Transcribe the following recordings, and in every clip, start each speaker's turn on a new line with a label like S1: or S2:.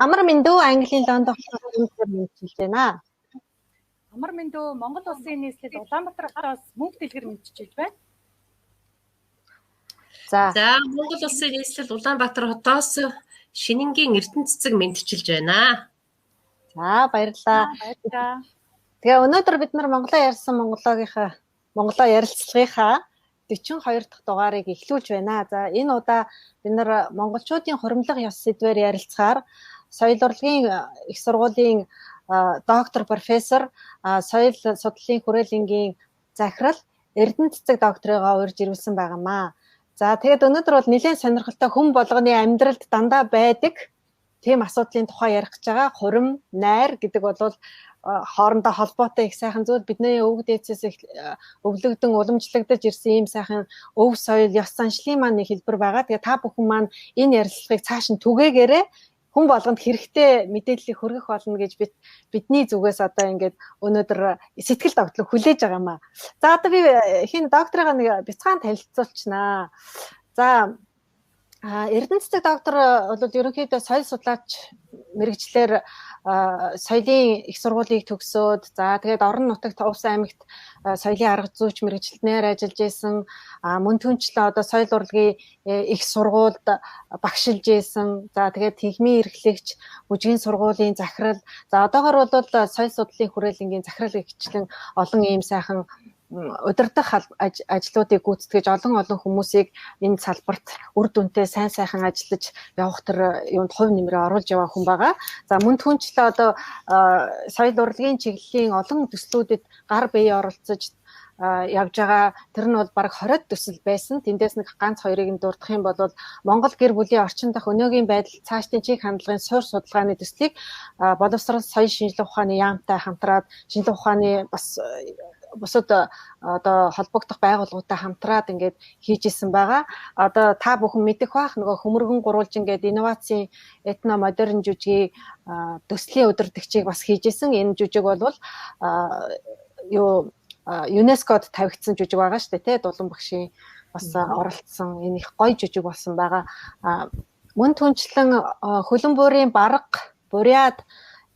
S1: Амар Мэндүү Английн Лондон хотоор мэдчилж байна.
S2: Амар Мэндүү Монгол улсын нийслэл Улаанбаатар хотоос мөнгө дэлгэр мэдчилж байна.
S3: За Монгол улсын нийслэл Улаанбаатар хотоос Шинэнгийн Эрдэнэ цэцэг мэдчилж байна.
S1: За баярлалаа. Тэгээ өнөөдөр бид нар Монголоо ярьсан Монголоо ярилцлагынхаа 42 дахь дугаарыг эхлүүлж байна. За энэ удаа бид нар монголчуудын хуримлах ёс сэдвээр ярилцахаар соёл урлагийн их сургуулийн доктор профессор соёл судлалын хүрээлэнгийн захирал Эрдэнэ цэцэг докторыгаа урьж ирүүлсэн байгаамаа. За тэгээд өнөөдөр бол нэлээд сонирхолтой хүн болгоны амьдралд дандаа байдаг тийм асуудлын тухай ярих гэж байгаа. Хурим, найр гэдэг бол хоорондоо холбоотой их сайхан зүйл. Бидний өвөг дээдсээс өвлөгдөн уламжлагдаж ирсэн ийм сайхан өв соёл ёс заншлын маань нэг хэлбэр байгаа. Тэгээ та бүхэн маань энэ ярилцлагыг цааш нь түгээгээрээ хүн болгонд хэрэгтэй мэдээллийг хүргэх болно гэж бидний зүгээс одоо ингээд өнөөдөр сэтгэл догтлог хүлээж байгаамаа. За одоо би хин докторыгаа нэг бяцхан танилцуулчихнаа. За Эрдэнэ цэцэг доктор бол ерөнхийдөө соёл судлаач мэрэгчлэр соёлын их сургуулийг төгсөөд за тэгээд орон нутагт Увс аймагт соёлын арга зүйч мэрэгчлэнээр ажиллаж исэн мөн түнчлээ одоо соёл урлагийн их сургуульд багшилж исэн за тэгээд техникийн эрхлэгч бүжгийн сургуулийн захирал за одоогоор бол соёл судлалын хүрээлэнгийн захирал гэгчлэн олон ийм сайхан удирдах ажлуудыг гүйцэтгэж олон хүмүүсийг энэ салбарт үр дүнтэй сайн сайхан ажиллаж явах төр юунд хувь нэмрээ оруулж яваа хүн байгаа. За мөн түнчлээ одоо соёл урлагийн чиглэлийн олон төслүүдэд гар бие оролцож явж байгаа. Тэр нь бол баг 20 төсөл байсан. Тэндээс нэг ганц хоёрыг нь дурдах юм бол Монгол гэр бүлийн орчин дах өнөөгийн байдал цаашдын чиг хандлагын суурь судалгааны төслийг боловсрол соёл шинжилгээ ухааны яамтай хамтраад шинжилгээ ухааны бас бусад одоо холбогдох байгууллагуудтай хамтраад ингээд хийж исэн байгаа. Одоо та бүхэн мэдэх бах нөгөө хөмөргөн гурвалж ингээд инновацийн этно модерн жүжигийн төслийн удирдагчийг бас хийж исэн. Энэ жүжиг бол ЮНЕСКОд тавигдсан жүжиг байгаа шүү дээ, Дулан багшийн бас оролцсон энэ их гоё жүжиг болсон байгаа. Мөн түнчлэн хөлөн буурын барга, буряд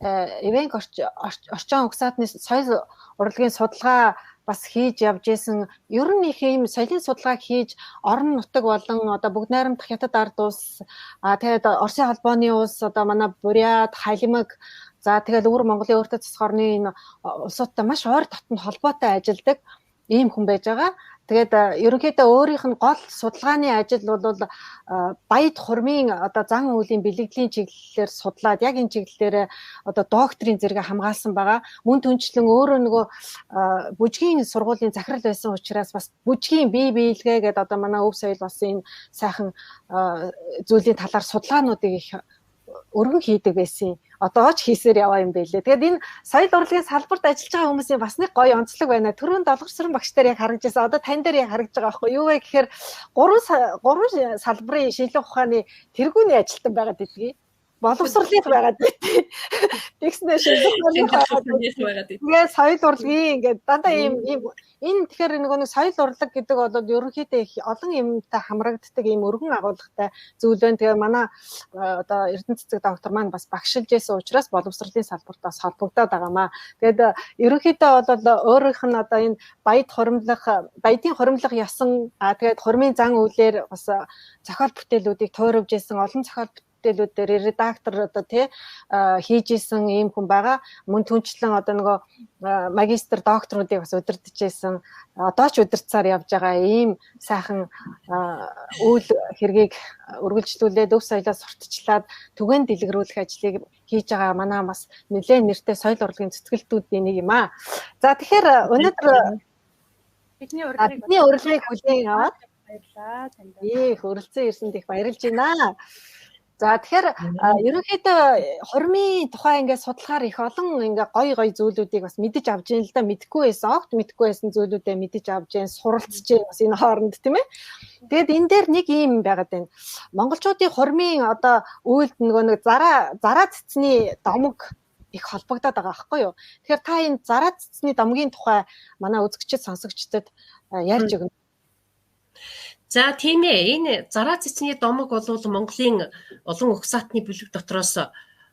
S1: эвенк орчин угсаатны соёл урлагийн судалгаа бас хийж явж исэн. Ер нь их юм соёлын судалгааг хийж орон нутаг болон одоо бүгд найрамдах хятад ард улс тэгээд Оросын холбооны улс одоо манай буряд, халимаг за тэгээд өвөр Монголын өөртөө засах орны энэ улсуудтай маш ойр дотнд холбоотой ажилладаг ийм хүн байж байгаа. Тэгээд ерөнхийдөө өөрийнх нь гол судалгааны ажил бол баяд хурмын одоо зан үйлийн бэлгэдлийн чиглэлээр судлаад яг энэ чиглэлээр одоо докторийн зэрэг хамгаалсан байгаа. Мөн түнчлэн өөрөө нөгөө бүжгийн сургуулийн захирал байсан учраас бас бүжгийн бие биелгээ гэдэг одоо манай өв соёл болсон энэ сайхан зүйлийн талаар судалгаануудыг их өргөн хийдэг байсан. Одоо ч хийсээр яваа юм байлээ. Тэгээд энэ соёл урлагийн салбарт ажиллаж байгаа хүмүүсийн бас нэг гоё онцлог байна. Түрүүн долгорсрон багш дээр яг харагдаж байсан. Одоо тань дээр яг харагдаж байгаа байхгүй юу вэ гэхээр гурван салбарын шинжилгээ ухааны тэргүүний ажилтан байгаад байдгийг. Боловсролын байгаад байдгийг. Тэгснээр шинжилгээ ухааны байгаад байдгийг. Тэгээд соёл урлагийн ингээд дандаа ийм энэ тэгэхээр нэг соёл урлаг гэдэг бол ерөнхийдөө их олон юмтай хамрагддаг ийм өргөн агуулгатай зүйл байна. Тэгээ манай одоо Эрдэнэ цэцэг доктор маань бас багшилж байсан учраас боловсролын салбарт бас холбогдоод байгаамаа. Тэгээд ерөнхийдөө бол өөрийнх нь одоо энэ баядын хуримлах ясан тэгээд хурмын зан үйлээр бас зохиол бүтээлүүдийг туурвж исэн олон зохиол бүтээлүүдээр редактор одоо хийж исэн ийм хүн байгаа. Мөн түнчлэн одоо нөгөө магистр докторуудыг бас удирдах байсан. Одоо ч удирдсаар явж байгаа ийм сайхан үйл хэргийг үргэлжлүүлээд өв соёлоо сурталчлаад түгээн дэлгэрүүлэх ажлыг хийж байгаа манай бас нэлээд нэртэй соёл урлагийн цэцгэлтүүдийн нэг юм аа. За тэгэхээр өнөөдөр бидний урилгыг хүлээн аваад баярлалаа танд. Хөрөлцөн ирсэнд их баярлж байна. За тэгэхээр ерөнхийдөө хурмын тухай ингээд судлахаар их олон ингээ гоё зүйлүүдийг бас мэдэж авч яана л да. Мэдхгүй байсан, огт мэдхгүй байсан зүйлүүдээ мэдэж авч яана, суралцж яана бас энэ хооронд тийм ээ. Тэгээд энэ дээр нэг юм байгаад байна. Монголчуудын хурмын одоо үйлд нэг зараа цэцний домог их холбогдоод байгаа байхгүй юу. Тэгэхээр та энэ зараа цэцний домгийн тухай манай үзэгчид сонсогчдод ярьж өгнө.
S3: За тийм ээ, энэ зараа цэцний домог бол Монголын олон угсаатны бүлэг дотроос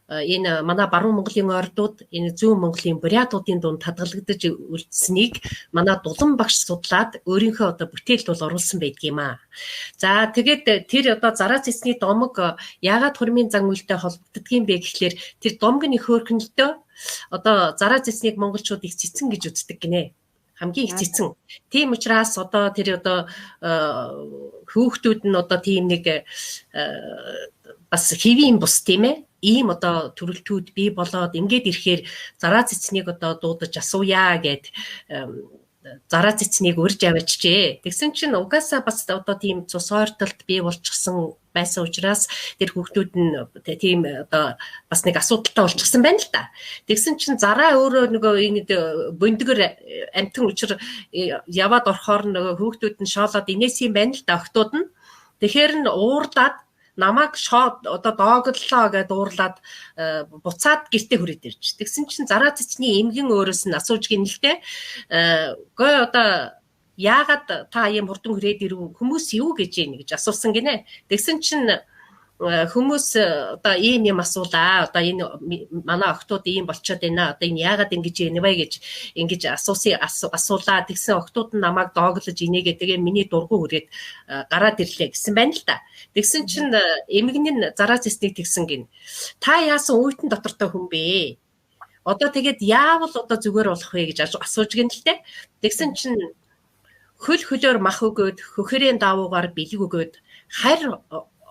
S3: энэ манай баруун Монголын ордууд энэ зүүн Монголын бурятуудын дунд хадгалагдаж үлдсэнийг манай дулан багш судлаад өөрийнхөө одоо бүтээлд бол оруулсан байдгийм аа. За тэгээд тэр одоо зараа цэцний домог яагаад хурмын зан үйлтэй холбогддгийм бэ гэхлээр тэр домгийн хөөрхөнлтөө одоо зараа цэцнийг монголчууд их цэцэн гэж үздэг гинэ. Хамгийн их цэцэн. Тийм учраас одоо тэр одоо хүүхдүүд нь одоо тийм нэг бас хэвийн бус тийм ээ. Ийм одоо төрөлтүүд бий болоод ингээд ирэхээр зараа цэцнийг одоо дуудаж асууя гэд зараа цэцнийг урьж аваачжээ. Тэгсэн чинь угаасаа бас одоо тийм цус ойртолт бий болчихсон байсан учраас тэр хүүхдүүд нь тийм одоо бас нэг асуудалтай болчихсон байна л да. Тэгсэн чинь зараа өөрөө нөгөө энэ бөндгөр амтэн учир яваад орохоор нөгөө хүүхдүүд нь шоолоод инээсэн байна л да охтууд нь. Тэгэхээр нь уурлаад намайг одоо дооглолоо гэдээ уурлаад буцаад гэртээ хүрээд ирж. Тэгсэн чинь зараа цэцний эмгэн өөрөөс нь асууж гинэлтэй. Гүй одоо яагаад та ийм хурдан хүрээд ирв хүмүүс юу гэж ийн гэж асуусан гинэ. Тэгсэн чинь хүмүүс одоо ийм юм асуулаа. Одоо энэ манай охтууд ийм болчиход байна. Одоо энэ яагаад ингэж ийм вэ гэж ингэж асуулаа. Тэгсэн охтууд нь намайг дооглож инээгээ тэгээ миний дургу хүрээд гараад ирлээ гэсэн байна л да. Тэгсэн чинь эмгэн нь зараа цэцнийг тэгсэн гин. Та яасан үйтэн дотортой хүн бэ? Одоо тэгээд яавал одоо зүгээр болох вэ гэж асууж гин л те. Тэгсэн чинь хөл хөлөөр мах өгөөд хөхөрийн давуугаар бэлэг өгөөд харь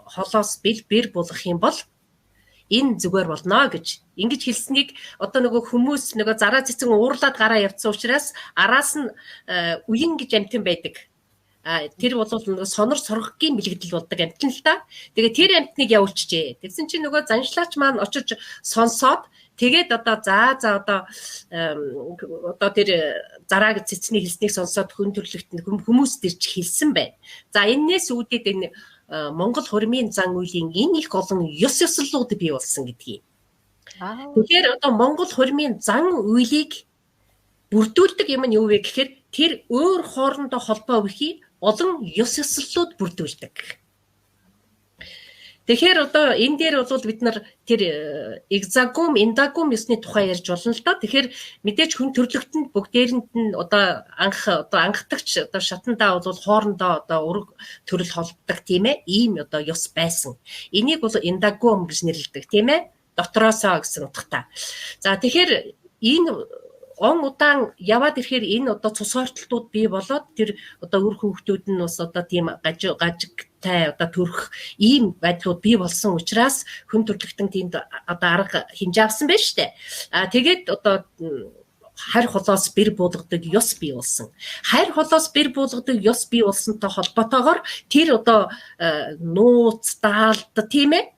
S3: холоос бэр булгах юм бол энэ зүгээр болно гэж ингэж хэлснийг одоо нөгөө хүмүүс нөгөө зараа цэцэн уурлаад гараа явцсан учраас араас нь үеин гэж амтэн байдаг. Тэр бол нөгөө сонор соргогийн бэлэгдэл болдог амтэн л та. Тэгээ тэр амтныг явуулчихжээ. Тэгсэн чинь нөгөө заншлаач маань очиж сонсоод тэгээд одоо одоо тэр зараа цэцний хэлснийг сонсоод хүн төрлөختөнд хүмүүс төрж хэлсэн байна. За энээс үүдээд энэ Монгол хурмын зан үйлийн энэ их олон ёс ёслолууд бий болсон гэдгийг. Тэгэхээр одоо Монгол хурмын зан үйлийг бүрдүүлдэг юм нь юу вэ гэхээр тэр өөр хоорондоо холбоо бүхий олон ёс ёслолууд бүрдүүлдэг. Тэгэхээр одоо энэ дээр бол бид нар тэр экзагум, эндагум ёсны тухай ярьж болно л доо. Тэгэхээр мэдээж хүн төрлөختөнд бүгдээрэнд нь одоо анхдагч одоо шатандаа бол хоорондоо одоо ураг төрөл холбдог тийм ээ. Ийм одоо ёс байсан. Энийг бол эндагум гэж нэрлэдэг тийм ээ. Дотроосоо гэсэн утгатай. За тэгэхээр энэ он удаан яваад ирэхээр энэ одоо цус ойртолтууд бий болоод тэр одоо үр хүүхдүүд нь бас одоо тийм гажигтай одоо төрөх ийм байдлууд бий болсон учраас хүн төрлөختөн тиймд одоо арга хинж авсан байна штэ. Тэгээд одоо харь холоос бэр буулгадаг ёс бий болсон. Харь холоос бэр буулгадаг ёс бий болсонтой холбоотойгоор тэр одоо нууц даалд тийм ээ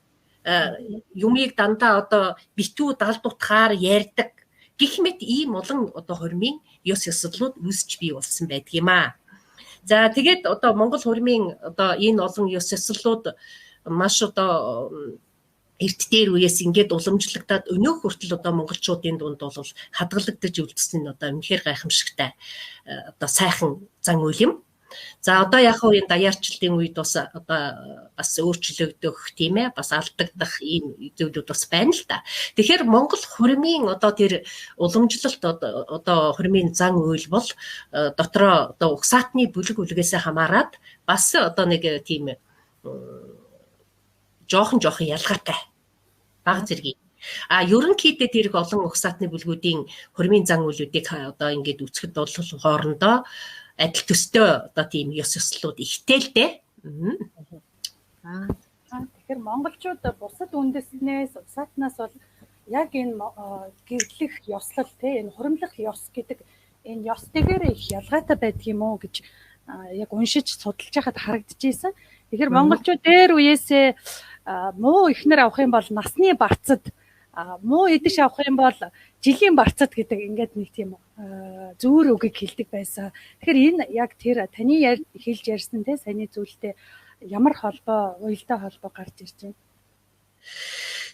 S3: юмыг дандаа одоо битүү далдутгаар ярьдаг гэх мэт ийм олон одоо хурмын ёс ёслолууд үүсч бий болсон байдаг юм аа. За тэгээд одоо Монгол хурмын одоо энэ олон ёс ёслолууд маш одоо эрт дээр үеэс ингээд уламжлагдаад өнөөх хүртэл одоо монголчуудын дунд бол хадгалагдаж үлдсэн нь одоо үнэхээр гайхамшигтай одоо сайхан зан үйл юм. За одоо яг хөө энэ даяарчлалын үед бас одоо бас өөрчлөгдөх тийм ээ бас алдагдах ийм зүйлүүд бас байна л да. Тэгэхээр Монгол хурмын одоо тэр уламжлалт одоо хурмын зан үйл бол дотроо одоо угсаатны бүлэг үлгээс хамаарат бас одоо нэг тийм жоохон ялгаатай баг зэрэг. Ерөнхийдөө тэрх олон угсаатны бүлгүүдийн хурмын зан үйлүүдийг одоо ингээд үцгэд бол хоорондоо адил төстэй одоо тийм ёс ёслолууд ихтэй л дээ.
S2: Тэгэхээр монголчууд бусад үндэснээс угсаатнаас бол яг энэ гэрлэх ёслол те энэ хуримлах ёс гэдэг энэ ёстойгоор их ялгаатай байдаг юм уу гэж яг уншиж судалж байхад харагдчихсэн. Тэгэхээр монголчууд дээр үеэсээ муу ихнэр авах юм бол насны барцад муу эдэш авах юм бол жилийн барцад гэдэг ингээд нэг тийм зүүр үгийг хэлдэг байсан. Тэгэхээр энэ яг тэр таны хэлж ярьсан те саяны зүйлтэй ямар холбоо, уялдаа холбоо гарч ирж байна.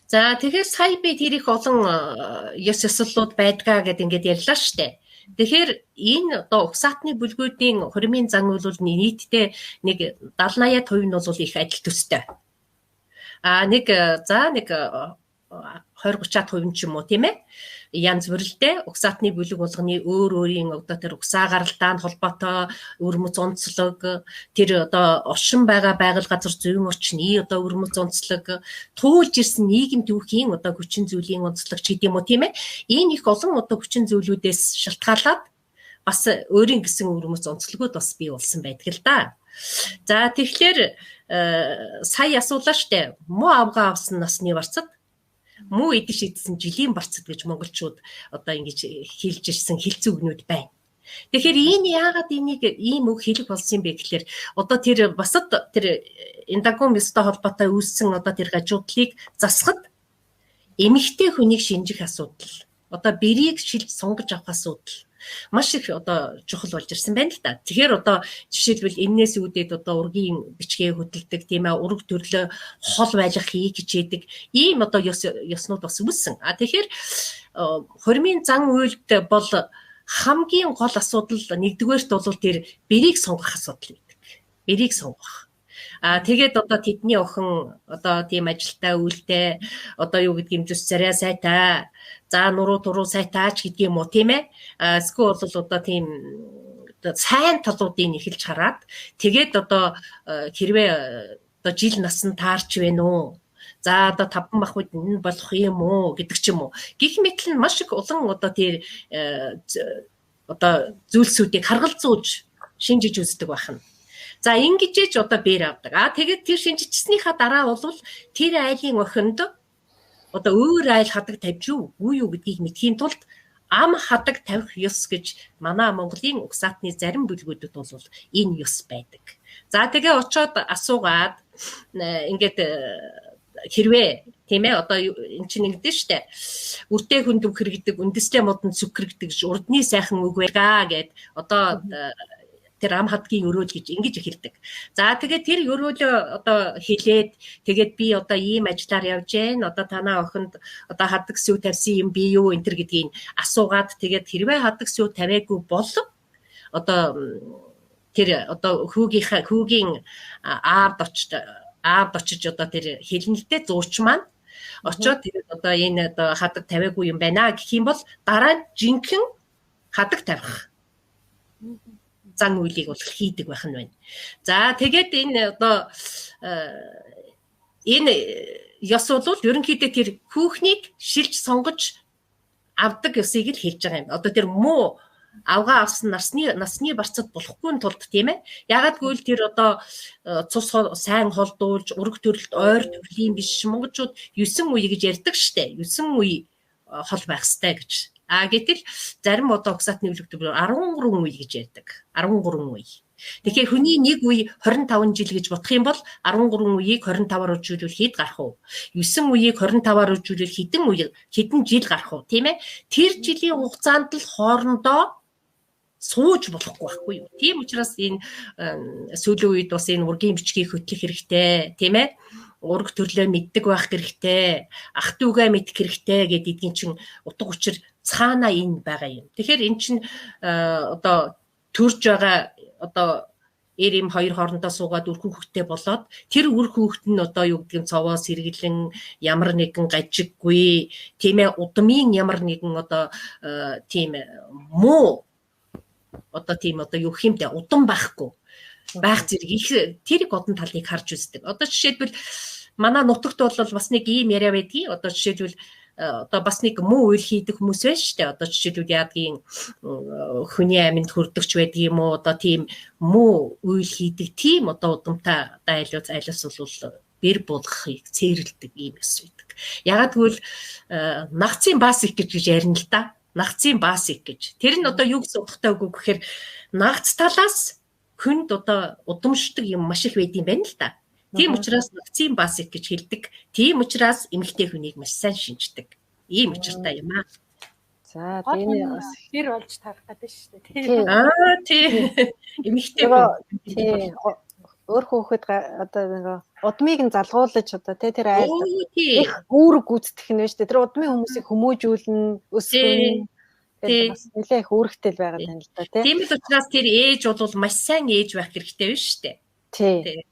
S3: За тэгэхээр сая би тэр их олон ёс ёслолууд байдгаа гэдээ ингээд ярьлаа штэ. Тэгэхээр энэ одоо угсаатны бүлгүүдийн хурмын зан үйл бол нийтдээ нэг 70-80% нь бол их адил төстэй. Нэг 20-30% ч юм уу тийм ээ. Янз бүрэлтэй угсаатны бүлэг болгоны өөр өөрийн одоо тэр угсаа гаралтай холбоотой өрмөц онцлог, тэр одоо оршин байгаа байгаль газар зүйн орчны одоо өрмөц онцлог, туулж ирсэн нийгэм түүхийн одоо хүчин зүйлийн онцлог ч гэдэм үү тийм ээ. Энэ их олон одоо хүчин зүйлүүдээс шалтгаалаад бас өөрийн гэсэн өрмөц онцлогуд бас бий болсон байдаг л да. За тэгэхээр сая асуулаа штэ. Муу авгаа авсан насны барцад муу идэж идсэн жилийн барцад гэж монголчууд одоо ингэж хэлж ирсэн хэлцүү үгнүүд байна. Тэгэхээр энэ яагаад энийг ийм үг хэлэх болсон юм бэ гэхээр одоо тэр басад тэр эндокомистой холбоотой үүссэн одоо тэр гажуудлыг засахад эмэгтэй хүнийг шинжих асуудал, одоо бэрийг шилж сонгож авах асуудал маш их одоо чухал болж ирсэн байна л да. Тэгэхээр одоо жишээлбэл энээс үүдээд одоо ургийн бичгээ хөдөлдөг тийм ээ, ураг төрлөө хол байлгах хичээдэг ийм одоо ёснууд бас үүссэн. Тэгэхээр хормын зан үйлд бол хамгийн гол асуудал нэгдүгээрт бол тэр бэрийг сонгох асуудал байдаг. Бэрийг сонгох. Тэгээд одоо тэдний охин одоо тийм ажилтаа үйлдэ одоо юу гэдгийг зүс царай сайтай, за нуруу туруу сайтаач гэдэг юм уу тийм ээ. Эсвэл бол одоо тийм сайн талуудыг эхэлж хараад тэгээд одоо хэрвээ одоо жил насанд таарч байна уу? За одоо 5 махбод энэ болох юм уу гэдэг ч юм уу. Гэх мэт нь маш их олон одоо тэр одоо зүйлсүүдийг харгалзуулж шинжиж үздэг байна. За ингэж одоо бээр авдаг. Тэгээд тэр шинжичснийхаа дараа бол тэр айлын охинд одоо өөр айл хадаг тавьж үгүй юу гэдгийг мэдхийн тулд ам хадаг тавих ёс гэж манай Монголын угсаатны зарим бүлгүүдэд бол энэ ёс байдаг. За тэгээ очоод асуугаад ингээд хэрвээ тийм ээ одоо эн чинь ингэдэж штэ үртэй хүнд үг хэрэгдэг үндэслэ модон сүкрэгдэг урдны сайхан үг байгаа гэд одоо тэр ам хадгийн өрөөл гэж ингэж эхэлдэг. За тэгээд тэр өрөөлөө одоо хэлээд тэгээд би одоо ийм ажиллаар явж гэн одоо танаа охинд одоо хадаг сүв тавьсан юм би юу энэ төр гэдгийг асуугаад тэгээд хэрвээ хадаг сүв тавиагүй бол одоо тэр одоо хүүгийн аавд очиж одоо тэр хэлнэлтэй зууч маань очоод тэгээд одоо энэ одоо хадаг тавиагүй юм байна гэх юм бол дараа нь жинхэнэ хадаг тавих зан үйлийг бол хийдэг байх нь байна. За тэгээд энэ одоо энэ ёс бол ерөнхийдөө тэр хүүхнийг шилж сонгож авдаг ёсыг л хэлж байгаа юм. Одоо тэр муу авгаа авсан насны барцад болохгүй тулд тийм ээ. Ягаад гэвэл тэр одоо цус сайн холдуулж ураг төрөлд ойр төрлийн биш монголчууд 9 үе гэж ярьдаг штэ. 9 үе хол байх ёстой гэж. Гэтэл зарим одоо угсаатны бүлэгтүүд 13 үе гэж ярьдаг. 13 үе. Тэгэхээр хүний нэг үе 25 жил гэж бодох юм бол 13 үеийг 25-аар үржүүлвэл хэд гарах вэ? 9 үеийг 25-аар үржүүлвэл хэдэн жил гарах вэ? Тийм ээ? Тэр жилийн хугацаанд л хоорондоо сууж болохгүй байхгүй юу? Тийм учраас энэ сүүлийн үед бас энэ ургийн бичгийг хөтлөх хэрэгтэй, тийм ээ? Ураг төрлөө мэддэг байх хэрэгтэй, ах дүүгээ мэдэх хэрэгтэй гэдгийг чинь утга учир цаана энэ байгаа юм. Тэгэхээр эн чинь одоо төрж байгаа одоо эрэм хоёр хоорондоо суугаад үр хүүхэдтэй болоод тэр үр хүүхэд нь одоо юу гэдгийг цовоо сэргэлэн ямар нэгэн гажиггүй тийм ээ удмын ямар нэгэн одоо тийм муу одоо тийм одоо юу хэмтэй удам байхгүй байх зэрэг их тэрийг одон талыг харж үздэг. Одоо жишээлбэл манай нутагт бол бас нэг ийм яриа байдгийг одоо жишээлбэл одоо бас нэг муу үйл хийдэг хүмүүс байна шүү дээ. Одоо жишээлбэл яадгийн хүний аминд хүрдэгч байдаг юм уу? Одоо тийм муу үйл хийдэг тийм одоо удамтай айлс бол бэр болгохыг цээрлдэг юм эс байдаг. Ягаад гэвэл нагцын басик гэж ярина л да. Нагцын басик гэж. Тэр нь одоо юу гэсэн утгатай үг гэхээр нагц талаас хүнд одоо удамшдаг юм маш их байд юм байна л да. Тийм учраас нагцын басик гэж хэлдэг. Тийм учраас эмэгтэй хүнийг маш сайн шинждэг. Ийм учиртай юм аа.
S1: За тийм
S2: хэр болж тарах гэдэг шүү дээ.
S3: Тийм. Эмэгтэй
S1: тийм өөр хүүхэд одоо нэг удмыг нь залгуулж одоо тэр айл их үүрэг гүйцэтгэх нь шүү дээ. Тэр удмын хүмүүсийг хүмүүжүүлнэ, өсгөн. Тэгээд бас нэлээ их үүрэгтэй л байгаад байна л да тийм. Тийм
S3: учраас тэр ээж бол маш сайн ээж байх хэрэгтэй биш үү?
S1: Тийм.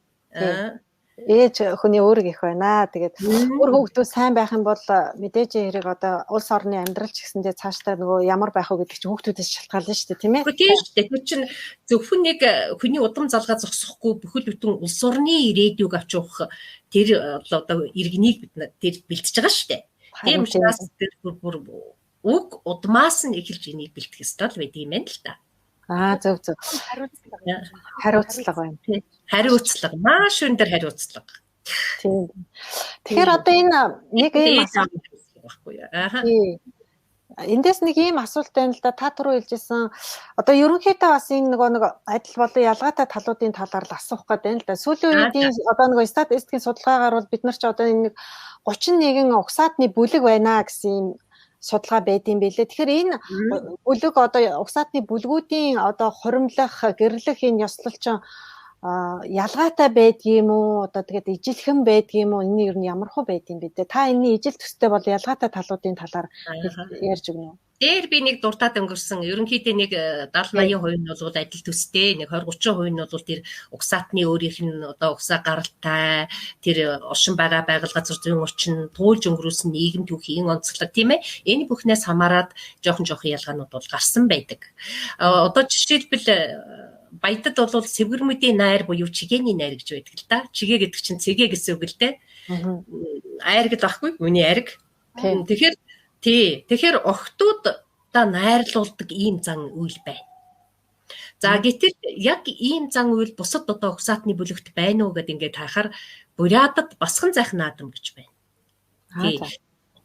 S1: ээж хүний өөрөг их байна. Тэгээд өөр хүүхдүүд сайн байх юм бол мэдээж хэрэг одоо улс орны амьдрал ч гэсэндээ цаашдаа нөгөө ямар байх вэ гэдэг чинь хүүхдүүдээс шалтгаална шүү дээ, тийм ээ.
S3: Тийм шүү дээ. Тэр чинь зөвхөн нэг хүний удам залгаа зогсохгүй бүхэл бүтэн улс орны ирээдүйг авч явах тэр одоо иргэнийг бид тэр бэлтэж байгаа шүү дээ. Тийм учраас тэр бүр уг удмаас нь эхэлж энийг бэлтгэх ёстой л байдаг юм байна л да.
S1: Зөв. Хариуцлага байна.
S3: Хариуцлага. Маш өндөр хариуцлага.
S1: Тийм. Тэгэхээр одоо энэ нэг ийм
S3: байхгүй яа.
S1: Эндээс нэг ийм асуулт байна л да. Та түрүү хэлжсэн. Одоо ерөнхийдөө бас энэ нэг адил болон ялгаатай талуудын талаар л асуух гээд байна л да. Сүүлийн үеийн одоо нэг статистикийн судалгаагаар бол бид нар ч одоо энэ 31 угсаатны бүлэг байна гэсэн юм судалгаа байдсан байлээ. Тэгэхээр энэ бүлэг одоо угсаатны бүлгүүдийн одоо хуримлах, гэрлэх энэ ёслол чинь ялгаатай байдгийм үү? Одоо тэгээд ижилхэн байдгийм үү? Энэ ер нь ямар хөө байдгийм бэ? Та энэний ижил төстэй бол ялгаатай талуудын талаар ярьж өгнө үү?
S3: Дээр би нэг дуртаад өнгөрсөн. Ерөнхийдөө нэг 70-80% нь бол адил төстэй, нэг 20-30% нь бол тэр угсаатны өөрийнх нь одоо угсаа гаралтай, тэр оршин байгаа байгаль газар зүйн орчин, туулж өнгөрүүлсэн нийгэм түүхийн онцлог тийм ээ. Энэ бүхнээс хамаарат жоохон ялгаанууд бол гарсан байдаг. Одоо жишээлбэл Баядад бол сэвгэрмүүдийн найр буюу чигээний найр гэж байдаг л да. Чигээ гэдэг чинь цэгээ гэсэн үг л дээ. Айр гэдэг байхгүй, үний айрг. Тэгэхээр охтуудаа найрлуулдаг ийм зан үйл байна. За гэтэл яг ийм зан үйл бусад одоо угсаатны бүлэгт байна уу гэдээ ингээд харахаар Бурятад басхан зайх наадам гэж байна.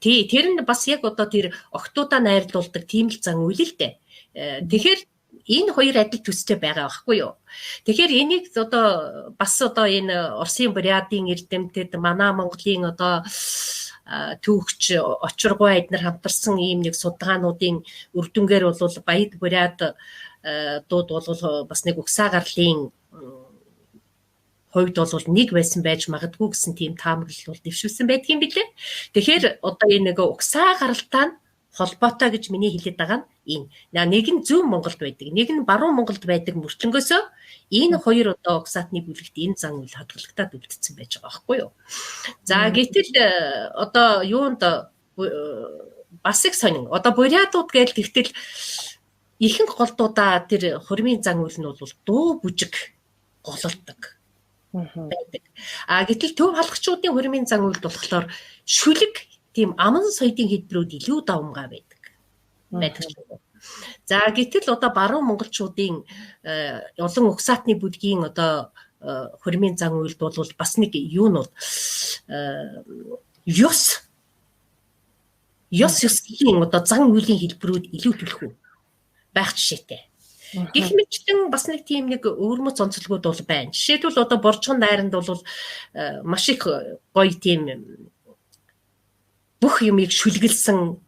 S3: Тэр нь бас яг одоо тэр охтуудаа найрлуулдаг тийм л зан үйл л дээ. Тэгэхээр энэ хоёр адил төстэй байгаа байхгүй юу? Тэгэхээр энийг одоо бас одоо энэ Оросын Бурятын эрдэмтэд манай Монголын одоо түүхч очиргой эднэр хамтарсан ийм нэг судалгаануудын үр дүнгээр бол Баяд Бурят дууд бол бас нэг угсаа гарлын хувьд бол нэг байсан байж магадгүй гэсэн тийм таамаглал бол дэвшүүлсэн байдгийн билээ. Тэгэхээр одоо энэ нэг угсаа гаралтай нь холбоотой гэж миний хэлээд байгаа нь энэ. Нэг нь зүүн Монголд байдаг, нэг нь баруун Монголд байдаг мөртлөнгөөсөө энэ хоёр одоо угсаатны бүлэгт энэ зан үйл хадгалагтаад үлдсэн байж байгаа байхгүй юу. За гэтэл одоо юунд бас их сонин. Одоо бурятууд гээл тэгтэл ихэнх голдуудаа тэр хурмын зан үйл нь бол дуу бүжиг гололдог байдаг. Гэтэл төв халахчуудын хурмын зан үйл болохоор шүлэг тийм аман соёдын хэдбэрүүд илүү давмгай байдаг. За гэтэл одоо баруун монголчуудын олон угсаатны бүлгийн одоо хурмын зан үйлд бол бас нэг юу нь бол ёсгийн одоо зан үйлийн хэлбэрүүд илүү төлхөө байх жишээтэй. Гэх мэтлэн бас нэг тийм нэг өвөрмөц онцлогуд бол байна. Жишээлбэл одоо боржгон найранд бол маш их гоё тийм бүх юмыг шүлгэлсэн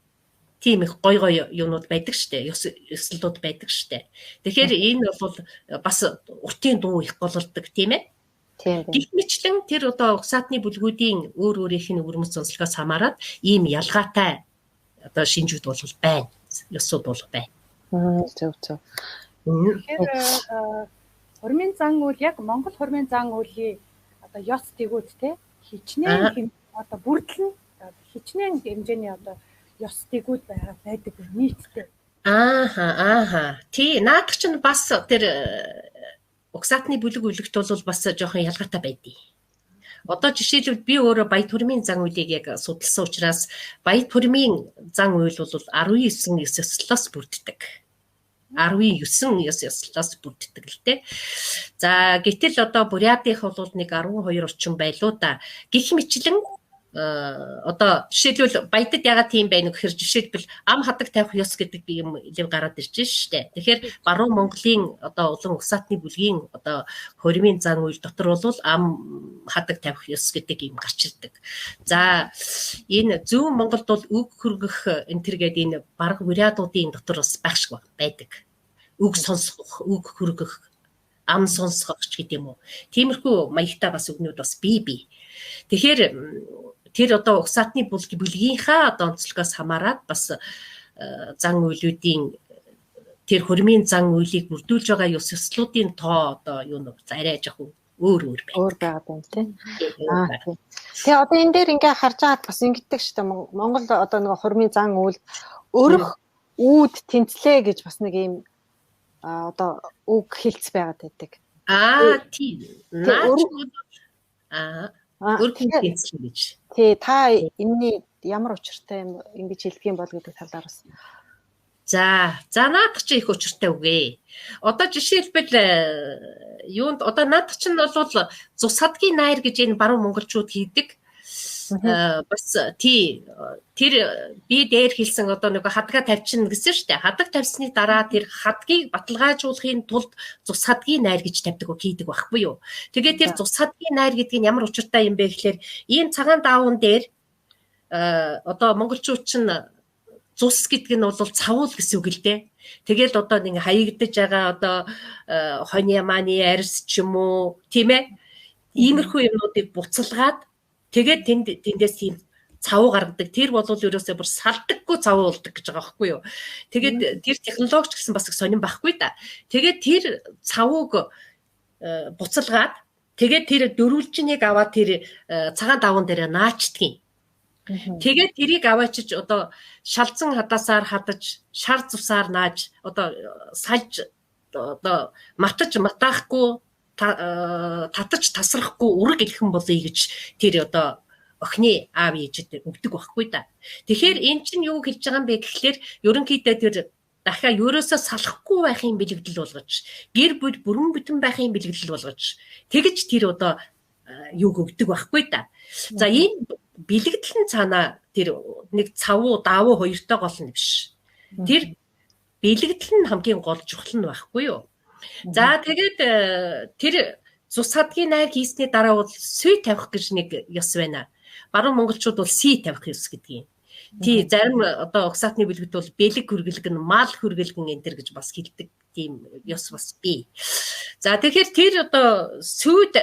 S3: тийм их гой юмнууд байдаг штэ. Ёслолууд байдаг штэ. Тэгэхээр энэ бол бас уртын дуу их гололдог тийм ээ. Гэх мэтлэн тэр одоо угсаатны бүлгүүдийн өөр өөрийнх нь өвөрмөц онцлогоос хамаарат ийм ялгаатай одоо шинжүүд бол байна. Ёсууд бол байна.
S1: Зөв.
S2: Тэгэхээр хурмын зан үйл яг Монгол хурмын зан үйлийн одоо ёс тэгүүд те хичнээн одоо бүрдэл нь хичнээн хэмжээний одоо ёс тэгүүд байдаг нийтдээ.
S3: Тий, наад чинь бас тэр угсаатны бүлэг үлэгт бол бас жоохон ялгаатай байдیں۔ Одоо жишээлбэл би өөрөө Баяд хурмын зан үйлийг яг судалсан учраас Баяд хурмын зан үйл бол 19 ёслолоос бүрддэг. 19 ёслолоос бүрддэг л дээ. За гэтэл одоо бурятынх бол нэг 12 орчим байлуу да. Гэх мэтлэн одоо жишээлбэл Баядад ягаад тийм байна гэхээр жишээлбэл ам хадаг тавих ёс гэдэг юм илэв гараад ирж штэ. Тэгэхээр баруун Монголын одоо улан угсаатны бүлгийн одоо хурмын зан үйл дотор бол ам хадаг тавих ёс гэдэг юм гарч ирдэг. За энэ зүүн Монголд бол үг хөргөх энэ төргээд энэ бараг бурятуудын дотор бас байх шиг байдаг. Үг сонсох, үг хөргөх, ам сонсох ч гэдэг юм уу. Тиймэрхүү маягтай бас үгнүүд бас бий. Тэгэхээр тэр одоо угсаатны бүлгийнхаа одоо онцлогоос хамаарат бас зан үйлүүдийн тэр хурмын зан үйлийг бүрдүүлж байгаа ёслолуудын тоо одоо юу нэг арай жоохон өөр байна.
S1: Өөр байгаад байна тийм. Тийм. Тэгээ одоо энэ дээр ингээ харж байгаад бас ингэдэг шүү дээ. Монгол одоо нэг хурмын зан үйл өрөх үүд тэнцлээ гэж бас нэг ийм одоо үг хэлц байгаад байдаг.
S3: Тийм. Наач өрөх тэнцлээ гэж.
S1: Тий, та энэний ямар учиртай юм ингэж хэлдэг юм бол гэдэг талаар бас.
S3: За наадах чи их учиртай үгээ. Одоо жишээлбэл юунд одоо наадах чинь бол цус хадгийн найр гэж энэ баруун монголчууд хийдэг. Бас тэр би дээр хэлсэн одоо нэг хадгаа тавьчихна гэсэн шүү дээ. Хадаг тавьсны дараа тэр хадгийг баталгаажуулахын тулд цус хадгийн найр гэж тавьдаг хийдэг байхгүй юу. Тэгээд тэр цус хадгийн найр гэдэг нь ямар учиртай юм бэ гэхээр ийм цагаан даавн дээр одоо монголчууд чинь цус гэдэг нь бол цавуул гэсэн үг л дээ. Тэгэл одоо нэг хаягдаж байгаа одоо хонья мааны арьс ч юм уу тийм ээ. Иймэрхүү юмнуудыг буцалгаад тэгээд тэндээс тийм цавуу гаргадаг. Тэр бол ерөөсөө бүр салдаггүй цавуу болдог гэж байгаа байхгүй юу. Тэгээд тэр технологич гэсэн бас их сонирн байхгүй да. Тэгээд тэр цавууг буцалгаад тэгээд тэр дөрвөлжнийг аваад тэр цагаан даван дээр наачдгийн. Тэгээд тэрийг аваачиж одоо шалзан хадаасаар хадаж, шар цусаар нааж, одоо сальж одоо матаахгүй, татаж тасрахгүй ураг илхэн болъё гэж тэр одоо охины аав ээжэд өгдөг байхгүй да. Тэгэхээр эн чинь юу хэлж байгаа юм бэ гэхлээр ерөнхийдөө тэр дахиад ерөөсөө салахгүй байхын бэлэгдэл болгож, гэр бүл бүрэн бүтэн байхын бэлэгдэл болгож, тэгэж тэр одоо юуг өгдөг байхгүй да. За энэ бэлэгдэл нь цаана тэр нэг цавуу даавуу хоёртой гол нь биш. Тэр бэлэгдэл нь хамгийн гол чухал нь байхгүй юу? За тэгээд тэр цус хадгийн найр хийсний дараа бол сүй тавих гэж нэг ёс байна. Баруун монголчууд бол сий тавих ёс гэдэг юм. Тий зарим одоо угсаатны бэлгэд бол бэлэг хөргөлгөн, мал хөргөлгөн энэ төр гэж бас хэлдэг тийм ёс бас бий. За тэгэхээр тэр одоо сүйд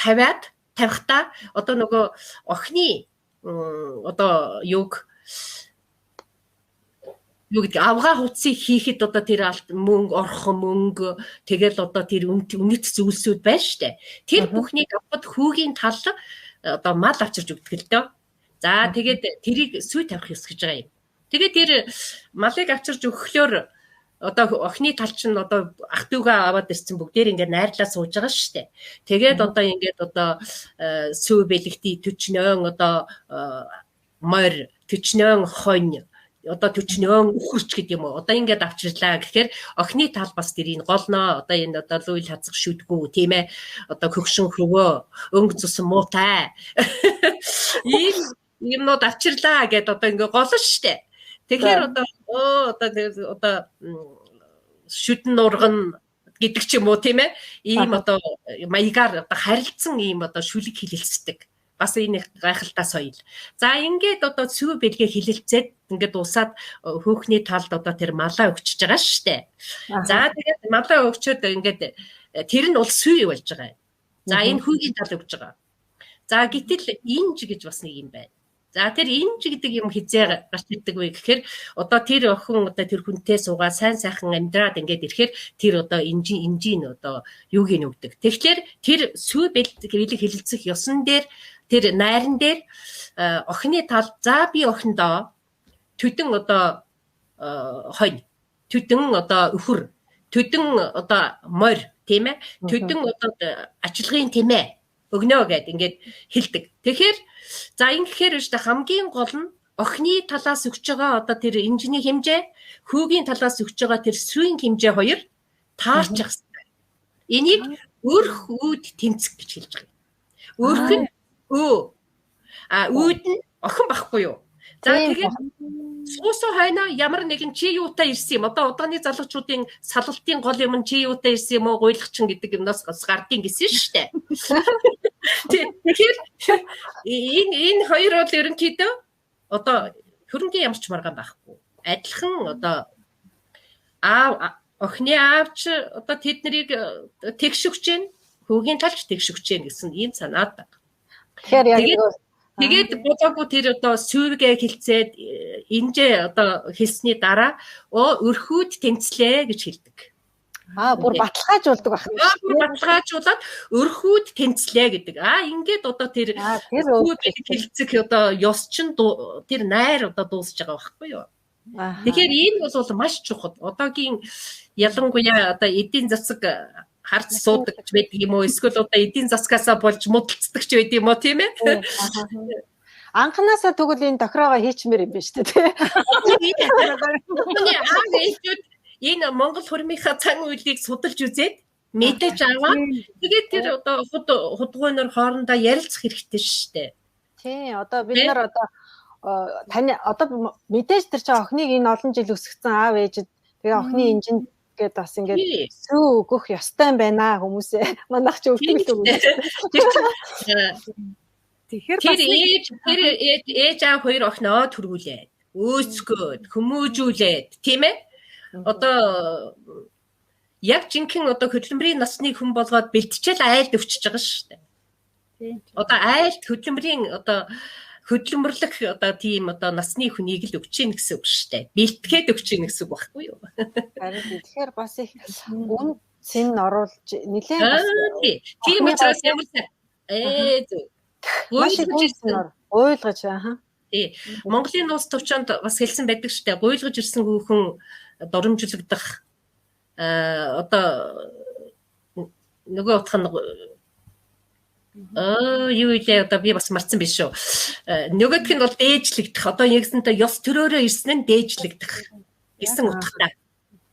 S3: тавихтаа одоо нөгөө охины одоо юг гэдэг авгаа хувцсыг хийхэд одоо тэр мөнгө орхон мөнгө тэгэл одоо тэр үнэт зүйлсүүд байна штэ. Тэр бүхнийг авахд хүүгийн тал одоо мал авчирж өгдөг л дөө. За тэгээд тэрийг сүй тавих ёс гэж байгаа юм. Тэгээд тэр малыг авчирж өгөхлөөр одоо охины тал чинь одоо ах дүүгээ аваад ирсэн бүгдээр ингээд найрлаа сууж байгаа штэ. Тэгээд одоо ингээд одоо сүй бэлэгти төчнөөн одоо морь төчнөөн хонь одоо төчнөөн үхэрч гэдэг юм уу. Одоо ингээд авчирлаа гэхээр охины тал бас тэрийг голноо одоо энэ одоо луйл хазах шүдгүү тийм ээ. Одоо хөгшин хөвөө өнгө цус муутай. Ийм юмнууд авчирлаа гэдээ одоо ингээд голно штэ. Тэгэхээр одоо шүдэн нурган гэдэг ч юм уу тийм ээ. Ийм одоо маягаар одоо харилцсан ийм одоо шүлэг хилэлцдэг. Бас энэ гайхалтай соёл. За ингээд одоо сүү бэлгээ хилэлцээд ингээд усаад хөөхний талд одоо тэр малаа өгчөж байгаа штэ. За тэгээд малаа өгчөөд ингээд тэр нь бол сүү болж байгаа. За энэ хүүгийн тал өгж байгаа. За гэтэл инж гэж бас нэг юм байна. За тэр инж гэдэг юм хизээ гарч ирдэг вэ гэхээр одоо тэр охин одоо тэр хүнтэй суугаа сайн сайхан амьдраад ингээд ирэхээр тэр одоо инжийн одоо юуг нь өгдөг. Тэгэхээр тэр сүү бэлэг хилэлцэх ёсон дээр тэр найран дээр охины тал за би охиндоо төдөн одоо хонь, төдөн одоо өхөр, төдөн одоо морь тийм ээ, төдөн одоо ажилгын тэмээ өгнөө гэд ингээд хэлдэг. Тэгэхээр за ингэхээр биш та хамгийн гол нь охины талаас өгч байгаа одоо тэр инжиний хэмжээ, хүүгийн талаас өгч байгаа тэр сүйн хэмжээ хоёр таарчих хэрэгтэй. Энийг өрх үүд тэнцэх гэж хэлж байгаа. Өрх нь үүд нь охин байхгүй юу? За тэгээд суусаа хойно ямар нэгэн чи юутай ирсэн юм. Одоо удгааны залуучуудын салалтын гол юм чи юутай ирсэн юм уу гуйлагчин гэдэг юмнаас гардыг гисэн шүү дээ. Тэгэхээр энэ хоёр бол ерөнхийдөө одоо хөрөнгөний ямарч маргаан байхгүй. Адилхан одоо охины аавч одоо тэднийг тэгшүгч जैन, хүүгийн талч тэгшүгч जैन гэсэн ийм санаад байна. Тэгээд бодоогүй тэр одоо сүйгээ хилцээд инжээ одоо хэлсний дараа өрхүүд тэнцлээ гэж хэлдэг.
S1: Бүр баталгаажуулдаг байх юм шиг.
S3: Бүр баталгаажуулаад өрхүүд тэнцлээ гэдэг. Ингээд одоо тэр хэлцэх одоо ёс чин тэр найр одоо дуусж байгаа байхгүй юу? Тэгэхээр энэ бол маш чухал. Одоогийн ялангуяа одоо эдийн засаг харц суудаг ч байдаг юм уу? Эсвэл одоо эдийн засгаасаа болж муудалцдаг ч байдаг юм уу, тийм ээ?
S1: Анханасаа тэгвэл энэ тохироогоо хийчмээр юм байна шүү дээ.
S3: Энэ Монгол хурмынхаа цаг үйлийг судалж үзээд мэдээж аваад тэгээд тэр одоо худгуйнор хоорондоо ярилцах хэрэгтэй шүү дээ.
S1: Тий, одоо бид нар одоо таны одоо мэдээж тэр чинь охиныг энэ олон жил өсгсөн аав ээжид тэгээ охины инжин гээд бас ингээд сүү өгөх ёстой юм байна хүмүүсээ. Манайх ч өвтгөл өгөх.
S3: Тэгэхээр бас ээж аав хоёр охиноо төргүүлээд өөцгөөд хүмүүжүүлээд тийм ээ. Одоо яг жинхэнэ одоо хөдөлмөрийн насны хүн болгоод бэлтжил айлд өвчөж байгаа шүү дээ. Одоо айлд хөдөлмөрийн одоо хөдөлмөрлөх одоо тийм одоо насны хүнийг л өгч ийн гэсэн үг шүү дээ. Бэлтгээд өгч ийн гэсэн үг байхгүй юу?
S1: Харин тэгэхээр бас их үн цэн оруулж нэлээд
S3: тийм учраас ямар
S1: ойлгож
S3: тий. Монголын улс төвчөнд бас хэлсэн байдаг шүү дээ. Гуйлгаж ирсэн хүүхэн доромжлогдох одоо нөгөө утга нь юу илээ одоо би бас марцсан биш шүү. Нөгөөх нь бол дээжлэгдэх. Одоо ягсантай ёс төрөөрөө ирсэн нь дээжлэгдэх гэсэн утгатай.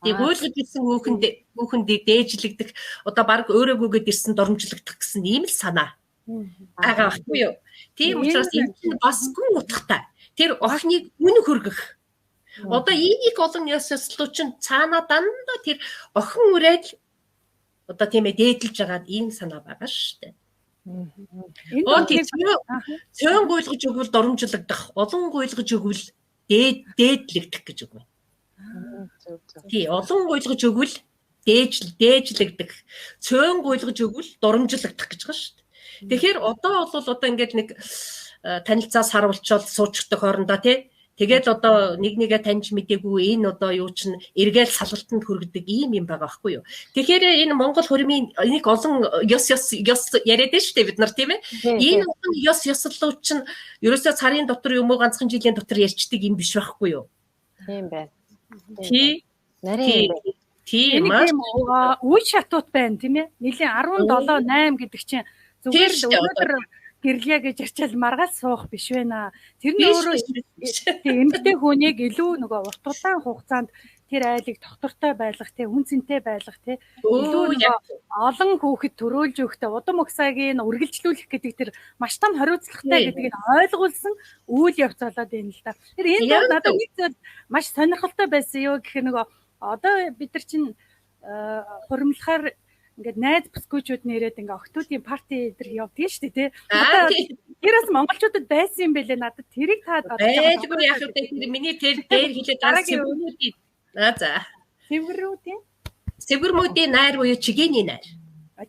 S3: Тэгээ гуйлгаж ирсэн хүүхэнд дээжлэгдэх одоо баг өөрөөгөөд ирсэн доромжлогдох гэсэн ийм л санаа. Баггүй юу? Тийм учраас энэ чинь бас гүн утгатай. Тэр охиныг үн хөргөх. Одоо энийг олон ёс ёслол чинь цаанаа дандаа тэр охин үрээд одоо тийм ээ дээдлж байгаад ийм санаа байгаа шүү дээ. Цөөн гуйлгаж өгвөл доромжлогдох, олон гуйлгаж өгвөл дээдлэгдэх гэж үг байна. Тий, олон гуйлгаж өгвөл дээжлэгдэх, цөөн гуйлгаж өгвөл доромжлогдох гэж байгаа шүү дээ. Тэгэхээр одоо бол одоо ингээд нэг танилцаас харуулчаад суучдаг хоорондоо тий. Тэгээд одоо нэгээ таньж мэдээгүй энэ одоо юу чинь эргээл салгалтанд хүргэдэг ийм юм байгаа байхгүй юу. Тэгэхээр энэ Монгол хурмын энийг олон ёс яриад байна шүү дээ бид нар тийм ээ. Энэ олон ёс ёслолууд чинь ерөөсөө сарын дотор юм уу ганцхан жилийн дотор ярьчдаг юм биш байхгүй юу.
S1: Тийм байна.
S3: Тий.
S1: Нарийн
S3: тийм
S2: үе шатууд байна тийм ээ. Нилийн 17 8 гэдэг чинь зүгээр л өнөөдөр гэрлэе гэж ачаал маргаал суух биш байна. Тэрний өөрөө эмэгтэй хүнийг илүү нөгөө урт удаан хугацаанд тэр айлыг доктортой байлгах тий хүн цэнтэй байлгах тий илүү олон хүүхэд төрөөлж өгөхтэй удам угсаагийн үргэлжлүүлэх гэдэг тэр маш том хариуцлагатай гэдгийг ойлгуулсан үйл явц болоод байна л да. Тэр энэ надад нэг зүйл маш сонирхолтой байсан юу гэхээр нөгөө одоо бид нар чинь хуримлахаар ингээд найз бүсгүүчүүд нэрээд ингээ октоодын парти дээр явдгийг шүү дээ тий. Одоо тэрээс монголчуудад байсан юм бэлээ надад тэрийг таад
S3: байдгүй яах вэ тэр миний тэр дээр хэлээд дараагийн хүмүүсийн за Сэвгэрмүүдийн найр буюу чигээний найр.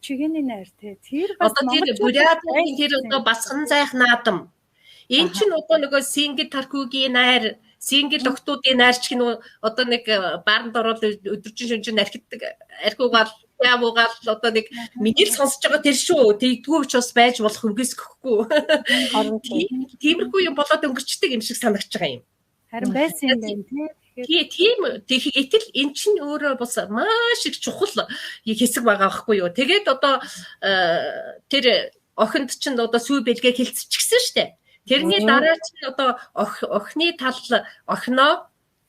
S2: Чигээний найр тий. Тэр бас
S3: одоо тэр бурятын тэр одоо басхан зайх наадам. Энд чинь одоо нөгөө Сингит Таркугийн найр, Сингит октоодын найрч гин одоо нэг бааранд ороод өдөржин шөнжин архитдаг архиугаал яавуугаал одоо нэг миний сонсож байгаа тэр шүү. Тэгдэггүй ч бас байж болох үгээс гэхгүй. Тиймэрхүү юм болоод өнгөрчдөг юм шиг санагдаж байгаа юм.
S2: Харин байсан юм байна тий.
S3: Тийм гэтэл эн чинь өөрөө бас маш их чухал хэсэг байгаа байхгүй юу. Тэгээд одоо тэр охинд чинь одоо сүү бэлгээ хэлцчихсэн шүү дээ. Тэрний дараа чинь одоо охины тал охиноо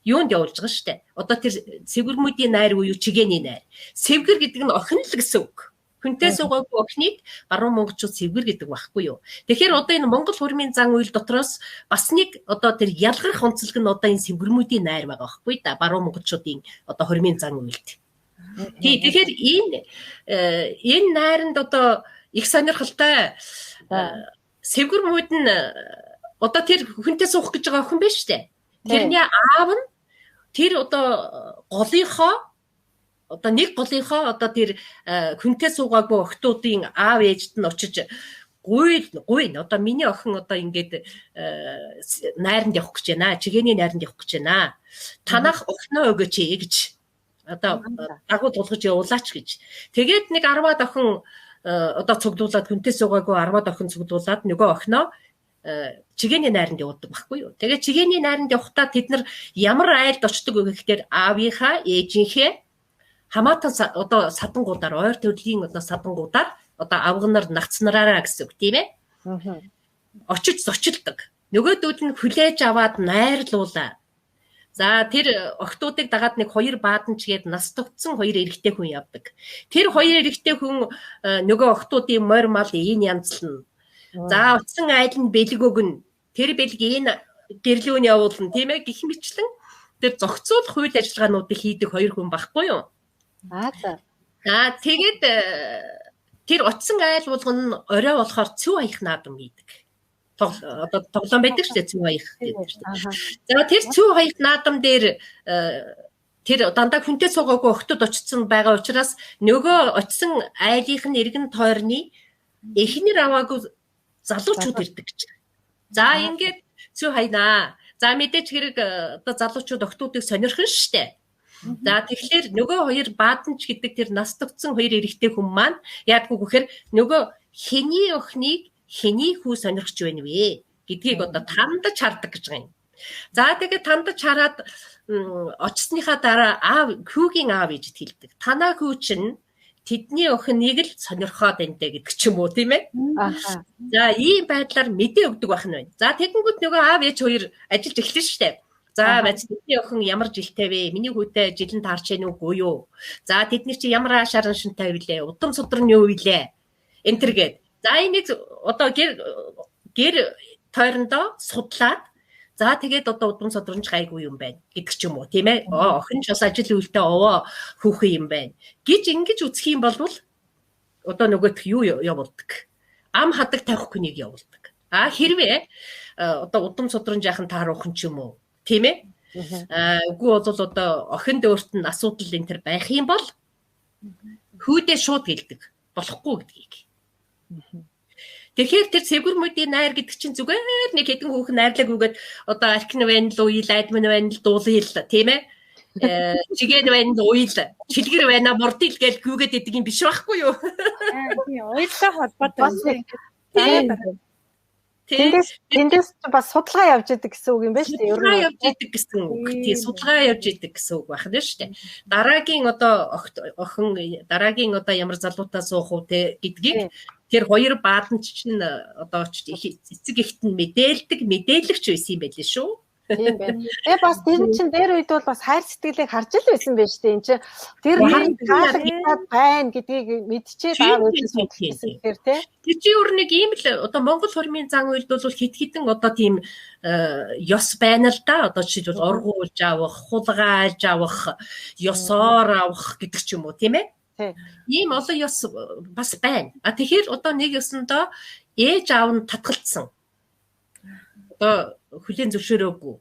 S3: юунд явуулж байгаа шүү дээ. Одоо тэр сэвгэрмүүдийн найр буюу чигээний найр. Сэвгэр гэдэг нь охин л гэсэн үг. Хүнтэй суугаагүй охиныг баруун монголчууд сэвгэр гэдэг байхгүй юу. Тэгэхээр одоо энэ Монгол хурмын зан үйл дотроос бас нэг одоо тэр ялгарх онцлог нь одоо энэ сэвгэрмүүдийн найр байгаа байхгүй да. Баруун монголчуудын одоо хурмын зан үйлд. Тий, тэгэхээр энэ найранд одоо их сонирхолтой сэвгэрмүүд нь одоо тэр хүнтэй суух гэж байгаа охин биш үү? Тэрний аав нь тэр одоо голынхоо одоо нэг голынхоо одоо тэр хүнтэй суугаагүй охтуудын аав ээжд нь очиж гуйн одоо миний охин одоо ингээд найранд явах гэж байна. Чигээний найранд явах гэж байна. Танах охиноо өгөөч гэж одоо дагуу тулгаж явуулаач гэж. Тэгээд нэг 10-аад охин одоо цуглуулад хүнтэй суугаагүй 10-аад охин цуглуулад нөгөө охиноо чигээний найранд явуулдаг байхгүй юу. Тэгээд чигээний найранд явахдаа тэд нар ямар айлд очдог вэ гэхээр аавынхаа, ээжийнхээ хамаатан одоо садангуудаар ойр төрлийн одоо садангуудаар одоо авганар нагцнараараа гэсэн үг тийм ээ. Очиж зочилдог. Нөгөөдүүд нь хүлээж аваад найрлуулаа. За тэр охтуудыг дагаад нэг 2 бааданч гээд нас тогтсон 2 эрэгтэй хүн явдаг. Тэр 2 эрэгтэй хүн нөгөө охтуудын морь мал ийн янзлна. За утсан айл нь бэлэг өгнө. Тэр бэлэг энэ гэрлүүн явуулна тийм ээ. Гэх мэтлэн тэр зохицуулах хууль ажиллагаануудыг хийдэг 2 хүн байхгүй юу? Тэгээд тэр утсан айл болгоно орой болохоор цэв аях наадам хийдэг. Одоо тоглоом байдаг шүү дээ цэв аях гэдэг шүү дээ. За тэр цэв аях наадам дээр тэр дандаа хүнтэй суугаагүй охтод очсон байгаа учраас нөгөө очсон айлынх нь эргэн тойрны эхнэр аваагүй залуучууд ирдэг гэж. За ингээд цэв хайнаа. За мэдээж хэрэг одоо залуучууд охтуудыг сонирхон шүү дээ. За тэгэхээр нөгөө 2 бааданч гэдэг тэр нас тогтсон 2 эрэгтэй хүн маань яадгүй гэхээр нөгөө хэний охиныг хэний хүү сонирхож байна вэ гэдгийг одоо тандаж хардаг гэж байгаа юм. За тэгээд тандаж хараад очсныхаа дараа хүүгийн аав ээжэд хэлдэг. Танаа хүү чинь тэдний охиныг л сонирхоод энтэй гэдэг ч юм уу тийм ээ. За ийм байдлаар мэдээ өгдөг байх нь байна. За тэгэнгүүт нөгөө аав ээж 2 ажиллаж эхэлнэ шүү дээ. За бац тэдний охин ямар жилтэй вэ? Миний хүүтэй жилэн таарч яах нүггүй юу? За тэдний чи ямар аашаар шинтэй вүлээ? Удам судар нь юу вүлээ? Энтергээд. За энийг одоо гэр тойрондоо судлаад за тэгээд одоо удам содромж гайгүй юм байна гэдэг ч юм уу тийм ээ. Охин ч бас ажил үйлдэл овоо хүүхэн юм байна гэж ингэж үзэх юм бол одоо нөгөөх юу явуулдаг? Ам хадаг тавих хүнийг явуулдаг. Хэрвээ одоо удам содромж яхан тааруухан ч юм уу тийм ээ. Үгүй бол одоо охинд өөрт нь асуудал энэ төр байх юм бол хүүдээ шууд гэлдэг болохгүй гэдгийг. Тэгэхээр тэр цэвгэр мөдийн найр гэдэг чинь зүгээр нэг хэдэн хүүхэн найрлаг үгээд одоо архин байна л уйл, админ байна л дуулъя л тийм ээ. Чигээр байна л уйл, чилгэр байна мурдил гэж гүгээд идэг юм биш байхгүй юу?
S2: Тийм уйлтай холбоотой юм.
S1: Тэндээс бас судалгаа явж идэг гэсэн үг юм байна шүү дээ.
S3: Судалгаа явж идэг гэсэн үг. Тийм судалгаа явж идэг гэсэн үг байна шүү дээ. Дараагийн одоо охин дараагийн одоо ямар залуутаа суух уу те гэдгийг тэр 2 бааданч чинь одоо эцэг ихт нь мэдээлэгч байсан юм байл шүү.
S1: Тийм байна. Тэгээ бас тэр чин дээр үед бол бас хайр сэтгэлийг харж л байсан байж тээ. Энд чи тэр хаалгад байна гэдгийг мэдчихээд байгаа байсан тэгэхээр тий.
S3: Тэр чи өөр нэг ийм л одоо Монгол хормын зан үйлд бол хит хитэн одоо тийм ёс байна л да. Одоо жишээлбэл ургуулж авах, хулгайлж авах, ёсоор авах гэдэг ч юм уу тийм ээ. Ийм олон ёс бас байна. Тэгэхээр одоо нэг ёсондоо ээж аав нь татгалцсан. Одоо хүлээн зөвшөөрөөгүй.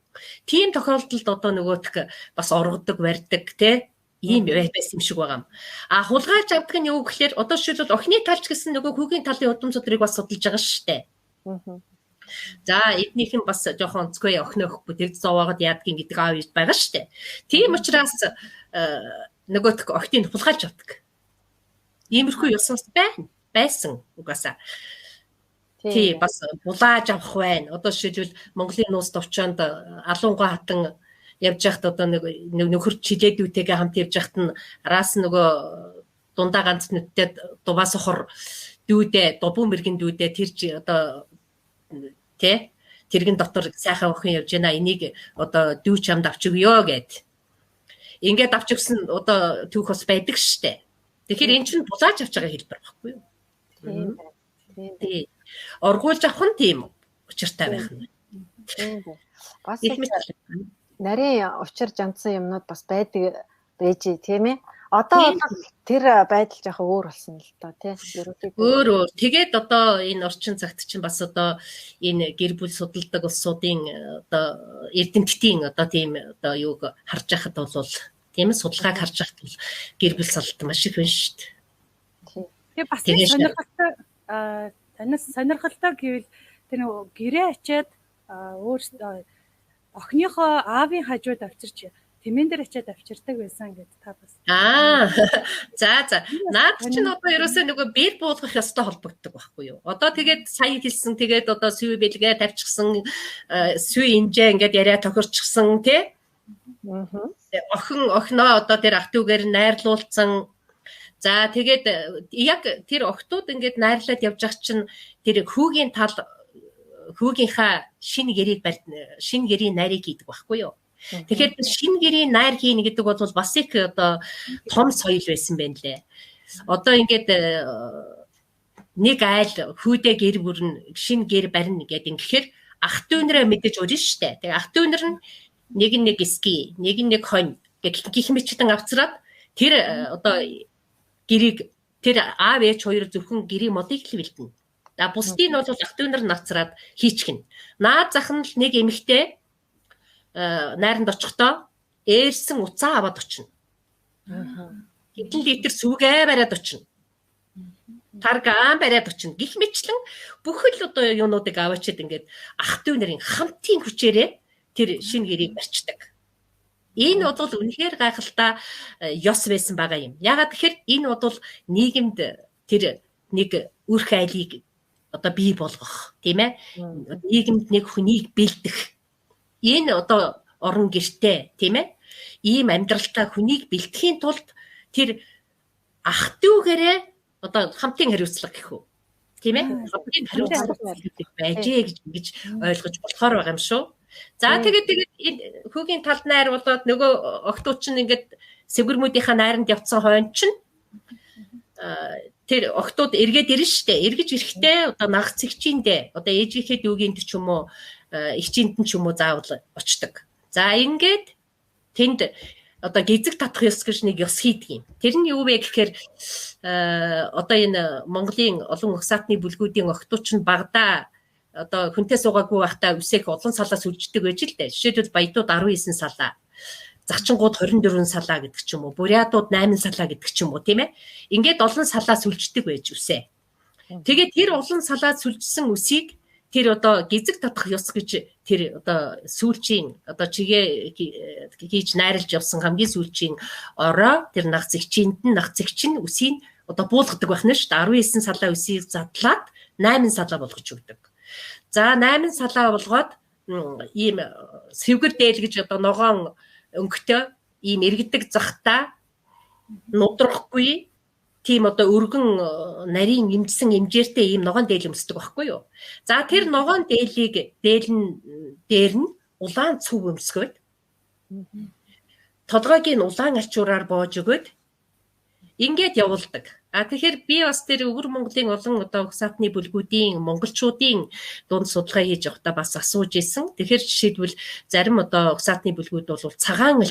S3: Тийм тохиолдолд одоо нөгөөтг бас оргодог, барьдаг те ийм байсан юм шиг байгаа юм. Хулгайж авдаг нь юу гэхээр одоо шийдвэл охины талч гэсэн нөгөө хүүгийн талын удам судрыг бас судалж байгаа шүү дээ. За эднийх нь бас жоохон онцгой охин өөхгүй тэр зовоогод яадгийн гэдэг аав ээж байгаа шүү дээ. Тийм учраас нөгөөтг охиныг хулгайж авдаг. Иймэрхүү ёсоос байсан угаасаа. Тий бас булааж авах байна. Одоо жишээлбэл Монголын нуус товчоонд алуунгаа хатан явж байхад одоо нэг нөхөр чилээдүүтэйгээ хамт явж байхад нь араас нөгөө дундаа ганц нүдтэй дуваа сохор дүүдээ дубуун мэргэн дүүдээ тэр одоо тий тэргэн дотор сайхан охин явж байна. Энийг одоо дүү чамд авч өгөө гэд. Ингээд авч өгсөн одоо түүх бас байдаг штэ. Тэгэхээр эн чинь булааж авч байгаа хэлбэр баггүй юу? Тий. Оргуулж авах нь тийм учиртай байх нь.
S1: Бас нарийн учир жамдсан юмнууд бас байдаг байж тийм ээ. Одоо бол тэр байдал жоохон өөр болсон л доо тий.
S3: Өөр. Тэгээд одоо энэ орчин цагт чинь бас одоо энэ гэр бүл судалдаг улсуудын одоо эрдэмтдийн одоо тийм одоо юуг харж байхад бол тийм судалгааг харж байхад бол гэр бүл салт маш их байна шүү дээ.
S2: Тэгээ бас сонирхолтой танаас сонирхолтой гэвэл тэр гэрээ ачаад өөрөөсөө охиныхоо аавын хажууд авчирч хэмээн дээр ичээд авчирдаг байсан гэдэг та бас.
S3: За. Наад чинь одоо ерөөсөө нөгөө бэр буулгах ёстой холбогддог байхгүй юу? Одоо тэгээд сая хэлсэн тэгээд одоо сүй бэлгээ тавьчихсан, сүй инжээ ингээд яриа тохирчихсан тий? Охиноо одоо тэр ах トゥ угаар найрлуулсан. За тэгээд яг тэр охтууд ингээд найрлаад явж байгаа чинь тэр хүүгийнхаа шинэ гэрийн найрыг хийдэг байхгүй юу? Тэгэхээр шинэ гэрийн найр хийнэ гэдэг бол бас их одоо том соёл байсан байна лээ. Одоо ингээд нэг айл хүүдээ гэр бүрн шинэ гэр барина гэдэг ингэхээр ах トゥ нэрээ мэдэж өрнө штэ. Тэгээ ах トゥ нэр нь нэг ски, нэг хонь гэх мэтчтэн авцраад тэр одоо гэрийг тэр аав ээж хоёр зөвхөн гэрийн модыг л бэлтэнэ. За бусдыг нь бол ах トゥ нар нацраад хийчихнэ. Наад зах нь л нэг эмэгтэй найранд очихдоо ээрсэн уцаа аваад очино. Хэдэн литр сүгээ бариад очино. Таргаан бариад очино. Гэх мэтлэн бүхэл одоо юунуудыг аваачаад ингээд ах トゥ нарын хамтын хүчээрээ тэр шинэ гэрийг барьцдаг. Энэ бол үнэхээр гайхалтай ёс байсан байгаа юм. Ягаад гэхээр энэ бол нийгэмд тэр нэг үрх айлыг одоо бий болгох, тийм ээ? Нийгэмд нэг хүнийг бэлдэх. Энэ одоо орон гэртээ, тийм ээ? Ийм амьдралтай хүнийг бэлтгэхийн тулд тэр ах トゥ гэрээ одоо хамтын хариуцлага гэх үү? Тийм ээ? Хамтын хариуцлага байжээ гэж ойлгож болохоор байгаа юм шүү. За тэгээд энэ хүүгийн талд найр болоод нөгөө охтууд чинь ингээд сэвгэрмүүдийнхаа найранд явцсан хойно чинь тэр охтууд эргээд ирнэ штэ. Эргэж ирэхдээ одоо нагц ихчиндээ одоо ээжийнхээ дүүгийн тэр ч юм уу ихчинд нь ч юм уу заавал очдог. За ингээд тэнд одоо гизэг татах ёс гэж нэг ёс хийдэг юм. Тэр нь юу вэ гэхээр одоо энэ Монголын олон угсаатны бүлгүүдийн охтууд чинь багада одоо хүнтэй суугаагүй байхдаа үсэх олон салаа сүлждэг байж л дээ. Жишээлбэл баядууд 19 салаа, зачингууд 24 салаа гэдэг ч юм уу, бурятууд 8 салаа гэдэг ч юм уу, тийм ээ. Ингээд олон салаа сүлждэг байж үсэ. Тэгээд тэр олон салаа сүлжсэн үсийг тэр одоо гизэг татах ёс гэж тэр одоо сүүлчийн одоо чигээ хийж найрлж явсан хамгийн сүүлчийн ороо тэр нагц эгчинд нь нагц эгчин үсийг одоо буулгадаг байх нь шүү дээ. 19 салаа үсийг задлаад 8 салаа болгож өгдөг. За 8 салаа болгоод ийм сэвгэр дээл гэж одоо ногоон өнгөтэй ийм эргэдэг захтаа нудрахгүй тийм одоо өргөн нарийн имжсэн имжээртэй ийм ногоон дээл өмсдөг байхгүй юу. За тэр ногоон дээлийг дээр нь улаан цүв өмсгөөд толгойг нь улаан альчуураар боож өгөөд ингээд явуулдаг. Тэгэхээр би бас тэр өвөр Монголын олон одоо угсаатны бүлгүүдийн монголчуудын дунд судалгаа хийж явахдаа бас асууж исэн. Тэгэхээр жишээлбэл зарим одоо угсаатны бүлгүүд бол цагаан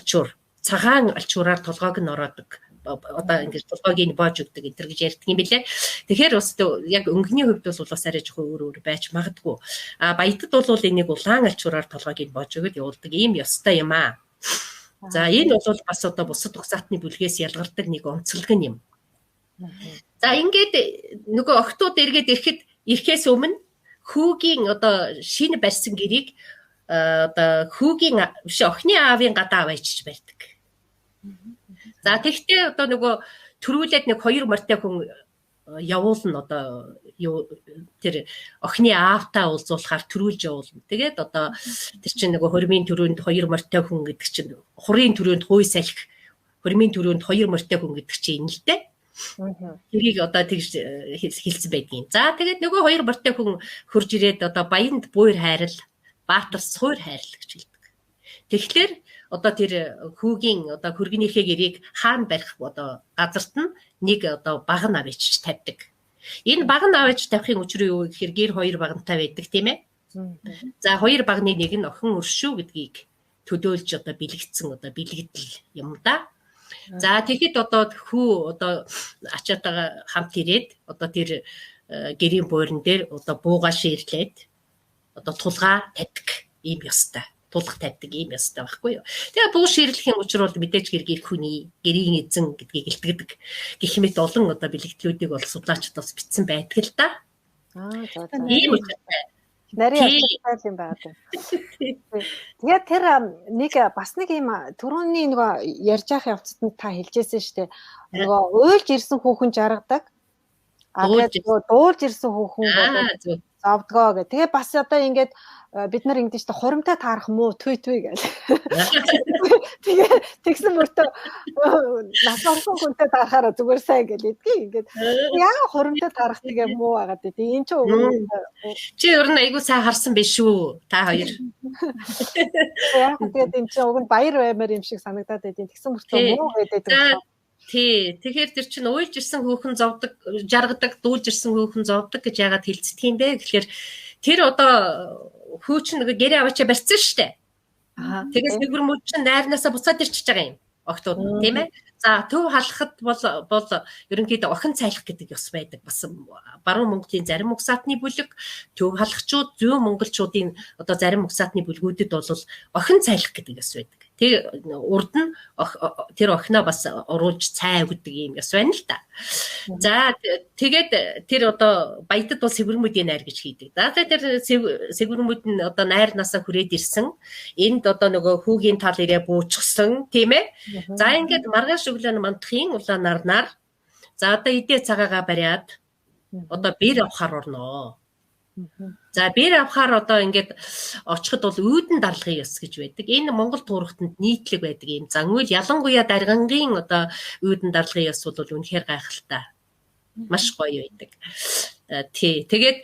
S3: альчуураар толгойг нь ороодог. Одоо ингээд толгойг нь боож өгдөг энэ төр гэж ярьдаг юм билээ. Тэгэхээр бас яг өнгөний хувьд бол бас арай жоохон өөр байж магадгүй. Баятад бол энийг улаан альчуураар толгойг нь боож өгöd явуулдаг ийм ёстой юм аа. За энэ бол бас одоо бусад угсаатны бүлгээс ялгардаг нэг онцлог юм. За ингээд нөгөө охтууд ирэхээс өмнө хүүгийн одоо шинэ барьсан гэрийг одоо хүүгийн биш охины аавын гадаа аваачиж барьдаг. За тэгтээ одоо нөгөө төрүүлээд нэг 2 морьтой хүн явуулна одоо тэр охины аавтаа уулзуулахаар төрүүлж явуулна. Тэгээд одоо тэр чинь нөгөө хормын төрөнд 2 морьтой хүн гэдэг чинь хурын төрөнд хүй салхи, хормын төрөнд 2 морьтой хүн гэдэг чинь энэ л дээ. Тэрийг одоо тэгж хэлсэн байдгийн. За тэгээд нөгөө 2 морьтой хүн хурж ирээд одоо баянд буур хайрал, баатар суур хайрал гэж хэлдэг. Тэгэхээр одоо тэр хүүгийн одоо хөргөнийхээ гэрийг хаан барих одоо газарт нь нэг одоо баг нь авчиж тавьдаг. Энэ баг нь авчиж тавихын учир юу гэхээр гэр 2 багантай байдаг тийм ээ. За 2 багны нэг нь охин өршүү гэдгийг төдөөлж одоо бэлэгдсэн одоо бэлэгдэл юм да. За тэгэхэд одоо хүү одоо ачаатаа хамт ирээд одоо тэр гэрийн буурн дээр одоо бууга ширлээд одоо тулгаа тавьдаг ийм ёстой. Тулах тавьдаг ийм ёстой байхгүй юу. Тэгээ буу ширлэхийн учир бол мэдээж гэр хүний гэрийн эзэн гэдгийг илтгэдэг. Гэх мэт олон одоо бэлэгдлүүдийг бол судлаачид бас бичсэн байдаг л да. Ийм
S1: Нарийн ялгаатай юм байна. Тэгээд тэр нэг бас нэг юм түрүүний нөгөө ярьж явах явцад та хэлжсэн шүү дээ. Нөгөө уйлж ирсэн хүүхэн жаргадаг. Тэгээд дуулж ирсэн хүүхэн болоод завдгоо гэх. Тэгээ бас одоо ингээд бид нар ингэдэж та хуримтай таарах муу түй гэж. Тэгээ тэгсэн мөртөө нас орсон хүнтэй таарахаараа зүгээр сайн гэж идэгий ингээд яа хуримтай таарах тэгээ муу байгаад тий. Энд
S3: чи ер нь айгуу сайн харсан биш шүү та хоёр.
S1: Яг тэгээд энэ чинь уг нь баяр баймаар юм шиг санагдаад байдیں۔ Тэгсэн мөртөө муу гэдэг.
S3: Тий. Тэгэхээр тэр чинь уйлж ирсэн хүүхэн зовдөг, жаргадаг, дуулж ирсэн хүүхэн зовдөг гэж яагаад хэлцдэг юм бэ? Тэгэхээр тэр одоо хөөч нэг гэрээ аваачаа барьсан шүү дээ. Тэгээс нэгвэр чинь найрнаасаа буцаад ирчихэж байгаа юм. Охтууд тийм ээ. За төв халахад бол ерөнхийдөө охин цайлах гэдэг ёс байдаг. Бас баруун Монголын зарим угсаатны бүлэг, төв халагчууд, зүүн монголчуудын одоо зарим угсаатны бүлгүүдэд бол охин цайлах гэдэг ёс байдаг. Тэг урд нь тэр охиноо бас уруулж цай өгдөг юм ёс байна л да. За тэгээд тэр одоо баядад бол сэвэрмүүдийн найр гэж хийдэг. За тэр сэвэрмүүд нь одоо найрнаасаа хүрээд ирсэн. Энд одоо нөгөө хүүгийн тал ирээ буучсан тийм ээ. За ингээд маргааш өглөө мандахын улаанаар нар. За одоо идээ цагаагаа бариад одоо бэр авахаар орноо. За бэр авахаар одоо ингээд очиход бол үүдэн дарлагын ёс гэж байдаг. Энэ Монгол туурхтанд нийтлэг байдаг юм. За тэгвэл ялангуяа даргангийн одоо үүдэн дарлагын ёс бол үнэхээр гайхалтай. Маш гоё байдаг. Тий. Тэгээд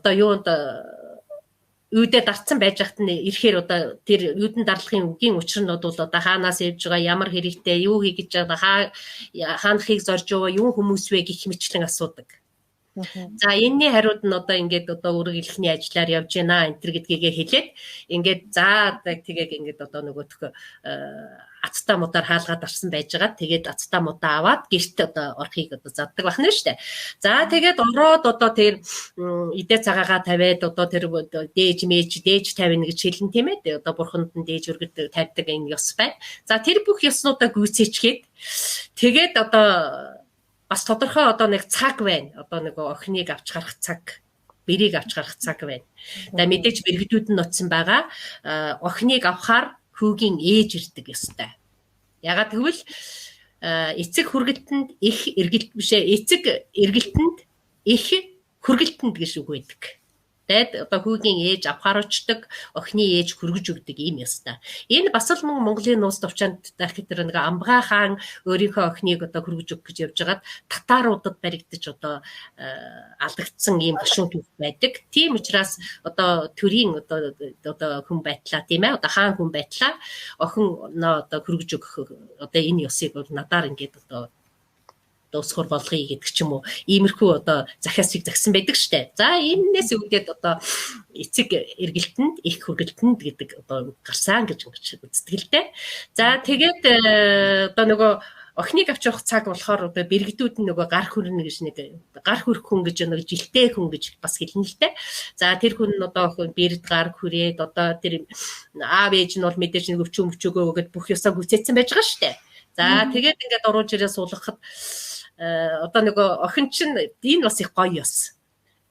S3: одоо юунд үүдээ дарцсан байж хат нь ирэхээр одоо тэр үүдэн дарлагын үгийн учир нь бол одоо хаанаас явж байгаа, ямар хэрэгтэй, юу хийж байгаа, хаанахыг зорж байгаа, юу хүмүүс вэ гэх мэтлэн асуудаг. За энэний хариуд нь одоо ингээд одоо өргө хэлхний ажиллаар явж байна энэ төр гэдгийгээ хэлээд ингээд за тэгээд ингээд одоо нөгөөх ацтаа мудаар хаалгаад арсан байж байгаа. Тэгээд ацтаа мудаа аваад гэрт одоо орохыг одоо заддаг байна шүү дээ. За тэгээд ороод одоо тэр идээ цагаагаа тавиад одоо тэр дээж тавина гэж хэлэн тийм ээ. Одоо бурханд нь дээж өргөд тавьдаг энэ ёс байна. За тэр бүх ёснуудаа гүйцээчгээд тэгээд одоо бас тодорхой одоо нэг цаг байна. Одоо нэг охиныг авч гарах цаг, бэрийг авч гарах цаг байна. За мэдээж бэргдүүд нь ноцсон байгаа. Охиныг авахаар хүүгийн ээж ирдэг ёстой. Ягаад гэвэл эцэг хүргэлтэнд их эргэлт бишээ. Эцэг эргэлтэнд их хүргэлтэнд гэж үг байдаг. Тэгээд одоо хүүгийн ээж авахаар очдог, охины ээж хүргэж өгдөг юм ёстой. Энэ бас л Монголын нууц товчонд дахид тэр нэг Амбгаа хаан өөрийнхөө охиныг одоо хүргэж өгөх гэж явж байгаад татаруудад баригдаж одоо алдагдсан ийм гашуун түүх байдаг. Тийм учраас одоо төрийн одоо хүн байтлаа тийм ээ. Одоо хаан хүн байтлаа охиноо одоо хүргэж өгөх одоо энэ ёсыг бол надаар ингээд одоо өсгөр болгоё гэдэг ч юм уу. Иймэрхүү одоо захиасыг загсан байдаг штэ. За энэс үүдээд одоо эцэг эргэлтэнд их хүргэлтэнд гэдэг одоо гарсан гэж үздэг л дээ. За тэгээд одоо нөгөө охиныг авч явах цаг болохоор одоо бэргдүүд нь нөгөө гар хүрнэ гэж нэг гар хүрх хүн гэж нэг жилтэй хүн гэж бас хэлнэ л дээ. За тэр хүн нь одоо бэрд гар хүрээд одоо тэр аав ээж нь бол мэдээж нэг өвчөгөө гэд бүх ёсоо гүцээсэн байж байгаа штэ. За тэгээд ингээд оруулж ирээ суулгахад одоо нөгөө охин чинь энэ бас их гоё ёс.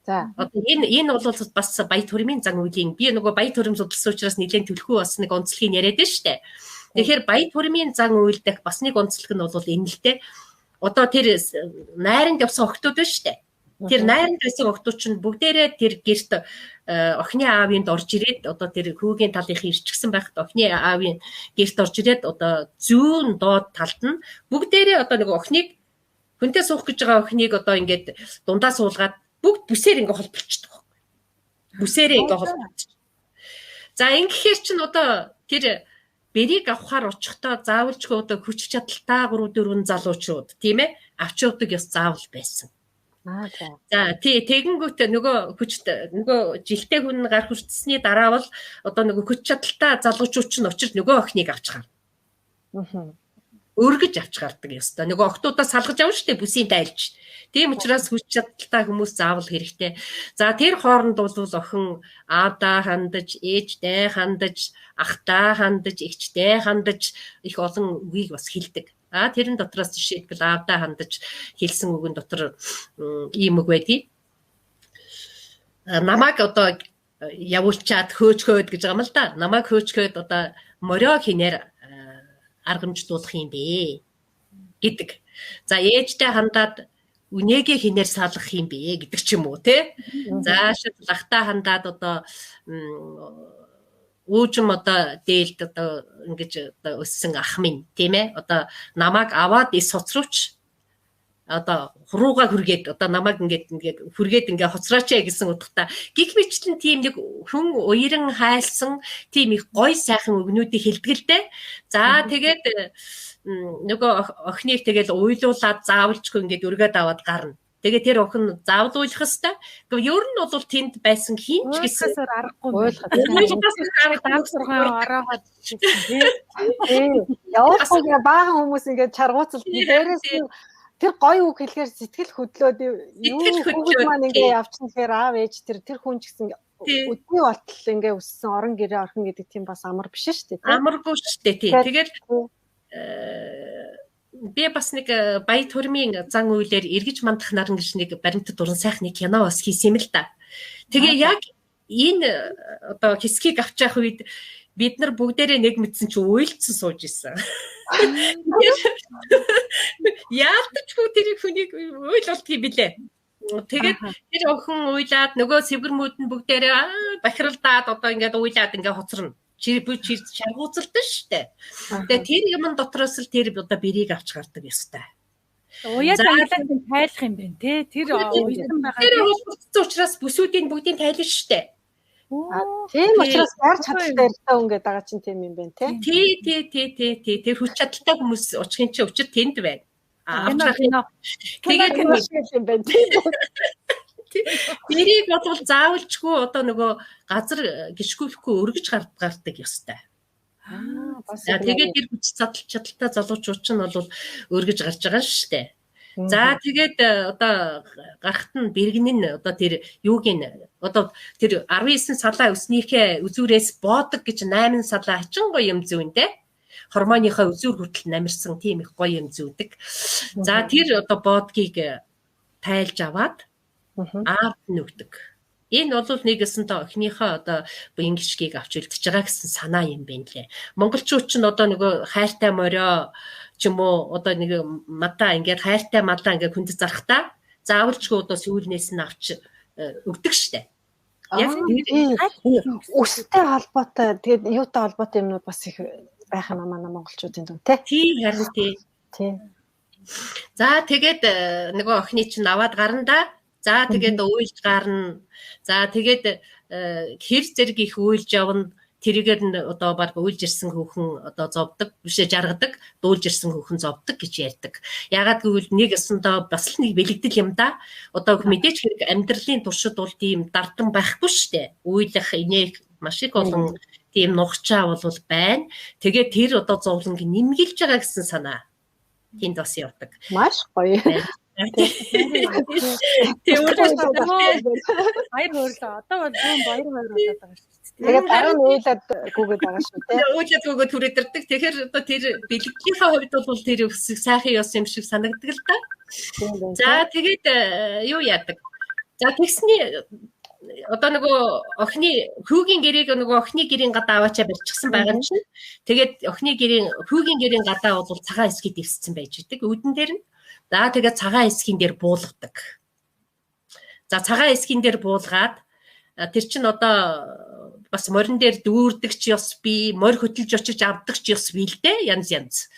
S3: За одоо энэ бол бас Баян төрмийн зан үйлийн би нөгөө Баян төрөм судалсан учраас нэлээд төлхөө бас нэг онцлогийг яриад байна шүү дээ. Тэгэхээр Баян төрмийн зан үйл дэх бас нэг онцлог нь бол энэ л дээ. Одоо тэр найранд явсан охтууд байна шүү дээ. Тэр найранд байсан охтууд чинь бүгдээрээ тэр гэрт охины аавынд орж ирээд одоо тэр хүүгийн талынхын ирчихсэн байхад охины аавын гэрт орж ирээд одоо зүүн доод талд нь бүгдээрээ одоо нэг охиныг хүнтэй суух гэж байгаа охиныг одоо ингээд дундаа суулгаад бүгд бүсээр ингээд холболчдөг. Бүсээрээ ингээд холболчдөг. За ингэхээр чинь одоо тэр бэрийг авахаар очихдоо заавалчгүй одоо хүч чадалтай 3-4 залуучууд тийм ээ авч явдаг ёс заавал байсан. За тэгэнгүүт нөгөө жилтэй хүн гар хүртсэний дараа бол одоо нөгөө хүч чадалтай залуучууд чинь очиж нөгөө охиныг авч гарна. Өргөж авч гардаг ёстой. Нөгөө охтуудаа салгаж авна штэ бүсийн тайлж. Тийм учраас хүч чадалтай хүмүүс заавал хэрэгтэй. За тэр хооронд бол охин аавдаа хандаж, ээждээ хандаж, ахтаа хандаж, эгчдээ хандаж их олон үгийг бас хэлдэг. Тэрэн дотроос жишээлбэл аавдаа хандаж хэлсэн үгэн дотор ийм үг байдгийг. Намайг одоо явуулчаад хөөчгөөд гэж байгаа юм л да. Намайг хөөчгөөд одоо морио хинээр аргамжлуулах юм бэ гэдэг. За ээжтэй хандаад үнэгээ хинээр салгах юм бэ гэдэг ч юм уу те. За лагтаа хандаад одоо өөжм одоо дээлд одоо ингэж одоо өссөн ах минь тийм ээ одоо намайг аваад ис хоцруулч одоо хурууга хүргээд одоо намайг ингээд хүргээд ингээ хоцрооч гэсэн утгатай гих мэтлэн тийм нэг хүн уяран хайлсан тийм их гой сайхан өгнүүдийг хэлдгэлтэй. За тэгээд нөгөө охиныг тэгэл уйлуулад заавалчгүй ингээд өргөд аваад гарна. Тэгээ тэр охин заавлуулах хэвээр. Гэхдээ ер нь бол тэнд байсан хин ч гэсэн
S2: аргагүй.
S1: Ороод явахгүй баахан хүмүүс ингээд чаргууцалт дээрээс тэр гоё үг хэлэхээр сэтгэл хөдлөөд юу хүмүүс маань ингээд явчихнээр аав ээж тэр хүн ч гэсэн өдний болтол ингээд өссөн орон гэрээ орхон гэдэг тийм бас амар биш шүү дээ.
S3: Амаргүй шүү дээ тийм. Тэгээд би бас нэг Баян Турмын зан үйлээр эргэж мандах наран гэж нэг баримтат дуран сайхны кино бас хийсэн юм л да. Тэгээ яг энэ одоо хэсгийг авч явах үед бид нар бүгдээрээ нэг мэдсэн чи уйлцсан сууж исэн. Яалтчгүй тэр хүнийг уйлуулт юм билээ. Тэгээд тэр охин уйлаад нөгөө сэвгэрмүүд нь бүгдээрээ бахиралдаад одоо ингээд уйлаад ингээд хоцорно. Чи шаргууцалтай штэ. Тэгээ тэр юм дотроос л тэр одоо бэрийг авч гардаг ёстой.
S2: Уяад айлаад тайлах юм байна те. Тэр уйсан байгаа.
S3: Тэр учраас бүсүүдийн бүгдийг тайлна штэ.
S1: Тийм учраас гарч чадaltaй ярьтаа хүн гэдэг байгаа чинь тийм юм байна те.
S3: Тий. Тэр хүч чадалтай хүмүүс очихын чи өчид тэнд байна.
S1: Тэгээд юм байна тийм.
S3: Тэрийг бодвол заавалчгүй одоо нөгөө газар гიშгүүлэхгүй өргөж гардаг ёстой. Тэгээд тэр хүч чадалтай залуучууд ч нь бол өргөж гарч байгаа шүү дээ. За тэгээд одоо гарахт нь бэргэн нь одоо тэр юуг нь одоо тэр 19 салаа өснийхээ үзүүрээс боодог гэж 8 салаа хачин гоё юм зүүнтэй. Хормоныхоо үзүүр хүртэл намирсан тийм их гоё юм зүүдэг. За тэр одоо боодгийг тайлж аваад аав нүгдэг. Энэ бол нэгэсэнтэй охиныхоо одоо буян гიშгийг авч үлдчихэж байгаа гэсэн санаа юм байна лээ. Монголчууд ч одоо нөгөө хайртай морио ч юм уу одоо нэг мадаа ингээд хайртай мадаа ингээд хүндэт зарахтаа заавалчгүй одоо сүүлнээс нь авч өгдөг штэ. Яг
S1: өстэй холбоотой тэгээд юутай холбоотой юмнууд бас их байх юм манай монголчуудын дүн тий.
S3: Тийм харин тий. За тэгээд нөгөө охины чинь аваад гарна да. За тэгээд уйлж гарна. За тэгээд хэр зэрэг их уйлж явна. Тэрийгээр нь одоо баг уйлж ирсэн хүүхэн одоо зовдөг, бишээ жаргадаг, дуулж ирсэн хүүхэн зовдөг гэж ярьдаг. Ягаад гэвэл нэг өсөндөө бас л нэг бэлэгдэл юм да. Одоо мэдээч хэрэг амьдралын туршид бол тийм дардан байхгүй штэ. Уйлах, инээх маш их олон тийм нухчаа бол байна. Тэгээд тэр одоо зовлонг нэмгэлж байгаа гэсэн санаа тэнд бас явдаг.
S1: Маш гоё.
S2: Тэгээд баяр хөөрлөө. Одоо бол баяр болоод байгаа шүү дээ.
S1: Тэгээд дараа нь уйлаад гүгээд байгаа шүү дээ.
S3: Уйлаад гүгээд түрээдэрдэг. Тэгэхээр одоо тэр бэлгэлийн хувьд бол тэр өсөг сайхан ёс юм шиг санагддаг л да. За тэгээд юу яадаг. За тэгсний одоо нөгөө охины хүүгийн гэрээг нөгөө охины гэрийн гадаа аваачаа барьчихсан байгаа юм чинь. Тэгээд охины гэрийн хүүгийн гэрийн гадаа бол цагаан эсгий дэвссэн байж идэг. Үүдэн дээр нь. За тэгээд цагаан эсгийн дээр буулгадаг. За цагаан эсгийн дээр буулгаад тэр чинь одоо бас морин дээр дүүрдэг ч ёс би, морь хөтөлж очиж авдаг ч ёс би л дээ. Янз.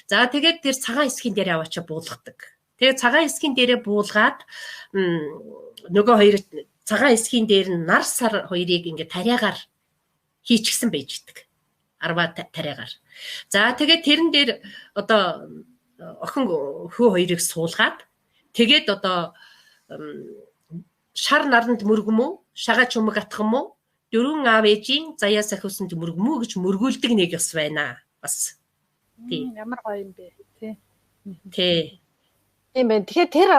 S3: За тэгээд тэр цагаан эсгийн дээр аваачаа буулгадаг. Тэгээд цагаан эсгийн дээрээ буулгаад нөгөө хоёр цагаан эсгийн дээр нь нар сар хоёрыг ингээд тариагаар хийчихсэн байж идэг. Арва тариагаар. За тэгээд тэрэн дээр одоо охин хүү хоёрыг суулгаад тэгээд одоо шар наранд мөргөм үү, шагаа чүмэг атгам уу, дөрвөн аав ээжийн заяа сахиусанд мөргөм үү гэж мөргүүлдэг нэг ёс байна. Бас.
S2: Тийм. Ямар гоё юм бэ, тий.
S3: Тий.
S1: Тийм байна. Тэгэхээр тэр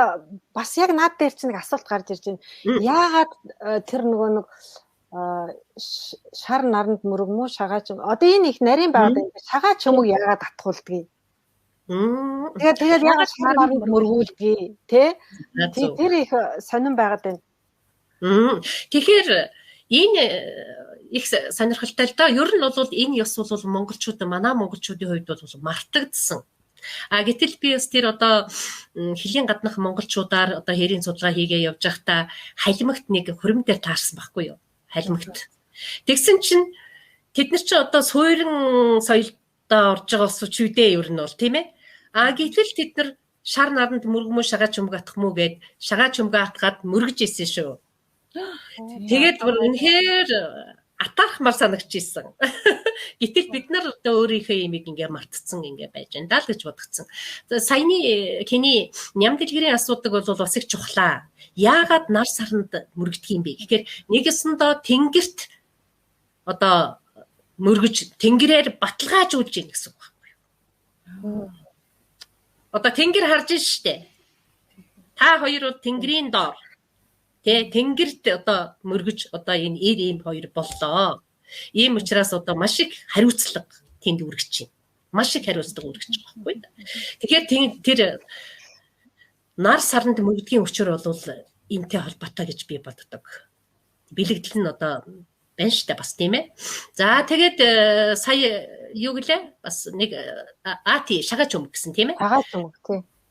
S1: бас яг наад дээр чинь нэг асуулт гарч ирж байна. Яагаад тэр нөгөө нэг шар наранд мөргөм үү, шагаа чүмэг. Одоо энэ их нарийн байгаад байна. Шагаа чүмэг яагаад атгуулдгийг? Тэгээд яг шаараар мөргүүлдэг тий. Тэр их сонирн байгаад байна.
S3: Тэгэхээр Энэ их сонирхолтой л доо. Ер нь бол энэ ёс бол манай монголчуудын хувьд бол мартагдсан. Гэтэл би бас тэр одоо хөлийн гаднах монголчуудаар одоо хэрийн судалгаа хийгээ явж байхдаа халимагт нэг хурим дээр таарсан байхгүй юу? Халимагт. Тэгсэн чинь тэд нар чи одоо суурин соёлдоо орж байгаа ус үчүүдээ ер нь бол тийм ээ. Гэтэл тэд нар шар наранд мөргмөө шагаа чүмг атах мүү гэд шагаа чүмг атгаад мөргөж исэн шүү. Тэгээд үнэхээр атаархмаар санагдчихсэн. Гэтэл бид нар одоо өөрийнхөө имийг ингээ мартцсан ингээ байж байна даа л гэж бодгцсан. Саяны Кени ням дэлгэрийн асуудаг бол бас их чухлаа. Яагаад нар саранд мөргдөг юм бэ? Тэгэхээр нэгэсэндээ тэнгэрт одоо мөргөж тэнгэрээр баталгаажуулж ийн гэсэн үг байхгүй юу? Одоо тэнгэр харж штэ. Та хоёр бол тэнгэрийн доор. Тэнгэрт одоо мөргөж одоо энэ ийм хоёр боллоо. Ийм учраас одоо маш их хариуцлага тэнд үргэж байна. Маш их хариуцлага үргэж байгаа байхгүй юу? Тэгэхээр тэр нар саранд мөргөдгийн өчр бол энтэй холбоотой гэж би боддог. Бэлэгдэл нь одоо байна штэ бас тийм ээ. За тэгээд сая юу гэлээ? Бас нэг шагаа чүмг гэсэн тийм ээ.
S1: Шагаа чүмг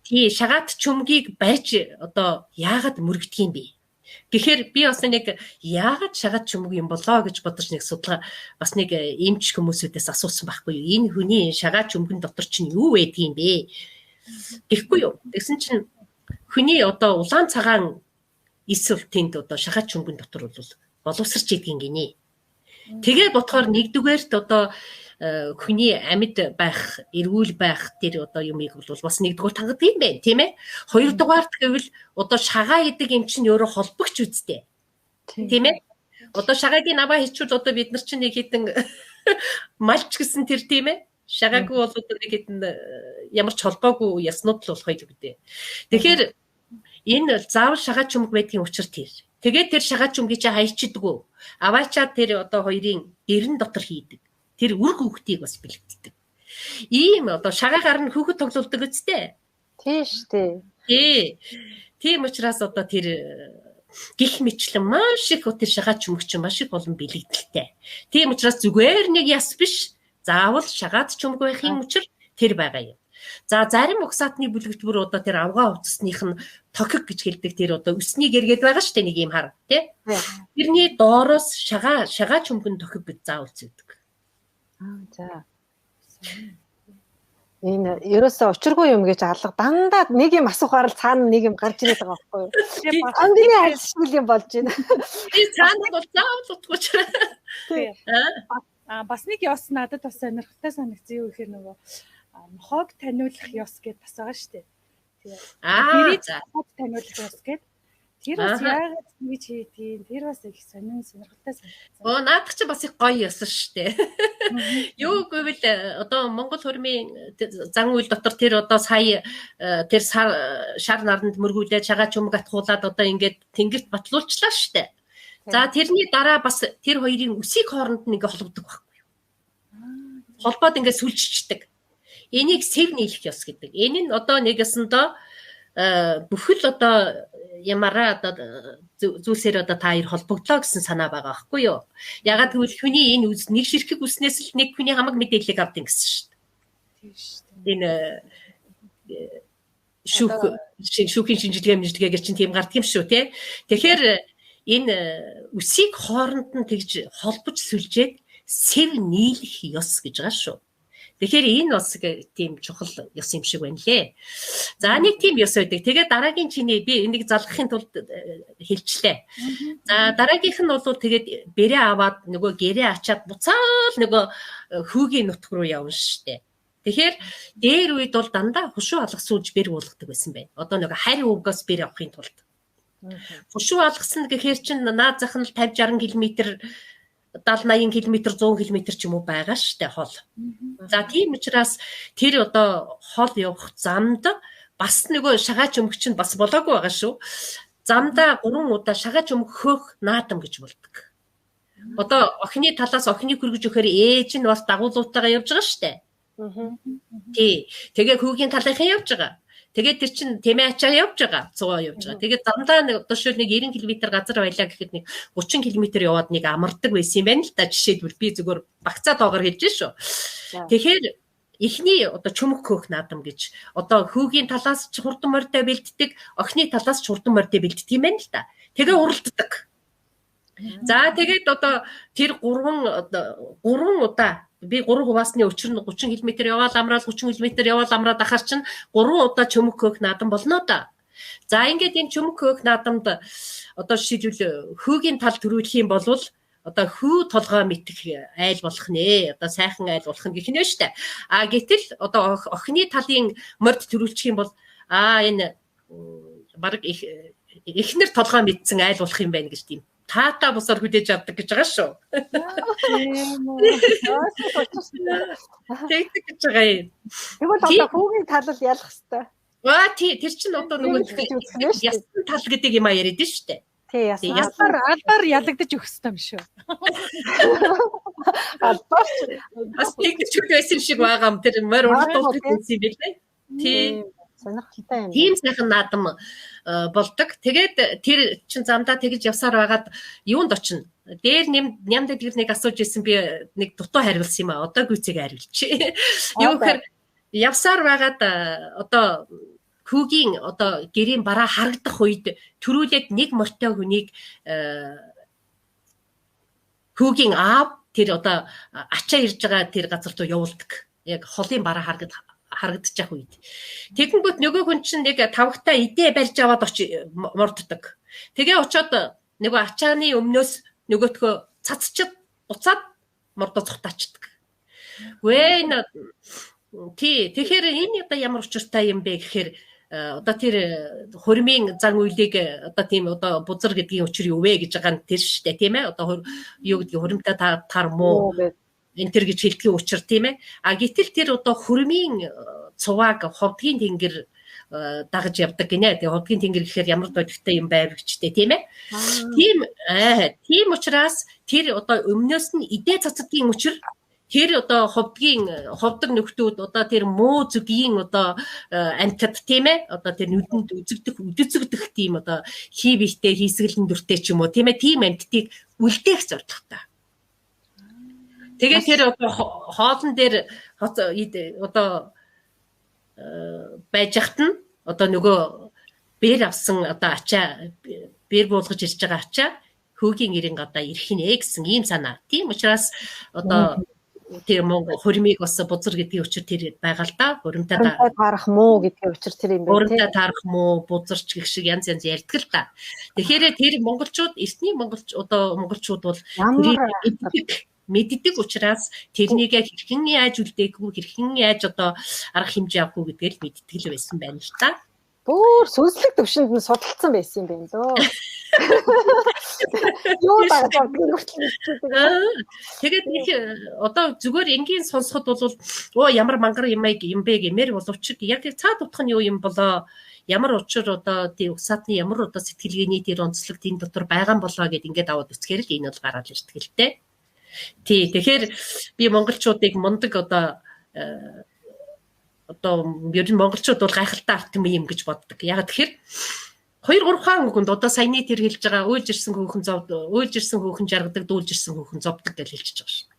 S3: тий. Шагаат чүмгийг барьж одоо яагаад мөргөдөг юм бэ? Гэхдээ би бас нэг яагаад шагаад чүмэг юм болоо гэж бодож нэг судалгаа бас нэг эмч хүмүүсүүдээс асуусан байхгүй юу? Энэ хүний шагаад чүмгэн дотор чинь юу байдаг юм бэ? Гэхгүй юу? Тэгсэн чинь хүний одоо улаан цагаан эсвэл тэнд одоо шагаад чүмгэн дотор бол боловсрч идэг гинэ. Тэгээ бодохоор нэгдүгээрт одоо хүний амьд байх, эрүүл байх тэр одоо юмыг бол бас нэгдүгээр тангадаг юм байна, тийм ээ? Хоёрдугаарт гэвэл одоо шагаа идэг юм чинь өөрөө холбогч үстэй. Тийм ээ? Одоо шагаагийн наваа хийчүүл одоо бид нар чинь нэг хитэн малч гэсэн тэр тийм ээ? Шагаагүй бол одоо нэг хитэн ямар ч холбоогүй яснууд л болох юм гэдэг. Тэгэхээр энэ заавал шагаа чүмэг байдгийн учир тэр. Тэгээд тэр шагаа чүмгийг чи хайчдаггүй. Аваачаад тэр одоо хоёрын гэрэн дотор хийдэг. Тэр үр хүүхдийг бас бэлтгэдэг. Ийм одоо шагаагаар нь хүүхэд тоглуулдаг үстэй.
S1: Тийм шүү дээ.
S3: Тийм учраас одоо тэр гих мэтлэн маш их тэр шагаа чүмэг чинь маш их олон бэлэгдэлтэй. Тийм учраас зүгээр нэг яс биш. Заавал шагаад чүмэг байхын учир тэр байгаа юм. За зарим угсаатны бүлэгдэхүүр одоо тэр авгаа хувцсных нь тохиг гэж хэлдэг тэр одоо өснийг эргээд байгаа шүү дээ нэг юм хар тий. Тэрний доороос шагаа чүмгэн тохиг гэж заавал зүйдэг.
S1: За. Энэ ерөөсөө учиргүй юм гэж алга дандаа нэг юм асуухаар л цаана нэг юм гарч ирээд байгаа байхгүй юу? Ангины айлшгүй юм болж байна.
S3: Би цаана бол заавал утгач.
S2: Бас нэг ёс надад бас сонирхолтой санагдсан юу гэхээр нөгөө хог таниулах ёс гэдээ бас байгаа шүү дээ. Тэгээд хог таниулах ёс гэдэг тэр бас яагаад ингэж хийдгийг тэр бас их сонирхолтой санагдсан.
S3: Наадах чи бас их гоё ёс шүү дээ. Юу гэвэл одоо Монгол хурмын зан үйл дотор тэр одоо сая тэр шар наранд мөргүүлээд шагаа чүмэг атгуулад одоо ингээд тэнгэрт батлуулчлаа шүү дээ. За тэрний дараа бас тэр хоёрын үсийг хооронд нь ингээд холбогддог байхгүй юу? Холбоод ингээд сүлжчихдэг. Энийг сэв нийлэх ёс гэдэг. Энэ нь одоо нэгэсэндээ бүхэл одоо ямаараа одоо зүйлсээр одоо та хоёр холбогдлоо гэсэн санаа байгаа байхгүй юу? Ягаад гэвэл хүний энэ нэг ширхэг үснээс л нэг хүний хамаг мэдээллийг авдаг гэсэн шүү дээ. Энэ шүүхийн шинжилгээ гэж чинь тийм гардаг юм шүү тий. Тэгэхээр энэ үсийг хооронд нь тэгж холбож сүлжээд сэв нийлэх ёс гэж байгаа шүү. Тэгэхээр энэ бас тийм чухал ёс юм шиг байна лээ. За нэг тийм ёс байдаг. Тэгээ дараагийн чиний би энийг залгахын тулд хэлчлээ. За дараагийнх нь бол тэгээд бэрээ аваад нөгөө гэрээ ачаад буцаал нөгөө хүүгийн нутг руу явна штэ. Тэгэхээр дээр үед бол дандаа хушуу алгас сууж бэр уулгадаг байсан байна. Одоо нөгөө харь өвгөөс бэр авахын тулд. Хушуу алгасан гэхээр чинь наад зах нь 50-60 км 70-80 км 100 км ч юм уу байгаа штэ хол. За тийм учраас тэр одоо хол явах замд бас нөгөө шагаа чөмг чинь бас болоогүй байгаа шүү. Замдаа 3 удаа шагаа чөмг хөөх наадам гэж болдог. Одоо охины талаас охиныг хүргэж өгөхөр ээж нь бас дагуулуутайгаа явж байгаа штэ. Тий. Тэгээ хүүгийн талынхан явж байгаа. Тэгээд тэр чинь тэмээ ачаа явж байгаа. Цугаа явж байгаа. Тэгээд замдаа нэг одоо шил нэг 90 км газар байлаа гэхэд нэг 30 км яваад нэг амардаг байсан юм байна л да. Жишээлбэл би зүгээр багцаа доогоор хэлж шүү. Тэгэхээр эхний одоо чөмөх хөөх наадам гэж одоо хүүгийн талаас ч хурдан морьтой бэлддэг, охины талаас ч хурдан морьтой бэлддэг юм байна л да. Тэгээ уралддаг. За тэгээд одоо тэр 3 удаа би 3 хуваасны өчр нь 30 км яваал амраад 30 км яваал амраад ахаар чинь 3 удаа чөмөх хөөх наадам болно да. За ингээд энэ чөмөх хөөх наадамд одоо жишээлбэл хүүгийн тал төрүүлэх юм бол одоо хүү толгой мэдэх айл болох нэ. Одоо сайхан айл болох нь гэх нэ штэ. А гэтэл одоо охины талын морд төрүүлчих юм бол энэ баг эхнэр толгой мэдсэн айл болох юм байна гэж тийм таата бусаар хүлээж авдаг гэж байгаа шүү. Тэгдэг гэж байгаа юм.
S1: Тэгвэл одоо хүүгийн тал ялах хэвээр.
S3: Тэр чинь одоо нөгөө ясан тал гэдэг юм яриад нь штэ.
S1: Тий,
S2: албаар ялагдаж өгөх хэрэгтэй юм шүү.
S1: Албаар
S3: бас тэгж байсан шиг байгаа юм. Тэр морь урдуулдаг юм билээ. Тий.
S1: Сонирхолтой юм.
S3: Тийм сайхан наадам болдог. Тэгээд тэр чин замдаа тэгж явсаар байгаад юунд очино? Дээр нямд дээр нэг асууж ирсэн би нэг дутуу хариулсан юм аа. Одоо гүйцээг хариулчих. Юу гэхээр явсаар байгаад одоо хүүгийн одоо гэрийн бараа харагдах үед төрүүлээд нэг морьтой хүнийг хүүгийн аав тэр одоо ачаа ирж байгаа тэр газар руу явуулдаг. Яг холын бараа харагдчих үед. Тэгэнгүүт нөгөө хүн чинь нэг тавхтаа идэ барьж аваад морддог. Тэгээ очоод нөгөө ачааны өмнөөс нөгөөтгөө цацчид буцаад мордоо цухтаачдаг. Тэгэхээр энэ одоо ямар учиртай юм бэ гэхээр одоо тэр хурмын зан үйлийг одоо тийм одоо бузар гэдгийн учир юу вэ гэж байгаа нь тэр шүү дээ тийм ээ одоо юу гэдгийг хуримтай тар муу энэ төр гэж хэлдэг учир тийм ээ а гэтэл тэр одоо хурмын цувааг ховдгийн тэнгэр дагаж явдаг гинэ тэгээ ховдгийн тэнгэр гэхээр ямар бодигтой юм байв гэжтэй тийм ээ тийм учраас тэр одоо өмнөөс нь идэ цацдгийн учир тэр одоо ховдог нөхдүүд одоо тэр муу зүгийн одоо амтад тийм ээ одоо тэр нүдэнд үдцэгдэх тийм одоо хий бихтэй хийсгэлэн дүртэй ч юм уу тийм ээ тийм амттыг үлдээх зорилготой. Тэгээд тэр одоо хоолн дээр одоо байж хат нь одоо нөгөө бэр авсан одоо ачаа бэр буулгаж ирж байгаа ачаа хөөгийн ирэн гадаа ирэх нэ гэсэн ийм санаа. Тийм учраас одоо тэр Монгол хурмыг бас бузар гэдгийн учир тэр байгаа л да. Хуримтай
S1: таарах муу гэдгийн учир тэр юм байна.
S3: Хуримтай таарах муу, бузарч гэх шиг янз ярьдаг л да. Тэгэхээр тэр монголчууд, эртний монголчууд бол мэддэг учраас тэрнийг хэрхэн яаж үлдээхгүй, хэрхэн яаж одоо арга хэмжээ авахгүй гэдгээр л мэддэг л байсан байна л та.
S1: Бүр сүнслэг төвшөнд нь судалсан байсан юм байна лөө. Юу байгаа
S3: тэгээд нэг одоо зүгээр энгийн сонсоход бол ямар мангар юм бэ гэмээр боловч яг цаад утга нь юу юм болоо ямар учир одоо тий угсаатны ямар одоо сэтгэлгээний тэр онцлог тийм дотор байгаа юм болоо гэд ингээд аваад үзэхээр л энэ бол гараад ирдэг л дээ. Тий тэгэхээр би монголчуудыг мундаг одоо ер нь монголчууд бол гайхалтай арт юм гэж боддог. Яг тэгэхээр 2-3 хаан үгэнд одоо саяны тэр хэлж байгаа уйлж ирсэн хүүхэн жаргадаг, дүүлж ирсэн хүүхэн зовдөг гэж хэлж байгаа шин.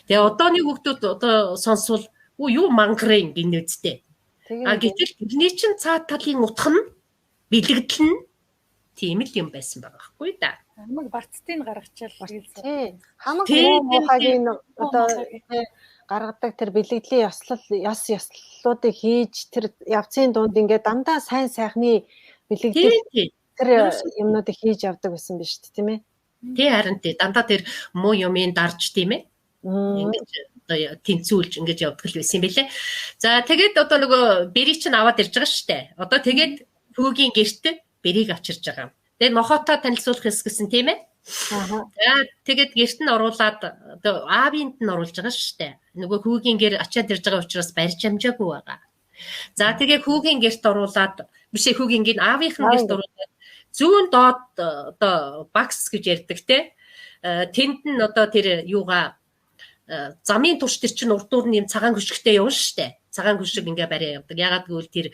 S3: Тэгээ одооны хүүхдүүд одоо сонсвол юу мангарын гинэдтэй. Гэтэл тэрний чин цаад талын утга нь бэлэгдэл нь тийм л юм байсан байгаа байхгүй да.
S2: Хамаг барцтыг гаргачаал
S1: хамаг муухайгийн одоо гаргадаг тэр бэлэгдлийн ёслолуудыг хийж тэр явцын дунд ингээд дандаа сайн сайхны бэлэгдэл тэр юмнуудыг хийж явдаг байсан биз дээ тийм ээ.
S3: Тий харин тий дандаа тэр муу юмын дарж тийм ээ. Ингээд одоо тэнцүүлж ингэж явдаг л байсан юм билээ. За тэгээд одоо нөгөө бэрийг чинь аваад ирж байгаа шүү дээ. Одоо тэгээд хүүгийн гэрт бэрийг авчирж байгаа. Тэгээд нохотоо танилцуулах гэсэн тийм ээ. За тэгээд гэрт нь оруулаад одоо аавынд нь оруулж байгаа шүү дээ. Нөгөө хүүгийн гэр ачаад ирж байгаа учраас барьж амжаагүй байгаа. За тэгээ хүүгийн гэрт оруулаад бишээ хүүгийн гин аавынх нь гэрт оруулаад зүүн доод одоо бакс гэж ярьдаг те. Тэнд нь одоо тэр юугаа замын турш тэр чинь урдуур нь юм цагаан хөшгтэй явна штэ. цагаан хөлшиг ингээ бариа явдаг. Ягаад гэвэл тэр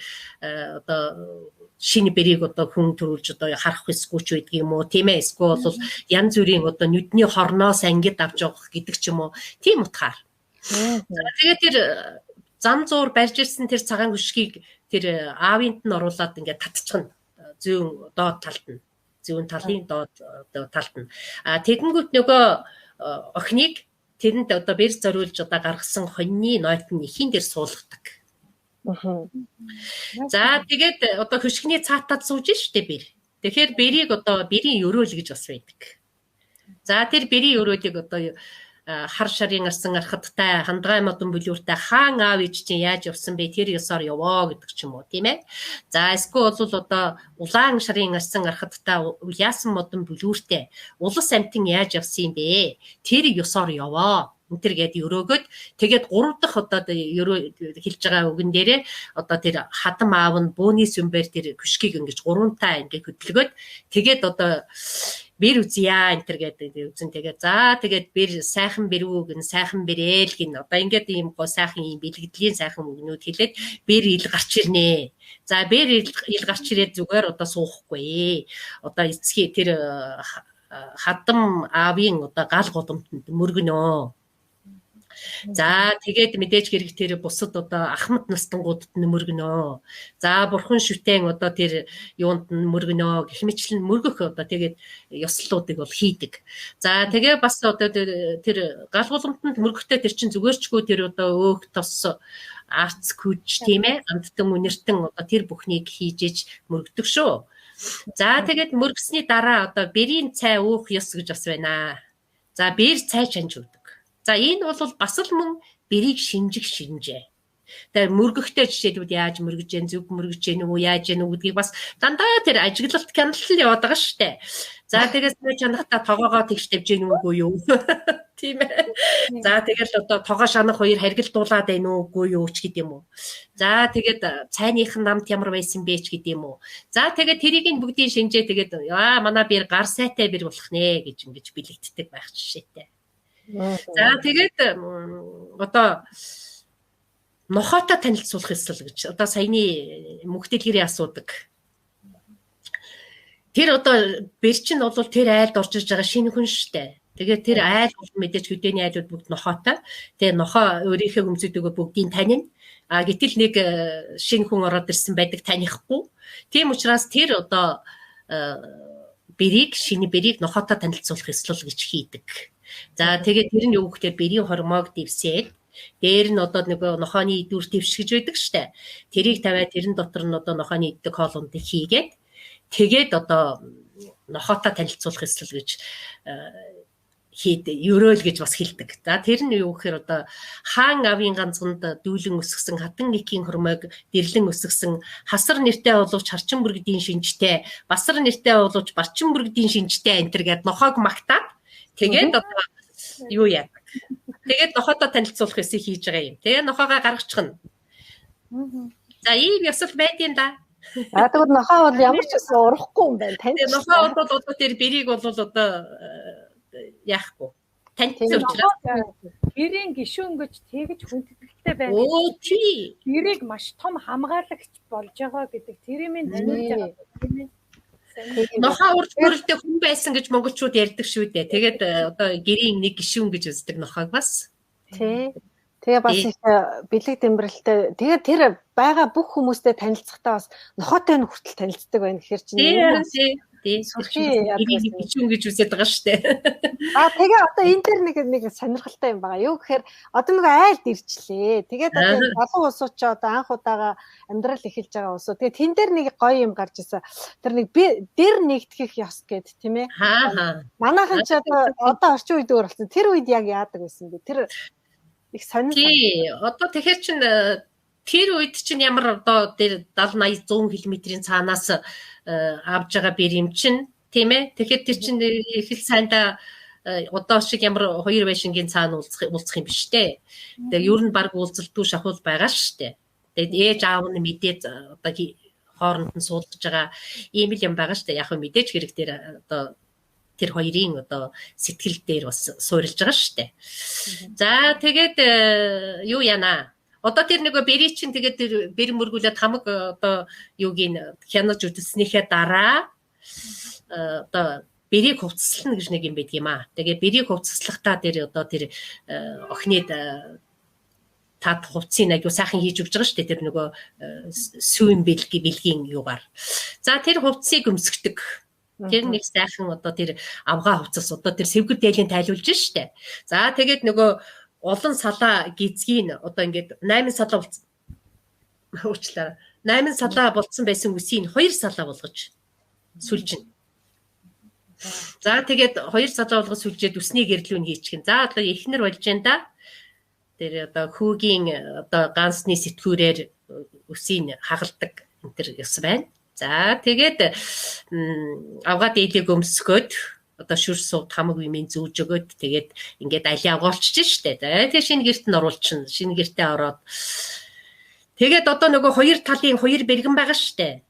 S3: одоо шинэ бэрийг одоо хүн төрүүлж одоо харах эсгүй ч байдаг юм уу, тийм ээ? Эсвэл бол янз бүрийн одоо нүдний хорноос ангид авч явах гэдэг ч юм уу. Тийм утгаар. Тэгээд тэр зам зуур барьж ирсэн тэр цагаан хөлшгийг тэр аавынд нь оруулаад ингээ татчихна. Зүүн доод талд нь. Зүүн талын доод талд нь. Тэгэнгүүт нөгөө охиныг тэрэнд одоо бэр зориулж одоо гаргасан хоньны ноот нь ихийн дээр суулгадаг. За тэгээд одоо хөшгөний цаатаад сууж штэ бэр. Тэгэхээр бэрийг одоо бэрийн өрөөл гэж бас байдаг. За тэр бэрийн өрөөлийг одоо хар шарын арсан архадтай хандгай модон бүлүүртэй хаан аав ээж чинь яаж явсан бэ тэр ёсоор яваа гэдэг ч юм уу тийм ээ. За эсвэл бол одоо улаан шарын арсан архадтай яасан модон бүлүүртэй улас амтэн яаж явсан юм бэ тэр ёсоор яваа энэ гээд өрөөгöd тэгээд 3 дахь одоо хэлж байгаа үгэн дээрээ одоо тэр хадам аав нь бөөний сүмбэр тэр хөшгийг ингэж 3 таа ингэ хөдөлгөөд тэгээд одоо бэр үзья энэ гэдэг үзэн тэгээд за тэгээд бэр сайхан бэрүүг нь сайхан бэрээл гин одоо ингээд ийм гоо сайхан ийм бэлгэдлийн сайхан үгнүүд хэлээд бэр ил гарч ирнэ. За бэр ил гарч ирээд зүгээр одоо суухгүй. Одоо эцгийн тэр хадам аавын одоо гал голомтонд мөргөнөө. За тэгээд мэдээж хэрэг тэр бусад одоо ахмад настангуудад нь мөргөнөө. За бурхан шүтэн одоо тэр юунд нь мөргөнөө гэх мэтлэн мөргөх одоо тэгээд ёслолуудыг бол хийдэг. За тэгээ бас одоо тэр гал голомтонд мөргөхдөө тэр чин зүгээрчгүй тэр одоо өөх тос арц күж тийм ээ амттан үнэртэн одоо тэр бүхнийг хийж иж мөргөдөг шүү. За тэгээд мөргсөний дараа одоо бэрийн цай өөх ёс гэж бас байна. За бэр цай чанж өгдөг. За энэ бол бас л мөн бэрийг шинжих шинжээ. Тэгээд мөргөхтэй жишээлбэл яаж мөргөж जैन зүг мөргөж जैन үү яаж जैन үү гэдгийг бас дандаа тэр ажиглалт хяналт яваад байгаа шүү дээ. За тэгээс нэ чанахта тогоогоо тэгш тавьж जैन үгүй юу? Тийм ээ. За тэгэл одоо тогоо шанах хоёр харгилдуулаад байна уугүй юу ч гэдэм үү. За тэгээд цайных намт ямар байсан бэ ч гэдэм үү. За тэгээд тэрийг бүгдийг шинжээ тэгээд манай бэр гар сайтай бэр болох нэ гэж ингэж бэлэгддэг байх жишээтэй. За тэгээд одоо нохоотой танилцуулах ёслол гэж одоо саяны мөхтөлгэрийн асуудаг. Тэр одоо бэр чинь бол тэр айлд орж иж байгаа шинэ хүн штэ. Тэгээд тэр айл бол мэдээж хөдөөний айлууд бүгд нохоотой. Тэгээ нохоо өөрийнхөө өмсөдөгөө бүгдийг танина. Гэтэл нэг шинэ хүн ороод ирсэн байдаг танихгүй. Тийм учраас тэр одоо шинэ бэрийг нохоотой танилцуулах ёслол гэж хийдэг. За тэгээд тэр нь юу гэхээр бэрийн хормог дэвсээд дээр нь одоо нөгөө нохооны идүүр дэвшгэж байдаг штэ. Тэрийг тавиад тэрэн дотор нь одоо нохооны иддэг хоолундыг хийгээд тэгээд одоо нохоотой танилцуулах ёслол гэж ерөөл гэж бас хэлдэг. За тэр нь юу гэхээр одоо хаан авийн ганцганд дүүлэн өсгсөн хатан эхийн хормойг дэрлэн өсгсөн хасар нэртэй боловч харчин бүргэдийн шинжтэй басар нэртэй боловч барчин бүргэдийн шинжтэй энэ төр гээд нохоог магтаад тэгээд одоо юу яадаг. Тэгээд нохоотой танилцуулах ёсыг хийж байгаа юм. Тэгээд нохоогоо гаргачихна. За ийм ёсол байдیں۔ Да.
S1: Тэгвэл нохоо бол ямар ч гэсэн урахгүй юм байна.
S3: Тэгээд нохоо бол одоо тэр бэрийг бол одоо яахгүй. Танилцуулж байгаа.
S2: Бэрийн гишүүн гэж тэгж хүндэтгэлтэй байна.
S3: Оо тий.
S2: Бэрийг маш том хамгаалагч болж байгаа гэдэг тэрийг таниулж байгаа тийм ээ.
S3: Нохоо урд бүрэлдээ хүн байсан гэж монголчууд ярьдаг шүү дээ. Тэгээд одоо гэрийн нэг гишүүн гэж үздэг нохоог бас.
S1: Тий. Тэгээ бас их бэлэг дэмбэрэлтэй. Тэгээ тэр байгаа бүх хүмүүстэй танилцахтаа бас нохоотой нь хүртэл танилцдаг байна гэхэр чинь.
S3: Тий. Гэрийн гэж үзээд байгаа шүү дээ.
S1: Тэгээ одоо энэ дэр нэг сонирхолтой юм байгаа. Юу гэхээр одоо нэг айлд ирчлээ. Тэгээд одоо олон улсууд ч одоо анх удаага амьдрал эхэлж байгаа улсууд. Тэгээд тэн дээр нэг гоё юм гарч ирсэн. Тэр нэг дэр нэгтгэх ёс гэд тийм ээ. Манайхан ч одоо орчин үед өөр болсон. Тэр үед яг яадаг байсан бэ? Тэр их сонирхолтой.
S3: Тий. Одоо тэгэхээр чин тэр үед чинь ямар одоо тэр 70 80 100 км-ийн цаанаас авж байгаа бэр юм чинь тийм ээ. Тэгэхээр тэр чинь их л сайндаа одоо шиг ямар хоёр байшингийн цаана уулзах юм биш дээ. Тэгээ ер нь баг уулзалтгүй шахуул байгаа шүү дээ. Тэгээд ээж аав нь мэдээд одоо хооронд нь суулгаж байгаа ийм л юм байгаа шүү дээ. Яг хөө мэдээж хэрэг дээр одоо тэр хоёрын одоо сэтгэл дээр бас суурилж байгаа шүү дээ. За тэгээд юу яана? Одоо тэр нөгөө бэрий чинь тэгээд тэр бэр мөргүүлээд хамаг одоо юугийн хянаж үтснийхээ дараа одоо бэрийг хувцаслана гэж нэг юм байдаг юм аа. Тэгээ бэрийг хувцаслахдаа тэр одоо тэр охины тад хувцсыг аягүй сайхан хийж өгч байгаа шүү дээ. Тэр нөгөө сүүн бэлгийн юугаар. За тэр хувцсыг өмсгдөг. Тэр нэг сайхан одоо тэр авгаа хувцас одоо тэр сэвгэр дээлийн тайлуулж штэ. За тэгээд нөгөө олон салаа гизгийг одоо ингээд 8 салаа уучлаарай. 8 салаа болцсон байсан үсийг 2 салаа болгож сүлжин. За тэгээд 2 салаа болгож сүлжээд үсний гэрлүүн хийчихин. За одоо эхнэр болж байна да. Тэр одоо хүүгийн одоо гансны сэтгүүрээр үсийг хагалдаг энэ төр ёс байна. За тэгээд авгаа дээлийг өмсгөөд одоо шүр сууд хамаг юмын зүүж өгөөд тэгээд ингээд алиа агуулчих штэ. Тэгээд шинэ герт нь оруулчихна. Шинэ гертээ ороод тэгээд одоо нөгөө хоёр талын хоёр бэргэн байгаа штэ.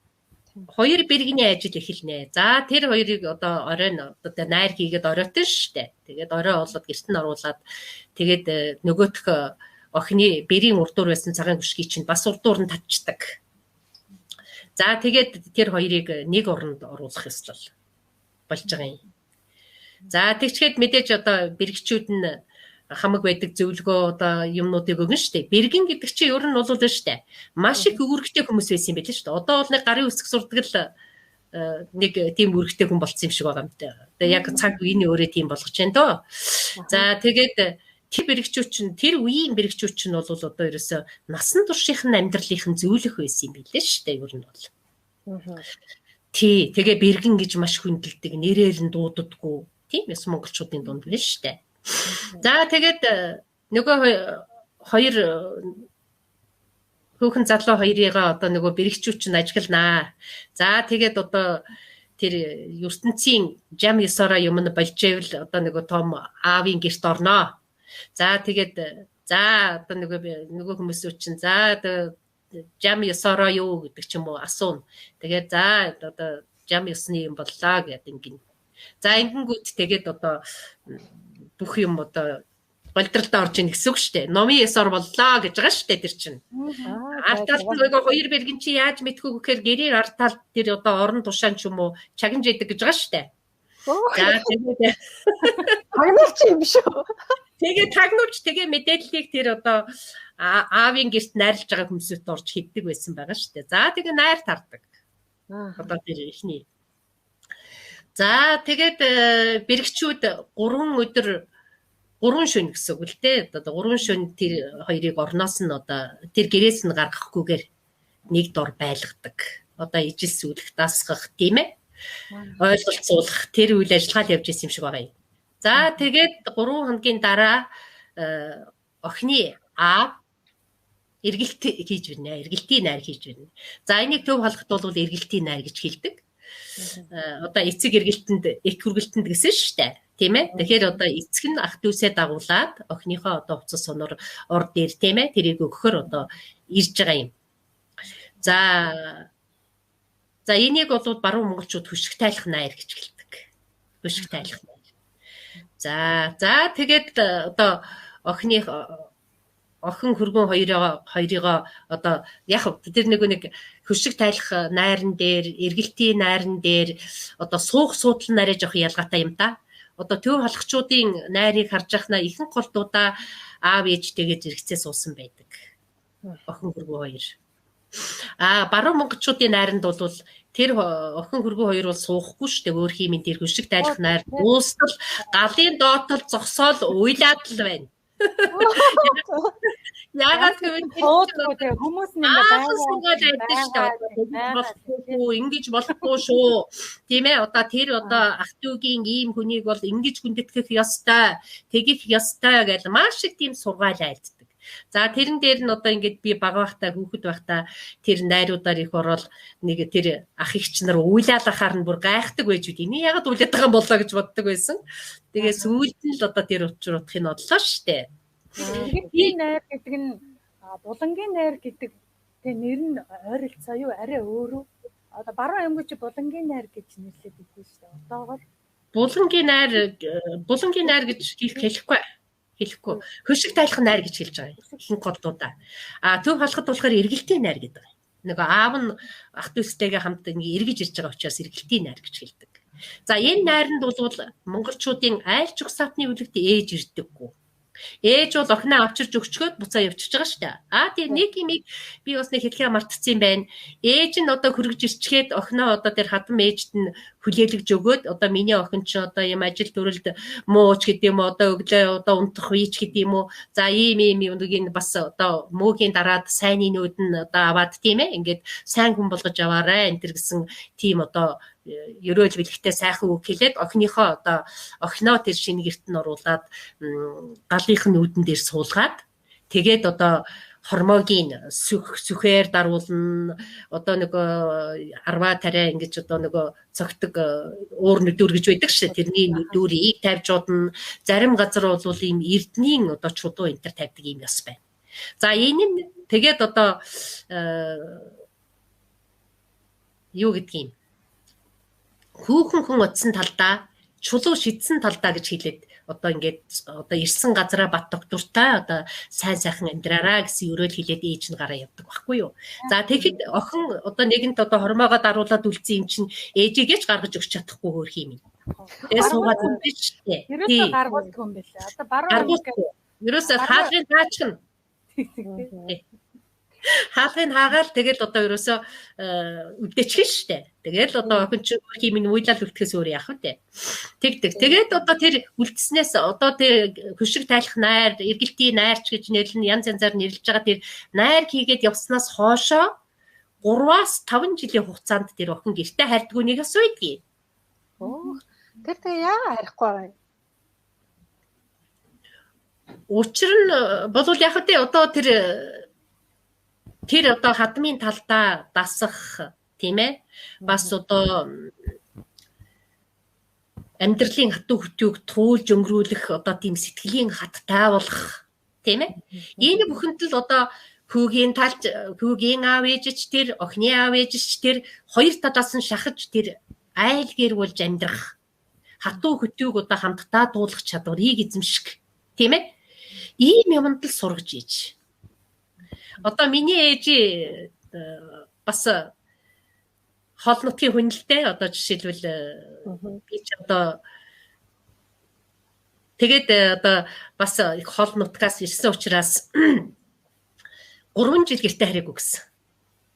S3: Хоёр бэргэний ажил эхэлнэ. За тэр хоёрыг одоо оройн одоо найр хийгээд оройтон штэ. Тэгээд орой олоод герт нь оруулаад тэгээд нөгөөх охины бэрийн урдуур байсан цагаан гүшгийг чинь бас урдуур нь татчихдаг. За тэгээд тэр хоёрыг нэг оронд оруулах ёслол болж байгаа юм. За тэгчгээд мэдээж одоо бэргчүүд нь хамаг байдаг зөвлөгөө одоо юмнуудыг өгнө штэ. Бэргэн гэдэг чинь ер нь бол штэ. Маш их үүрэгтэй хүмүүс байсан юм байл штэ. Одоо бол нэг гарын үсэг сурдаг л нэг тийм үүрэгтэй хүн болцсон юм шиг байгаа юм даа. Тэгээ яг цаг үеийн өөрөө тийм болгож байна доо. За тэгээд тэр бэргчүүд чинь тэр үеийн бэргчүүд чинь бол одоо ерөөсө насан туршийнх нь амьдралынх нь зөвлөх байсан юм билээ штэ ер нь бол. Тий, тэгээ бэргэн гэж маш хүндэлдэг, нэрээр нь дууддаггүй. Тийм эс монголчуудын дунд биш штэ. За тэгээд нөгөө хоёр хүүхэн залуу хоёрыг одоо нөгөө бэргчүүд чинь ажигланаа. За тэгээд одоо тэр ертөнцийн жам ёсороо юм нь болж ивэл одоо нөгөө том аавын гэрт орноо. За тэгээд за одоо нөгөө хүмүүсүүд чинь за жам ёсороо юу гэдэг ч юм уу асууна. Тэгээд за одоо жам ёсны юм боллоо гэдэг ингэн. За ингэнгүүт тэгээд одоо бүх юм одоо болдралд орж ийн гэсэн үг шүү дээ. Номын ёсоор боллоо гэж байгаа шүү дээ тэр чинь. Артал нөгөө хоёр бэргэн чи яаж мэдхүү гэхээр гэрээр артал тэр одоо орон тушаан ч юм уу чагнаж идэг гэж байгаа шүү дээ. За тэгээд
S1: тагнуулч юм шүү.
S3: Тэгээд тагнуулч тэгээ мэдээллийг тэр одоо аавын гэрт найрлаж байгаа хүмүүсд орж хийдэг байсан байгаа шүү дээ. За тэгээ найр тардаг. Одоо тэр ихний. За тэгээд бэргчүүд 3 өдөр 3 шөнө гэсэн үг л дээ. Одоо 3 шөнө тэр хоёрыг орноос нь одоо тэр гэрээс нь гаргахгүйгээр нэг дор байлгадаг. Одоо ижил сүлэх, дасгах тийм ээ. Ойлголцуулах тэр үйл ажиллагаа явж исэн юм шиг байгаа юм. За тэгээд 3 хоногийн дараа охины аав эргэлт хийж бинэ. Эргэлтийн найр хийж бинэ. За энийг төв халахт бол эргэлтийн найр гэж хэлдэг. Одоо эцэг эргэлтэнд эк хүргэлтэнд гэсэн шүү дээ. Тийм ээ. Тэгэхээр одоо эцэг нь ах дүүсээ дагуулад охиныхоо одоо уцас сонор ор дээр тийм ээ тэрийг өгөхөр одоо ирж байгаа юм. За энийг бол баруун монголчууд хөшиг тайлах найр гэж хэлдэг. Хөшиг тайлах найр. За тэгээд одоо охин хөргөн хоёрыг одоо яг тэр нэг хөшиг тайлах найран дээр, эргэлтийн найран дээр одоо суух суудлын найраа жоох ялгаатай юм да. Одоо төв халахчуудын найрыг харж ахна ихэнх голдуудаа аав ээжтэйгээ зэрэгцээ суусан байдаг. Охин хөргөн хоёр. Баруун монголчуудын найранд бол тэр охин хөргөн хоёр бол суухгүй шүү дээ. Өөр хиймэн тэр хөшиг тайлах найр дуустал галын доотол зогсоол уйлаад л байна. Яагаад гэвэл
S2: хүмүүс нэг
S3: ингэж болохгүй шүү. Тийм ээ одоо тэр одоо ах дүүгийн ийм хүнийг бол ингэж хүндэтгэх ёстой, тэгэх ёстой гэж маш их тийм сургаал айлддаг. За тэрэн дээр нь одоо ингэж би бага байхдаа хүүхэд байхдаа тэр найруудаар их ороод нэг тэр ах эгч нар уйлаалахаар нь бүр гайхдаг байж үгүй. Эний ягаад уйлаад байгаа юм болоо гэж боддог байсан. Тэгээ сүүлд нь л одоо тэр учир утгыг нь одлоо штэ.
S2: Эргэлтийн найр гэдэг нь булангийн найр гэдэг тэг нэр нь ойролцоо юу арай өөр үү? Одоо баруун аймагч булангийн найр гэж нэрлэдэг шүү дээ. Одоогоор булангийн найр гэж хэлэхгүй.
S3: хэлэхгүй. Хөшиг тайлах найр гэж хэлж байгаа юм. Ихэнх голдуудаа. Төв халахад болохоор эргэлтийн найр гэдэг. Нөгөө аав нь ах дүүстэйгээ хамт ингээ эргэж ирж байгаа учраас эргэлтийн найр гэж хэлдэг. За энэ найранд бол монголчуудын айл жугсаатны үлэгт ээж ирдэггүй. Ээж бол охиноо авчирж өгчгөөд буцаа явчихж байгаа шүү дээ. Тэгээ нэг юм би бас нэг хэлхээ мартцсан юм байна. Ээж нь одоо хөргөж ирчгээд охиноо одоо тэр хадам ээжд нь хүлээлгэж өгөөд одоо миний охин ч одоо юм ажил дүрэлд мууч гэдэг юм одоо өглөө одоо унтах үеч гэдэг юм уу. За ийм нэг энэ бас одоо мөөгийн дараад сайнны нүүд нь одоо аваад тийм ээ. Ингээд сайн хүн болгож аваарай энэ төр гэсэн тийм одоо ерөөл бэлгтээ сайхан үг хэлээд охиныхоо одоо охиноо тэр шинэ герт нь оруулаад галынх нь үүдэн дээр суулгаад тэгээд одоо хормогийн сүхээр даруулна одоо нэг арва тарай ингэж одоо нэг цогтөг уур нүдүр гэж байдаг шээ тэрний нүдүрийг тавьж удна зарим газар бол ийм эрдний одоо чудуу энтер тавьдаг юм яс байна. За энэ нь тэгээд одоо юу гэдгийг юм хүүхэн хүн утсан талдаа чулуу шидсэн талдаа гэж хэлээд одоо ингээд одоо ирсэн газараа бат доктортай одоо сайн сайхан амьдраараа гэсэн өрөөл хэлээд ээж нь гараа явдаг байхгүй юу. За тэгэхэд охин одоо нэгэнт одоо хормоогоо даруулаад үлдсэн юм чинь ээжийгээ ч гаргаж өгч чадахгүй хөөх юм. Тэгээ суугаад үлдэж штэ.
S2: Ерөөсөө гаргуулдаг юм байлаа. Одоо баруун
S3: ерөөсөө хаалгын таачхна. Хаалгыг хаагаал тэгэл одоо ерөөсөө үлдээчихэн штэ. Тэгэл одоо охин чи хөрх юм уйлал үлдэхээс өөр яах вэ? Тэгдэг. Тэгээд одоо тэр үлдснээс одоо тэр хөшиг тайлах найр, эргэлтийн найрч гэж нэрлэн янз янзаар нэрлэж байгаа тэр найр хийгээд явснаас хоошоо 3-5 жилийн хугацаанд тэр охин гэртээ хайрдаггүй нэг асуу идэгий.
S1: Тэр тэгээ яагаад харихгүй байгаа юм?
S3: Учир нь бол яг тэ одоо тэр одоо хадмын талдаа дасах тийм ээ бас одоо амьдралын хатуу хөтөөг туулж өнгөрүүлэх одоо тийм сэтгэлийн хаттай болох тийм ээ энэ бүхэнд л одоо хүүгийн талж хүүгийн аав ээжч тэр охины аав ээжч тэр хоёр талаас нь шахаж тэр айл гэр болж амьдрах хатуу хөтөөг одоо хамтдаа дуулах чадварыг эзэмших тийм ээ ийм юмд л сургаж ийж. Одоо миний ээж бас хол нутгийн хүн л дээ. Одоо жишээлбэл би ч одоо тэгээд одоо бас хол нутгаас ирсэн учраас 3 жил гэртээ хараагүй гэсэн.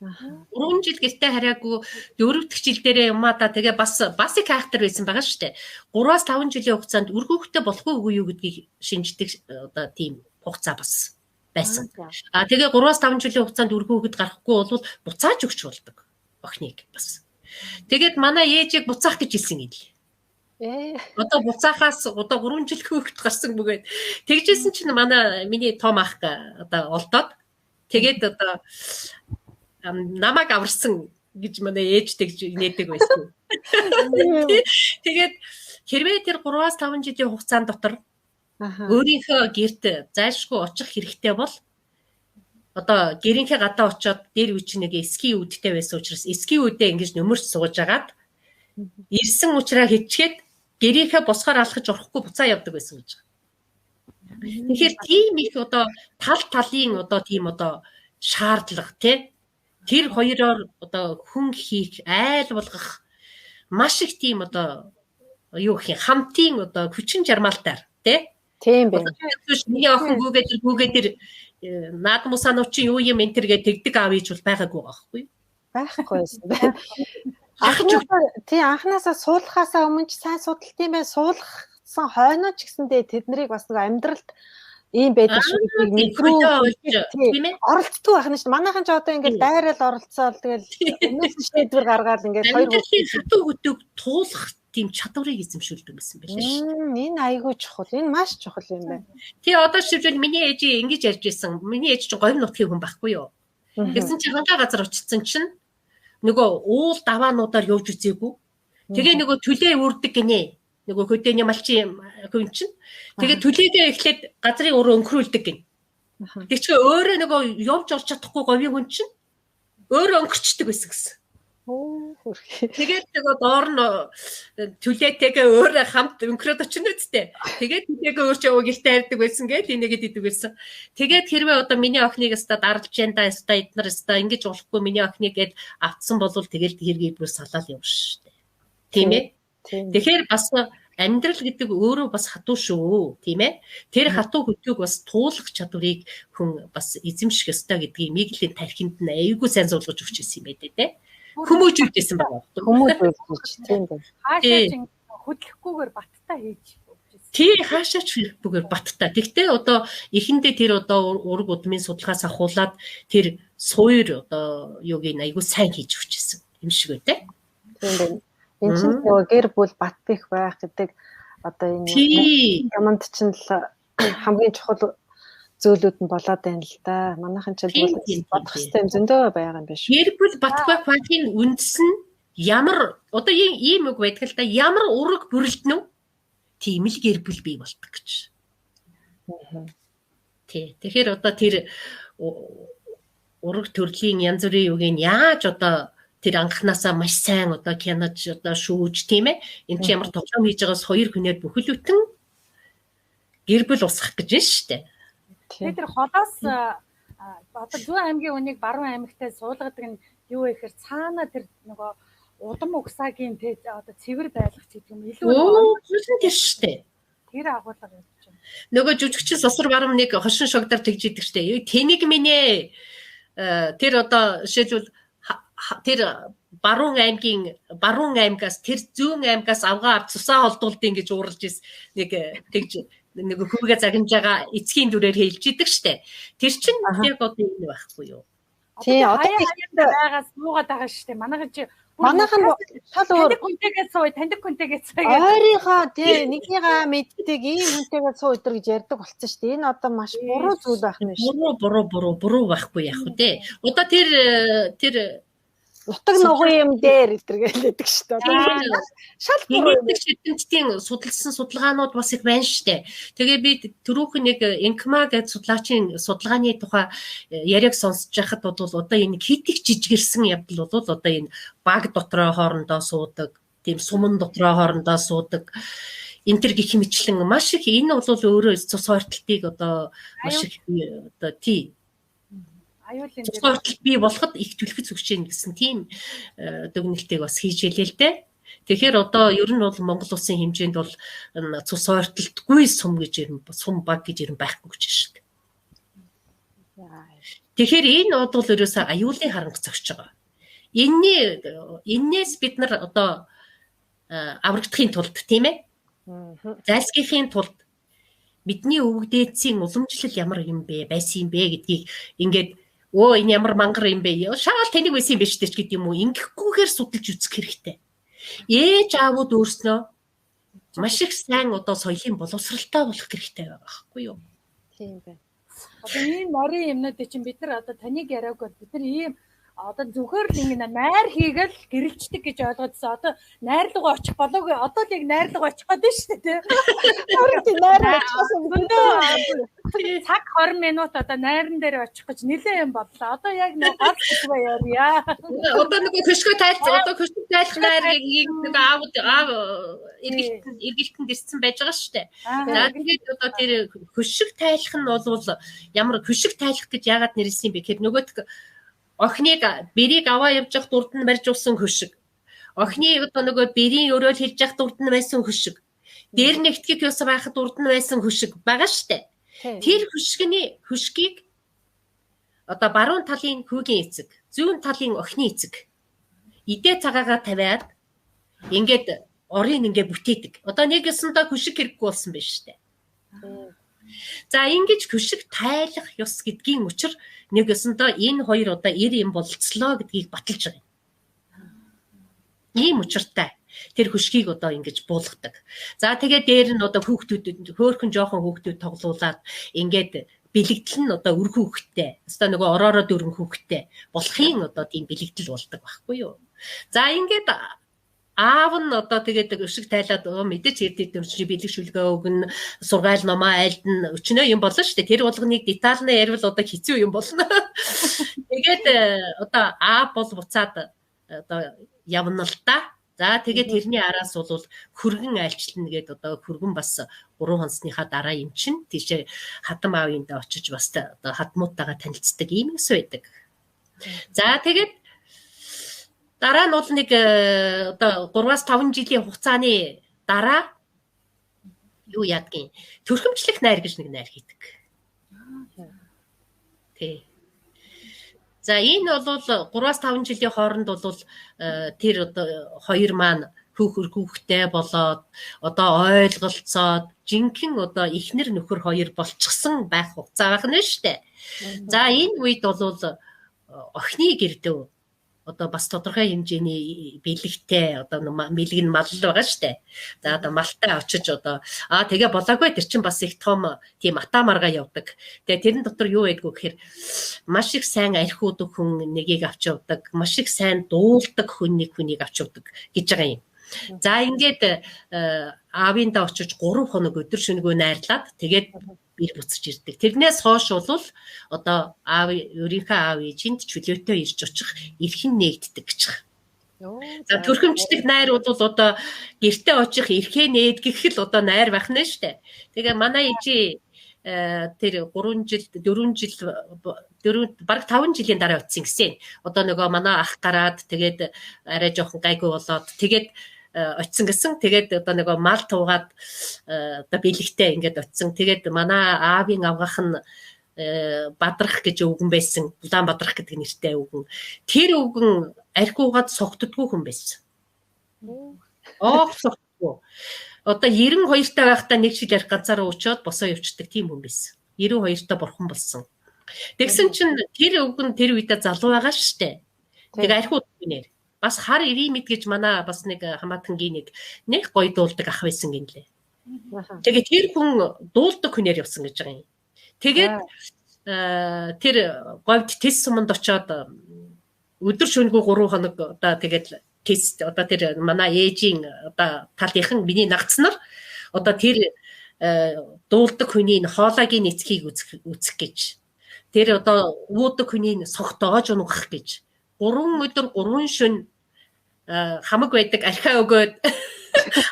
S3: 3 жил гэртээ хараагүй 4 дахь жил дээрээ юм да тэгээ бас их хайхтар байсан байгаа шүү дээ. 3-5 жилийн хугацаанд үргүүхтэй болохгүй үгүй юу гэдгийг шинждэг одоо тийм хугацаа бас байсан. Тэгээ 3-5 жилийн хугацаанд үргүүхэд гарахгүй бол буцааж өгч болдог охиныг бас. Тэгээд манай ээжийг буцаах гэж хэлсэн юм л. Одоо буцаахаас одоо 3 жил хөөхт гарсан бөгөөд тэгжсэн чинь миний том ах одоо олдоод тэгээд одоо намайг аварсан гэж манай ээжтэй гэж нээдэг байсан. Тэгээд хэрвээ тэр 3-5 жилийн хугацаанд дотор өөрийнхөө гэрт зайлшгүй очих хэрэгтэй бол одоо гэрийнхээ гадаа очиод дээр үуч нэг эски үүдтэй байсан учраас эски үүдээ ингэж нөмөрч сууж агаад ирсэн уучраа хичгээд гэрийнхээ босгоор алхаж орохгүй буцаа явдаг байсан гэж байгаа. Тэгэхээр тийм их одоо талын одоо тийм одоо шаардлага тэр хоёроор одоо хүн хийх айл болгох маш их тийм одоо юу гэх юм хамтын одоо хүчин жармаалтаар
S1: Тийм байна.
S3: Миний охин гүгээд тэр наадам усаануучин юу юм энэ төргээ тэгдэг аав ээж бол байгаагүй байхгүй юу?
S1: Байхгүй байсан. Анхнаасаа суулгахаасаа өмнө ч сайн судалт юм байна. Суулгасан хойноо ч гэсэндээ тэднийг бас нэг амьдралд ийм байдаг шүү гэдгийг мэдрүү оролцдог байх нь шүү. Манайхан ч одоо ингээд дайрал оролцоол тэгэл өнөөс шийдвэр гаргаад ингээд хоёр
S3: хатуу хөтөг туулах тийм чадварыг эзэмшүүлдэг гэсэн байлээ шүү.
S1: Энэ айгүй чухал. Энэ маш чухал юм байна.
S3: Тий одоо шивжил миний ээж ингэж ярьж байсан. Миний ээж чинь говь нутгийн хүн байхгүй юу? Тэгсэн чинь хангаа газар очсон чинь нөгөө уул даваануудаар явж үзээгүй. Тэгээ нөгөө төлөө үрдэг гинэ. Нөгөө хөдөөний малчин хүн чинь. Тэгээ төлөөдөө эхлээд газрын өрөө өнгөрүүлдэг гин. Тэг чи өөрөө нөгөө явж олж чадахгүй говийн хүн чинь өөрөө өнгөрчдөг байсан гэсэн. Тэгээд нөгөө доор нь түлээтэйгээ өөрөө хамт өнгөрөөд очино үсттэй. Тэгээд түлээгээ өөр ч яваа гэртээ хайрдаг байсан гэж энийгээд идэг байсан. Тэгээд хэрвээ одоо миний охиныг өстө дарж जैन да өстө эднэр өстө ингэж болохгүй миний охиныг гээд автсан болвол тэгэл хэргийг бүр салаал явна шүү дээ. Тийм ээ. Тэгэхээр бас амьдрал гэдэг өөрөө бас хатуу шүү, тийм ээ. Тэр хатуу хөдөөг бас туулах чадварыг хүн бас эзэмших ёстой гэдгийг Миглийн тархинд нь аюулгүй сайн зуулгаж өгч ирсэн юм байдаг те. Хүмүүжүүлсэн байгаа.
S1: Хүмүүжүүлж тийм дээ.
S2: Хаашаа ч хөдлөхгүйгээр баттай хийж өгчээсэн.
S3: Тий, хаашаач хөдлөхгүйгээр баттай. Тэгтээ одоо эхэндээ тэр одоо ураг удмын судалгаас ахуулаад тэр суур одоо юуг нь аюулгүй сайн хийж өгчээсэн юм шиг үү те.
S1: Тийм дээ. Энэ чинь нөгөө гэр бүл бат бих байх гэдэг одоо энэ юмд чинь л хамгийн чухал зөөлүүд нь болоод байна л да. Манайхан ч бодох хэрэгтэй юм зөндөө байгаа юм биш.
S3: Гэр бүл бат бих байхын үндэс нь ямар одоо ийм үг байдаг л да. Ямар ураг бүрэлдэнэ үү? Тийм л гэр бүл бий болдог гэж. Тий. Тэгэхээр одоо тэр ураг төрлийн янз бүрийн юуг нь яаж одоо тэр анханасаа маш сайн одоо кинож одоо шүүж тийм ээ. Энд чи ямар тоглоом хийж байгаас хоёр хүнээр бүхэл бүтэн гэр бүл усгах гэж байна шүү дээ.
S2: Тэр холоос одоо Зүүн аймгийн үнийг Баруун аймагтай суулгадаг нь юу вэ гэхээр цаана тэр нөгөө удам угсаагийн тэ одоо цэвэр байлгах гэдэг юм илүү
S3: тэр шүү дээ.
S2: Тэр агуулга юм чинь.
S3: Нөгөө жүжигчин Сосор Барам нэг хошин шогдоор тэгж идэг шүү дээ. Тэнийг минь тэр одоо жишээлбэл тэр Баруун аймгаас тэр Зүүн аймгаас авгаа авч цусаа холдуулдیں۔ гэж ууралж ис нэг тэгж нэг хүүгээ загнаж байгаа эцгийн дүрээр хэлж идэг штэ. Тэр чинь яг одоо энэ байхгүй юу?
S1: Тий, одоо
S2: байгаас нуугаад байгаа штэ. Манайхан шал өөр хүнтэйгээ сууя, таньдаг хүнтэйгээ сууя.
S1: Ойрынхоо тий нэгнийгаа мэддэг ийм хүнтэйгээ суу өдр гэж ярьдаг болсон штэ. Энэ одоо маш буруу зүйл байх нь шүү.
S3: Буруу байхгүй яг үү те. Одоо тэр
S1: утаг нугын юм дээр илэргэлээдэг шүү дээ. Шал
S3: буруу шидэнтийн судалсан судалгаанууд бас их байна шүү дээ. Тэгээ би түрүүхэн нэг Инкма гэж судлаачийн судалгааны тухай яриаг сонсож байхад бол одоо энэ хит их жижигэрсэн явдал бол одоо энэ баг дотроо хоорондоо суудаг, тийм суман дотроо хоорондоо суудаг. Энтэр гэх мэтлэн маш их энэ бол өөрөө цус хойрталтыг одоо маш их одоо тий
S2: аюулын
S3: дээр би болоход их түлхэц өгч яах гэсэн тийм дүгнэлтийг бас хийж ялээ л дээ. Тэгэхээр одоо ер нь бол Монгол улсын хэмжээнд бол цус ойртолтгүй сум гэж юм сум баг гэж юм байхгүй гэж шүү дээ. Тэгэхээр энэ бол ерөөсөө аюулын харанх зогсож байгаа. Эннээс бид нар одоо аврагдахын тулд тийм ээ. Зайлсхийхын тулд бидний өвөг дээдсийн уламжлал ямар юм бэ, байсан юм бэ гэдгийг ингээд энэ ямар мангар юм бэ? Шаал тэнийг байсан юм биш үү гэдэг юм уу? Ингэхгүйгээр судалж үзэх хэрэгтэй. Ээж аавууд өөрснөө маш их сайн одоо соёлын боловсралтай болох хэрэгтэй байгаа байхгүй юу?
S1: Тийм байна.
S2: Одоо ийм нарийн юмнуудыг чинь бид нар одоо таныг яриаг бол бид нар ийм одоо зүгээр л ингэ найр хийгээл гэрэлждэг гэж ойлгоодсон. Одоо найрлага очих болоогүй. Одоо л яг найрлага очих гээд байна шүү дээ.
S1: Харин найрлага
S2: очихсан цаг 20 минут одоо найран дээр очих гэж нэлээ юм бодлоо. Одоо яг нэг гол хэсгээ ярья.
S3: Одоо нэг хөшгөө тайлах найргийг нэг аав эргэлтэнд ирсэн байж байгаа шүү дээ. За тэгээд одоо тэр хөшиг тайлах нь бол ямар хөшиг тайлах гэж яагаад нэрлсэн юм бэ гэхээр нөгөөд охиныг бэрийг аваа явж явах дурд нь барьж усан хөшиг. Охины одоо нөгөө бэрийн өрөөл хэлж явах дурд нь байсан хөшиг. Дээр нэгтгэх ёс байхад дурд нь байсан хөшиг байгаа штэ. Тэр хөшгийг одоо баруун талын хүүгийн эцэг, зүүн талын охины эцэг идэ цагаагаа тавиад ингээд орын ингээд бүтээдэг. Одоо нэг ёсондоо хөшиг хэрэггүй болсон байна штэ. За ингэж хөшиг тайлах ёс гэдгийн учир нэг ёсондоо энэ хоёр одоо эр юм болцлоо гэдгийг баталж байгаа юм. Ийм учиртай тэр хөшгийг одоо ингэж буулгадаг. За тэгээ дээр нь одоо хүүхдүүдэд хөөхөн жоохон хүүхдүүд тоглуулад ингээд бэлэгдэл нь одоо өр хүүхдтэй. Өстой нөгөө ороороо дөрөн хүүхдтэй болохын одоо тийм бэлэгдэл болдог байхгүй юу? За ингээд аав нь одоо тэгээд өшиг тайлаад мэдээч хэдий дөржи бэлэг шүлгээ өгнө, сургаал номоо айлдна, өчнөө юм болно шүү дээ. Тэр болгоныг детальна ярил одоо хэцүү юм болно. Тэгээд одоо аав бол буцаад одоо явна л да. За тэгээд тэрний араас бол хөргөн айлчлна гэдэг одоо хөргөн бас 3 хоносныхаа дараа юм чинь тийшээ хадам аавынд очиж бас одоо хадмуудтайгаа танилцдаг юм эс байдаг. За тэгээд дараа нь бол нэг одоо 3-5 жилийн хугацааны дараа юу яадгийн төрхөмжлөх найр гэж нэг найр хийдэг. Тий. За энэ бол 3-5 жилийн хооронд бол тэр одоо хоёр маань хүүхтэй болоод одоо ойлголцоод жинхэнэ одоо эхнэр нөхөр хоёр болчихсон байх хугацаа байх нь шүү дээ. За энэ үед бол охины гэрдөө одоо бас тодорхой хэмжээний бэлэгтэй одоо мэлэг нь мал байгаа шүү дээ. За одоо малтай очиж одоо тэгээ болоогүй тэр чинь бас их том тийм ата маргаа явдаг. Тэгээ тэрэн дотор юу байдгүй гэхээр маш их сайн архиудаг хүн нэгийг авч явдаг, маш их сайн дуулдаг хүнийг авч явдаг гэж байгаа юм. За ингээд аавындаа очиж 3 хоног өдөр шөнөгүй найрлаад тэгээд бэр буцаж ирдэг. Тэрнээс хойш бол одоо өөрийнхөө аав ээжинд чөлөөтэй ирж очих эрхэн нээгддэг гэж байна. За төрхөмжлөх найр бол одоо гэртээ очих эрхээ нээдгэх л одоо найр байх нь шүү дээ. Тэгээ манай ээжи тэр 3 жил бараг 5 жилийн дараа утсан гэсэн. Одоо нөгөө манай ах гараад тэгээд арай жоохон гайгүй болоод тэгээд очсон гэсэн. Тэгээд одоо нөгөө мал туугаад одоо бэлэгтэй ингээд очсон. Тэгээд манай аавын авгах нь Бадрах гэж өвгөн байсан. Улаанбадрах гэдэг нэртэй өвгөн. Тэр өвгөн архиугаад согтдгүй хүн байсан. Согтдгүй. Одоо 92 таа байхдаа нэг шиг ярих ганцаараа уучаад босоо явчихдаг тийм хүн байсан. 92 таа бурхан болсон. Тэгсэн чинь тэр өвгөн тэр үедээ залуу байгаа шүү дээ. Тэгээ архиудгүй нэр. Бас хар ирийн мэд гэж манай бас нэг хамаатангийн нэг гоё дуулдаг ах байсан гинлээ. Тэгээ тэр хүн дуулдаг хүнээр явсан гэж байгаа юм. Тэгээд тэр говьд тест суманд очоод өдөр шөнөгүй 3 хоног одоо тэгээд тест одоо тэр манай ээжийн одоо талынхан миний нагц нар одоо тэр дуулдаг хүний хоолойгийн эцгийг үзэх гэж. Тэр одоо уудаг хүний согтоож унгах гэж. 3 өдөр 3 шөнө хамаг байдаг архиа өгөөд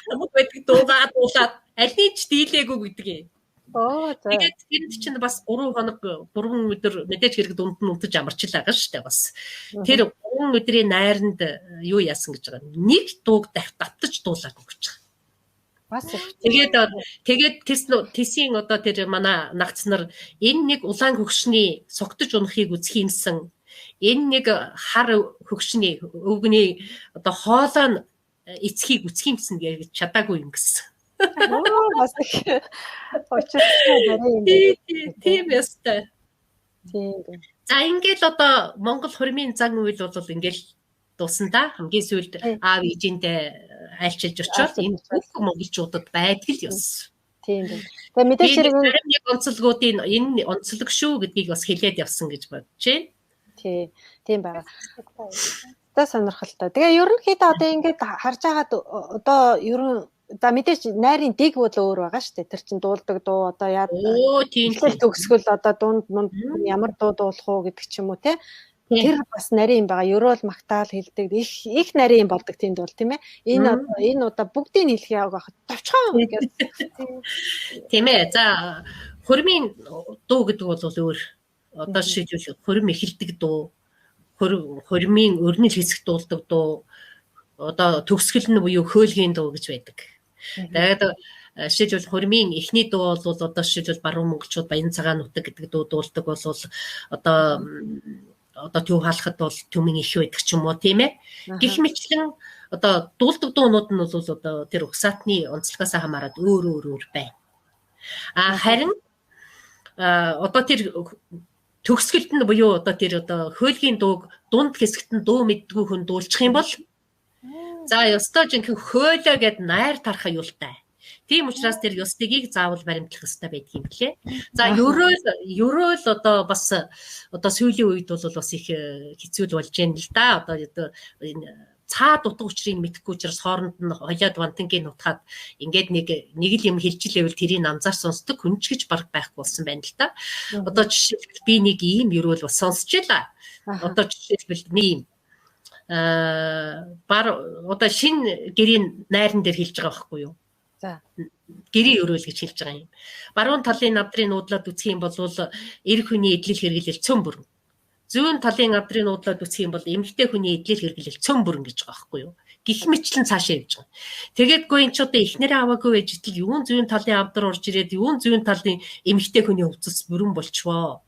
S3: хамаг байдаг дуулаад аль нь ч дийлээгүй гэдэг юм. Тэгээд тэр чинь бас 3 хоног 3 өдөр мэдээж хэрэг дунд нь унтаж амарчлаа байгаа шүү дээ бас. Тэр 3 өдрийн найранд юу яасан гэж байгаа. Нэг дууг давтаж дуулаад өгч байгаа.
S1: Бас
S3: тэгээд тесийн одоо тэр манай нагц нар энэ нэг улаан хөгшний согтож унахыг үзэх юмсан. Энэ нэг хар хөгшний өвгний одоо хоолой нь эцгийг үсэх юмсан гэж чадаагүй юм гэсэн.
S1: Бас их очиртай юм.
S3: Тийм ястай.
S1: Тийм.
S3: За ингээл одоо Монгол хормын зан үйл бол ингээл дуусна да. Хамгийн сүүлд аав ээжиндээ айлчилж очоод энэ бүх монголчуудад байдаг л ёс.
S1: Тийм. Тэгээ мэдээж хэрэг
S3: нэг онцлогуудын энэ онцлог шүү гэдгийг бас хэлээд явсан гэж бодож байна.
S1: Тийм байгаа. Та сонирхолтой. Тэгээ ерөнхийдөө одоо ингээд харж байгаад одоо ерөн за мэдээж найрын дэг бол өөр байгаа шүү дээ. Тэр чин дуулдаг дуу одоо яа
S3: тийм
S1: төгсгөл одоо дунд ямар дуу дуулах уу гэдэг ч юм уу те. Тэр бас нарийн юм байгаа. Ерөөл магтаал хэлдэг их нарийн болдог тийм дуу тийм ээ. Энэ удаа бүгдийг хэлэх яг байх. Товчхон гэдэг.
S3: Тийм ээ. За хормын дуу гэдэг бол өөр. Одоо шийдвэл хорим эхэлдэг дуу, хоримын өрнөл хэсэг дуулдаг дуу, одоо төгсгөл нь буюу хөөлгийн дуу гэж байдаг. Тэгээд шийдвэл хоримын эхний дуу бол одоо шийдвэл баруун монголчууд баян цагаан нутаг гэдэг дуу дуулдаг бол одоо төв хаалхад бол төмөн их байдаг ч юм уу тийм ээ. Гэх мэтлэн одоо дуулдаг дуунууд нь бол одоо тэр угсаатны онцлогоос хамаарат өөр байна. Харин одоо тэр төгсгөлд нь буюу одоо тэр одоо хөөлгийн дууг дунд хэсэгт нь дуу мэддгүй хүн дуулчих юм бол за ёстой жинхэнэ хөөлөө гэд найр тарах юултай. Тийм учраас тэр ёс тгийг заавал баримтлах ёстой байдаг юм лээ. За ерөөл одоо бас одоо сүүлийн үед бол бас их хэцүү болж байна л да. Одоо энэ цаад утга учрыг мэдэхгүй учраас хооронд нь хойлоод вантангийн нутгаад ингээд нэг л юм хэлж лээвэл тэрийг намзаар сонсдог хүн ч гэж баг байхгүй болсон байна л да. Одоо жишээлбэл би нэг ийм ерөөл бас сонсч байлаа. Одоо жишээлбэл нэг ийм бар одоо шинэ гэрийн найран дээр хэлж байгаа байхгүй юу?
S1: За.
S3: Гэрийн өрөөл гэж хэлж байгаа юм. Баруун талын надрыг нуудлаад үсэх юм бол эрх хүний эдлэл хэрэглэл цөм бүрэн. Зүүн талын надрыг нуудлаад үсэх юм бол эмэгтэй хүний эдлэл хэрэглэл цөм бүрэн гэж байгаа байхгүй юу? Гэх мэтлэн цаашаа явж байгаа. Тэгээд гоо эн ч одоо эхнэрээ аваагүй байж итэл юун зүүн талын авдар орж ирээд юун зүүн талын эмэгтэй хүний хувцас бүрэн болчихвоо.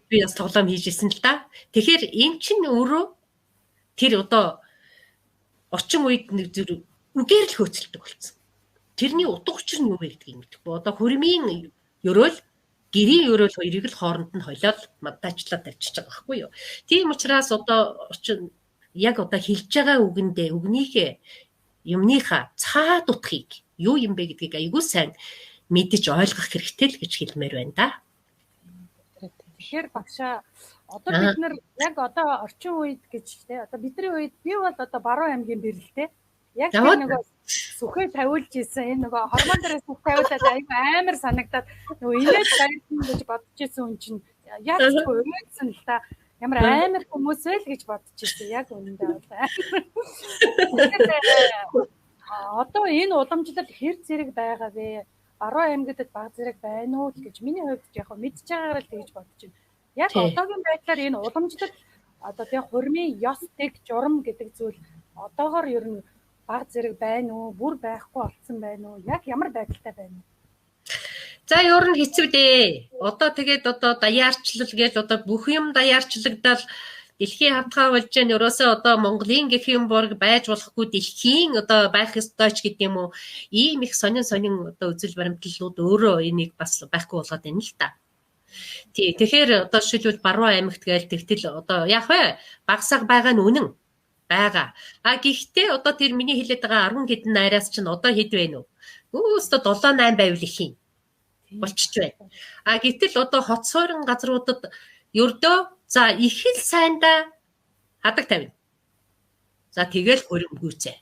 S3: Би бас тоглоом хийжсэн л да. Тэгэхээр эн чинь өөрөө тэр одоо орчин үед нэг зүр үгээр л хөөцөлдөг болсон. Тэрний утга учир нь юу вэ гэдгийг мэдэхгүй. Одоо хөрмийн өрөөл, гэрийн өрөөл хоёрыг л хооронд нь холиод мадаачлаад тавьчихж байгаа байхгүй юу. Тийм учраас одоо орчин яг одоо хэлж байгаа үгэндээ үгнийхээ юмныхаа цаад утгыг юу юм бэ гэдгийг айгүй сайн мэдэж ойлгох хэрэгтэй л гэж хэлмээр байна да.
S2: Тэгэхээр багшаа одоо бид нар яг одоо орчин үед гэж те одоо бидний үед би бол одоо Баруун аймгийн бэрэлтэй яг тэр нөгөө сүхээ тавиулж исэн энэ нөгөө хормон дээрээс сүх тавиулаад айгүй амар санагдаад нөгөө инээд байсан гэж бодож исэн хүн чинь яг ч өөрөөсөн л та ямар амар хүмүүс вэ л гэж бодож исэн яг үнэндээ бол одоо энэ уламжлал хэр зэрэг байгаа вэ? Баруун аймагт баг зэрэг байна уу гэж миний хувьд яг мэдж байгаагаар л тэгж бодож байна. Яг одоогийн байдлаар энэ уламжлал одоо тэгээ хурмын ёс дэг журам гэдэг зүйл одоогоор ер нь баг зэрэг байна уу? Бүр байхгүй болсон байна уу? Яг ямар байдалтай байна уу?
S3: За ер нь хэцүү дээ. Одоо тэгээд одоо даяарчлал гэж одоо бүх юм даяарчлагдал дэлхийн хавтгай болж байгаа нь ерөөсөө одоо Монголын гэх юм борг байж болохгүй дэлхийн одоо байх ёстой ч гэдэг юм уу. Ийм их сонин одоо үзэл баримтлалууд өөрөө энийг бас байхгүй болгоод байна л та. Тий, тэгэхээр одоо жишээлбэл Баруун аймагт гээл тэгтэл одоо яг вэ багсаг байгаа нь үнэн байгаа. Гэхдээ одоо тэр миний хэлээд байгаа 10 хэдэн найраас чинь одоо хэд вэ нүү? Өөстө 7-8 байвал их юм болчихж байна. Гэтэл одоо хот суурин газруудад ердөө за их л сайндаа хадаг тавина. За тэгэл хөрөмгүйцээ.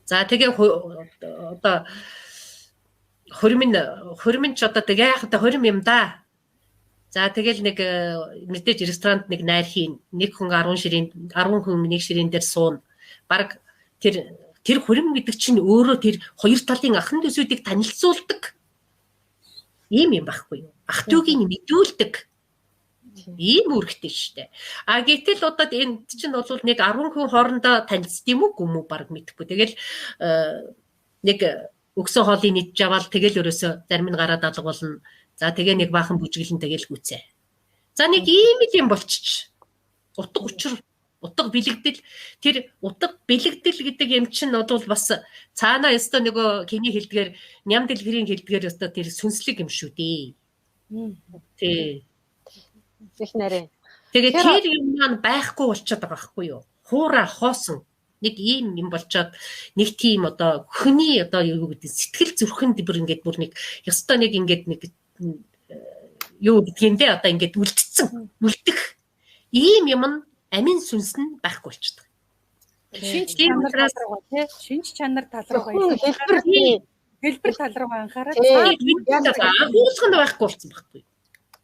S3: За тэгээ одоо хөрмөн ч одоо тэгээ яах вэ хөрм юм да. За тэгэл нэг мэдээж ресторанд нэг найр хийн нэг хүн 10 хүн нэг ширээн дээр суун. Бараг тэр хөрм гэдэг чинь өөрөө тэр хоёр талын ахын төсүүдийг танилцуулдаг. Ийм юм байхгүй юу? Ах トゥ угийн мэдүүлдэг. Ийм үүрэгтэй шүү дээ. Гэтэл одоо энэ чинь бол нэг 10 хүн хоорондоо танилцд юм уу гүм үү баг мэдэхгүй. Тэгэл нэг өгсөн хоолыг нийтж аваад тэгэл ерөөсө зарим нь гараад алга болно. За тэгээ нэг баахан бүжгэлэн тэгэл гүцээ. За нэг ийм л юм болчих. Утга учир, утга бэлэгдэл тэр утга бэлэгдэл гэдэг юм чинь бол бас цаанаа ёстой нөгөө хиний хэлдгээр ням дэлгэрийн хэлдгээр ёстой тэр сүнслэг юм шүү дээ. Тий.
S1: Их нарийн.
S3: Тэгээ тэр юм маань байхгүй болчиход байгаа байхгүй юу? Хуура хоосон нэг ийм юм болчоод нэг тийм одоо хүний одоо юу гэдэг сэтгэл зүрхэнд бүр ингээд бүр нэг ёстой нэг ингээд нэг юу гэдгиймдээ одоо ингээд үлдэх ийм юм нь амин сүнс нь байхгүй болчихдог.
S2: Шинж чанар тал руугаа хэлбэр тал руугаа анхаарал
S3: агуулга нь байхгүй болсон байхгүй.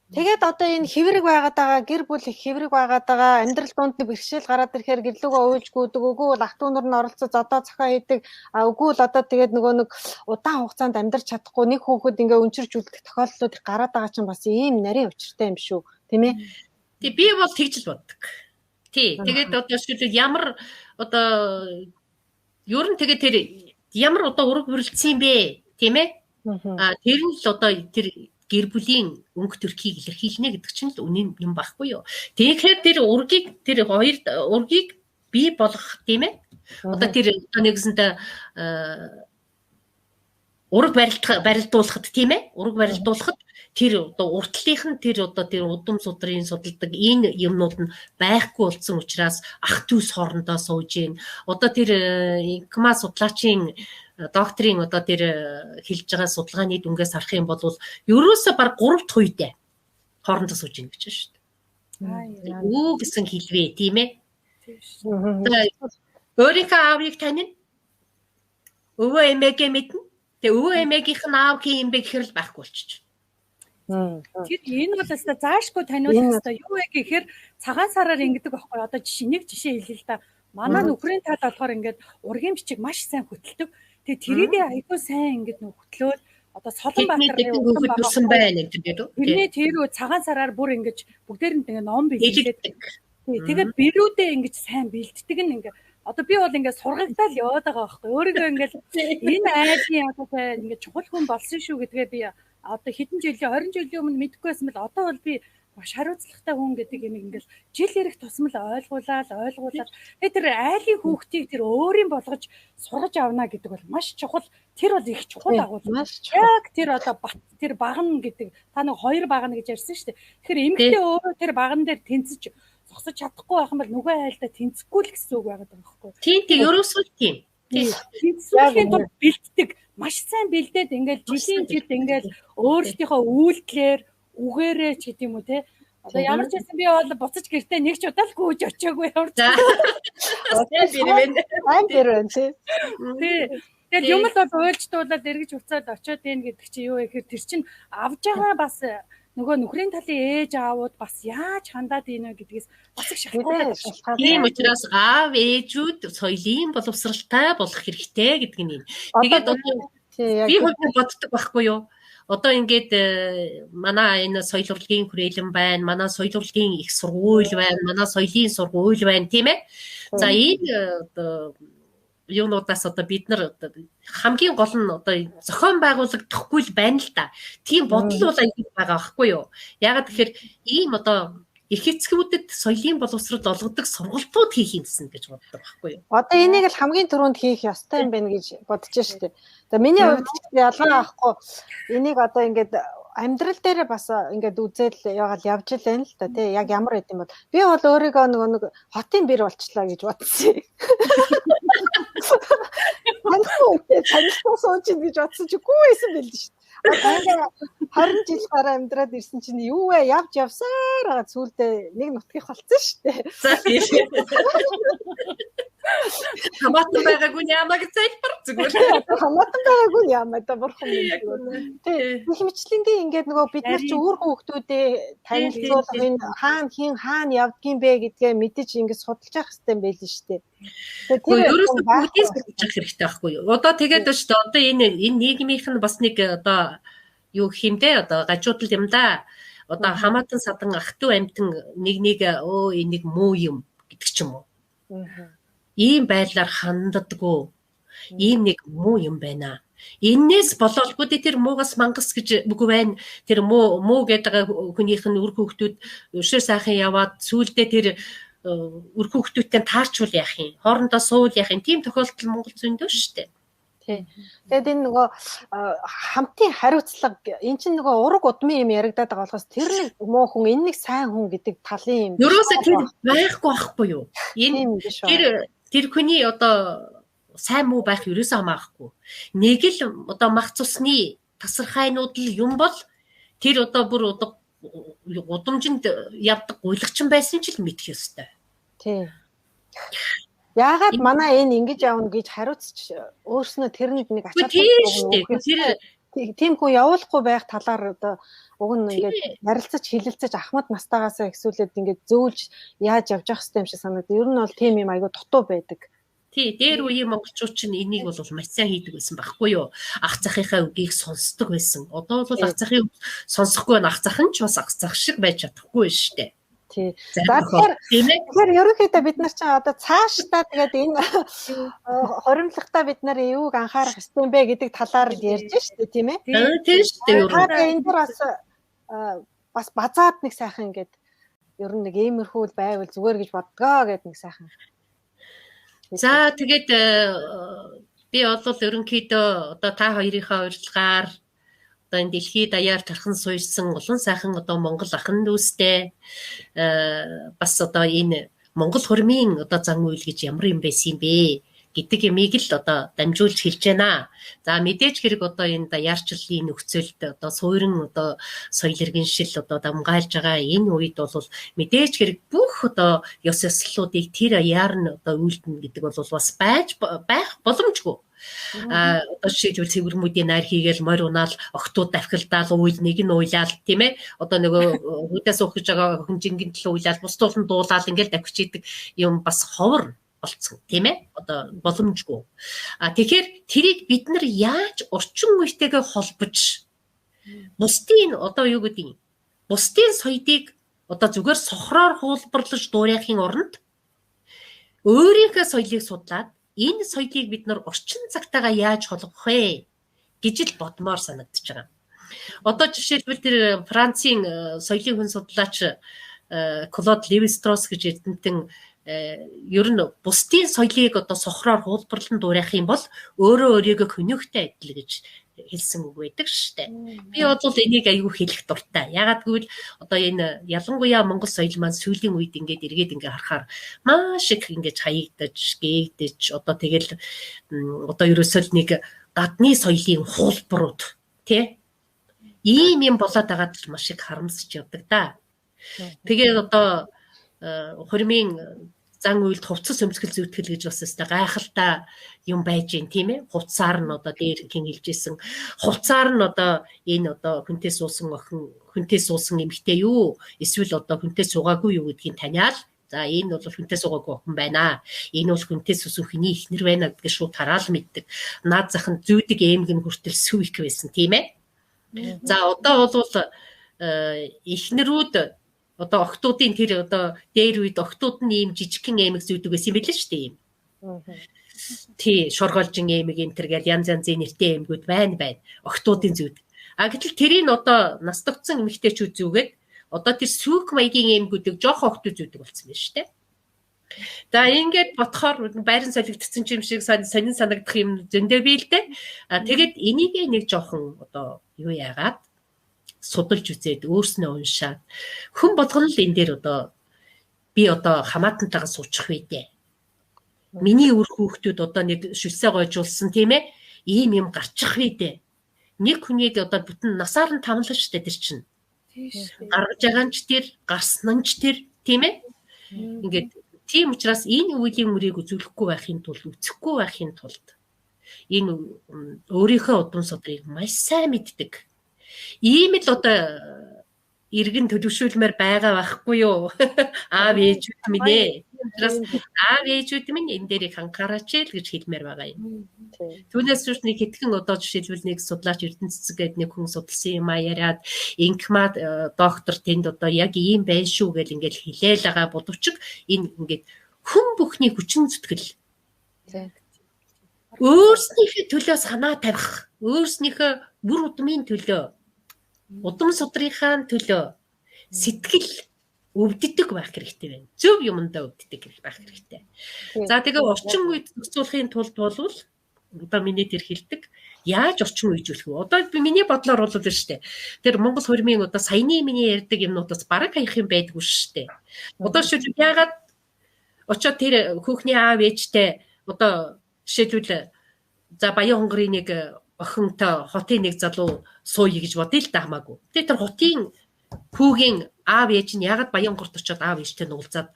S1: Тэгээд одоо энэ хэврэг байгаад байгаа гэр бүл их хэврэг байгаад байгаа амьдрал донд нэг бэрхшээл гараад ирэхээр гэрлүүгөө уйлж гүйдэг үгүй бол ах トゥ унар нь оролцож зодоо цохоо хийдэг үгүй бол одоо тэгээд нөгөө нэг удаан хугацаанд амьдрч чадахгүй нэг хүүхэд ингээ өнчирч үлдэх тохиолдлууд их гараад байгаа чинь бас ийм нарийн учиртай юм шүү тийм ээ.
S3: Тэг би бол тэгж л боддог. Тий. Тэгээд одоо шилбэл ямар одоо ер нь тэгээд тэр ямар одоо ураг бүрлдсэн юм бэ тийм ээ. Тэр нь л одоо тэр гэр бүлийн өнгө төрхийг илэрхийлнэ гэдэг чинь л үнэн юм байхгүй юу. Тэгэхээр тэр хоёр ургийг бий болгох тийм ээ. Одоо тэр нэгсэндээ ураг барилдуулахад тийм ээ. Ураг барилдуулахад тэр одоо уртлынх нь тэр одоо тэр удам судрын судалдаг энэ юмнууд нь байхгүй болсон учраас ах トゥ ус хоорондоо сууж гин. Одоо тэр инкма судлаачийн докторийн одоо тэр хэлж байгаа судалгааны дүнгээс харах юм бол ерөөсө баг 3 дахь үедээ хоорондоо сууж гин гэж байна шүү дээ. Үү гэсэн хэлвэ тийм ээ. Өөрийнхөө аавыг таньна. Өвөө эмээгээ мэднэ. Тэгээ өвөө эмээгийнх нь аав хин юм бэ гэхэр л байхгүй болчих.
S2: Тэр энэ бол өстой заашгүй таниулах өстой юу вэ гэхээр цагаан сараар ингэдэг байхгүй. Одоо нэг жишээ хэлээ л да. Манай нөхрийн тал болохоор ингээд ургийн бичиг маш сайн хөтэлдэг. Тэгээ тэрийг айгүй сайн ингээд хөтлөөл одоо Солонбаатарын
S3: хөтөлсөн байна гэдэг үү?
S2: Тэрний тэр цагаан сараар бүр ингэж бүгдээр нь ингээ ном бэлдээд. Тэгээд бэрүүдээ ингэж сайн бэлддэг нь ингээ одоо би бол ингээд сургалтаал яваад байгаа байхгүй. Өөрийгөө ингээд энэ айлын одоо ингээд чухал хүн болсон шүү гэдгээ би одоо хэдэн жилийн 20 жилийн өмнө мэдэхгүй байсан бол одоо бол би маш хариуцлагатай хүн гэдэг юм ингээд жил ирэх тусмал ойлгуулаад тэгээ тэр айлын хүүхдийг тэр өөрийн болгож сургаж авна гэдэг бол маш чухал. Тэр бол их чухал агуулга. Яг тэр одоо бат тэр багна гэдэг та нэг хоёр багна гэж ярьсан шүү дээ. Тэгэхээр эмэгтэй өөрөө тэр баган дээр тэнцэж зогсож чадахгүй байх юм бол нөгөө айлдаа тэнцэхгүй л гэсэн үг байгаад байгаа байхгүй.
S3: Тийм ерөөсөө тийм.
S2: Тэнцвэхийн тулд бэлддэг. Маш сайн бэлдээд ингээл жилийн жилд ингээл өөрсдийнхөө үйлдэлээр үгээрээ ч гэдэм үү те. Одоо ямар ч байсан би бол буцаж гэртээ нэг ч удаа л гүйж очиагүй ямар ч. Тэгээд юм л бол уйлждуулаад эргэж уцаад очиод ийн гэдэг чи юу вэ гэхээр тэр чин авж байгаа бас нөгөө нөхрийн талын ээж аавууд бас яаж хандаад ийнэ гэдгээс бас их шалтгаалдаг.
S3: Тийм учраас аав ээжүүд соёлын боловсралтай болох хэрэгтэй гэдэг нь. Тэгээд би хувьд боддог байхгүй юу? Одоо ингээд манай энэ соёл урлагийн хүрээлэн байна, манай соёл урлагийн их сургууль байна, манай соёлын сургууль байна, тийм ээ. За энэ юунуудаас одоо бид нар хамгийн гол нь одоо зохион байгуулагдахгүй л байна л да. Тийм бодол бол аягүй байгаа байхгүй юу? Ягаад тэгэхээр ийм одоо их эцгүүдэд соёлын боловсрол олгодог сургалтууд хийх юмсан гэж боддог байхгүй юу?
S1: Одоо энийг л хамгийн түрүүнд хийх ёстой юм байна гэж бодож штеп. За миний хувьд ялгаа авахгүй энийг одоо ингээд амьдрал дээр бас ингээд үзэл ягаал явж л байна л да тий яг ямар байд юм бол би бол өөрийгөө нэг хотын бэр болчлаа гэж бодсон. Танилцсан сууж гэж бодсон чи гүү байсан байл шүү дээ. Одоо 20 жил гараа амьдраад ирсэн чинь юу вэ? Явсаар байгаа зүйлдээ нэг нутгийг холцсон шүү дээ.
S3: Хамаатан байгаагүй яамаа гэж залбир зүгээр.
S1: Хамаатан байгаагүй яамаа да бурхан минь. Тэг. Хэмчлэнгийн ингээд нөгөө бид нар чи өөр хүүхдүүдээ танилцуулах энэ хаана явдгийм бэ гэдгээ мэдэж ингээд судалж явах хэрэгтэй юм байл шүү дээ.
S3: Тэр ерөөсөө бүгдийг судалж явах хэрэгтэй байхгүй юу? Одоо тэгээд шүү дээ. Одоо энэ нийгмийнх нь бас нэг одоо юу гэх юм те одоо гажуудал юм да. Одоо хамаатан садан ах トゥ амтан нэг энийг муу юм гэдэг ч юм уу. Ийм байдлаар ханддаггүй. Ийм нэг муу юм байна. Эннээс болоод бүдэ тэр муугас мангас гэж үгүй байна. Тэр муу гэдэг хүнийх нь үр хүүхдүүд өшөө сайхан яваад сүүлдээ тэр үр хүүхдүүдтэй таарчвал яах юм. Хоорондоо суул яах юм. Тийм тохиолдол Монгол зөндөө шүү дээ.
S1: Тийм. Тэгээд энэ нөгөө хамтын хариуцлага эн чинь нөгөө ураг удмын юм яригадаад байгаа болохоос тэр нэг муу хүн энэ нэг сайн хүн гэдэг талын юм.
S3: Ерөөсөө тэр байхгүй байхгүй юу? Энэ тэр хүний одоо сайн муу байх ерөөсөө хамаахгүй. Нэг л одоо мах цусны тасархайнууд л юм бол тэр одоо бүр одоо удамжинд явдаг гуйлагчин байсан ч л мэдэх ёстой.
S1: Тийм. Яагаад манай энэ ингэж явна гэж хариуцч өөрснөө тэрэнд нэг ачаал тийм хүн явуулахгүй байх талаар одоо уг нь ингээд ярилцаж хилэлцэж ахмад настайгаас ихсүүлээд ингээд зөөлж яаж явж явах хэрэгтэй юм шиг санагдав. Ер нь бол тийм юм айгу дутуу байдаг.
S3: Тий, дээр үеийн монголчууд чинь энийг бол маш сайн хийдэг байсан байхгүй юу? Ах захынхаа үгийг сонсдог байсан. Одоо бол ах захын сонсохгүй ах зах нь ч бас ах зах шиг байж чадахгүй шүү дээ.
S1: Тий. Тэгэхээр ерөнхийдөө бид нар чинь одоо цаашдаа тэгээд энэ хоримтлагтаа бид нар юуг анхаарах ёстой юм бэ гэдэг талаар ярьж штэ тийм ээ.
S3: Тийм штэ.
S1: Энэ дөр бас базаад нэг сайхан ингээд ер нь нэг иймэрхүү байвал зүгээр гэж бодгоо гэдэг нэг сайхан.
S3: За тэгээд би бол ерөнхийдөө одоо та хоёрынхаа урилгаар одоо энэ дэлхийд даяар тархан суйсан улан сайхан одоо Монгол ахын дүүстэй бас одоо энэ Монгол хурмын одоо зан үйл гэж ямар юм байсан юм бэ гэдэг юмыг л одоо дамжуулж хэлж байна. За мэдээж хэрэг одоо энэ даяарчлалын нөхцөлд одоо суурин одоо соёл иргэншил одоо дамгаалж байгаа энэ үед бол мэдээж хэрэг бүх одоо ёс ёслолуудыг тэр аяар нь одоо үйлдэнэ гэдэг бол бас байх боломжгүй. Одоо жишээлбэл цэвэрмүүдийн найр хийгээл морь унаал охтууд давхилдаал уйл нэг нь уйлаал тийм ээ. Одоо нөгөө хүүдээс уухж байгаа хөнжингийн төлөө уйлаал бусдууд нь дуулаал ингээл давхиж идэг юм бас ховор болцсон тийм ээ. Одоо боломжгүй. Тэгэхээр тэрийг бид нар яаж орчин үетэйгээ холбож бусдын одоо юу гэдэг бусдын соёлыг одоо зүгээр сохроор хуулбарлаж дуурайхын оронд өөрийнхөө соёлыг судлаад энэ соёлыг бид нар орчин цагтаагаа яаж холбох вэ гэж л бодмоор санагдаж байгаа. Одоо жишээлбэл тэр Францын соёлын хүн судлаач Клод Леви-Стросс гэж эрдэмтэн ер нь бусдын соёлыг одоо сохроор хуулбарлан дуурайх юм бол өөрөө өөрийгөө хөнөөхтэй адил гэж хэлсэн үг байдаг шүү дээ. Би бол энийг аягүй хэлэх дуртай. Ягаад гэвэл одоо энэ ялангуяа Монгол соёл маань сүүлийн үед ингээд эргээд ингээ харахаар маш их ингээд хаягдаж, гээгдэж одоо тэгэл одоо ерөөсөө нэг гадны соёлын хуулбарууд тий ийм юм болоод байгаад л маш их харамсаж явдаг да. Тэгээд одоо хормын зан үйлд хувцас өмсгөл зүйтгэл гэж бас өстой гайхалтай юм байж гин тийм ээ. Хувцаар нь одоо дээр хин хэлжсэн. Хувцаар нь одоо энэ одоо хүнтэй суусан охин, хүнтэй суусан эмэгтэй юу? Эсвэл одоо хүнтэй суугаагүй юу гэдгийг таниал. За энэ бол хүнтэй суугаагүй охин байна. Энэ бол хүнтэй суусан хүний эхнэр байна гэдгийг шууд тараал мэддэг. Наад зах нь зүйдэг эмэг нь хүртэл сүйх байсан тийм ээ. За одоо бол эхнэрүүд одоо охтуудын тэр одоо дээр үед охтууд нь ийм жижигхэн эмэг зүйдэг байсан юм билээ шүү дээ. Тий, шоргоолжин эмэг энэ төр гэл янз янзын нэртэй эмгүүд байна. Охтуудын зүйдэг. Гэтэл тэрийг одоо нас тогтсон эмэгтэйчүүд зүүгээд одоо тэр сүүх маягийн эмгүүдийг жоох охтууд зүйдэг болсон байна шүү дээ. За ингээд ботхоор байран солигдсон юм шиг сонин санагдах юм зөндөө би л дээ. Тэгээд энийг нэг жоохон одоо юу яагаад судалж үзээд өөрснөө уншаад хүн болгоно л энэ дээр одоо би одоо хамаатантайгаа суучих вэ дээ. Миний үр хүүхдүүд одоо нэг шүлсээ гойжуулсан тийм ээ. Ийм юм гарчих вэ дээ. Нэг хүнийг одоо бүтэн насаар нь тамлаж штэ тэр чинь. Гаргаж байгаа нь ч тэр, гарсан нь ч тэр тийм ээ. Ингээд тийм учраас энэ үеийн мөрийг үзүүлэхгүй байхын тулд, үцэхгүй байхын тулд энэ өөрийнхөө удам судрыг маш сайн мэддэг. Ийм л одоо иргэн төлөвшүүлмээр байгаа байхгүй юу? Аав ээжүүд минь ээ. Тэрс аав ээжүүд минь энэ дээрийг анхаараач л гэж хэлмээр байгаа юм. Түүнээс ч нэг хэдхэн одоо жишээлбэл нэг судлаач Эрдэнэ цэцэг гэдэг нэг хүн судалсан юм а яриад инкмад доктор тэнд одоо яг ийм байна шүү гэж ингээл хэлээл байгаа боловч энэ ингээд хүн бүхний хүчин зүтгэл. Өөрснийхөө төлөө санаа тавих, өөрснийхөө бүр удмын төлөө удам судрынхаа төлөө сэтгэл өвддөг байх хэрэгтэй байна. Зөв юмдаа өвддөг байх хэрэгтэй. За тэгээ орчин үед зохицуулахын тулд болвол одоо миний тэр хэлдэг яаж орчин үеижүүлэх вэ? Одоо миний бодлоор бол шүү дээ. Тэр Монгол хормын одоо саяны миний ярьдаг юмнуудаас бараг хаях юм байдгүй шүү дээ. Одоо шил яагаад очоод тэр хүүхний аав ээжтэй одоо жишээлбэл за Баян хонгорын нэг охинтой хотын нэг залуу сууя гэж бодъё л да хамаагүй. Тэгээ тэр хотын хүүгийн аав ээж нь ягаад Баянгорт очоод аав ээжтэй нуулзаад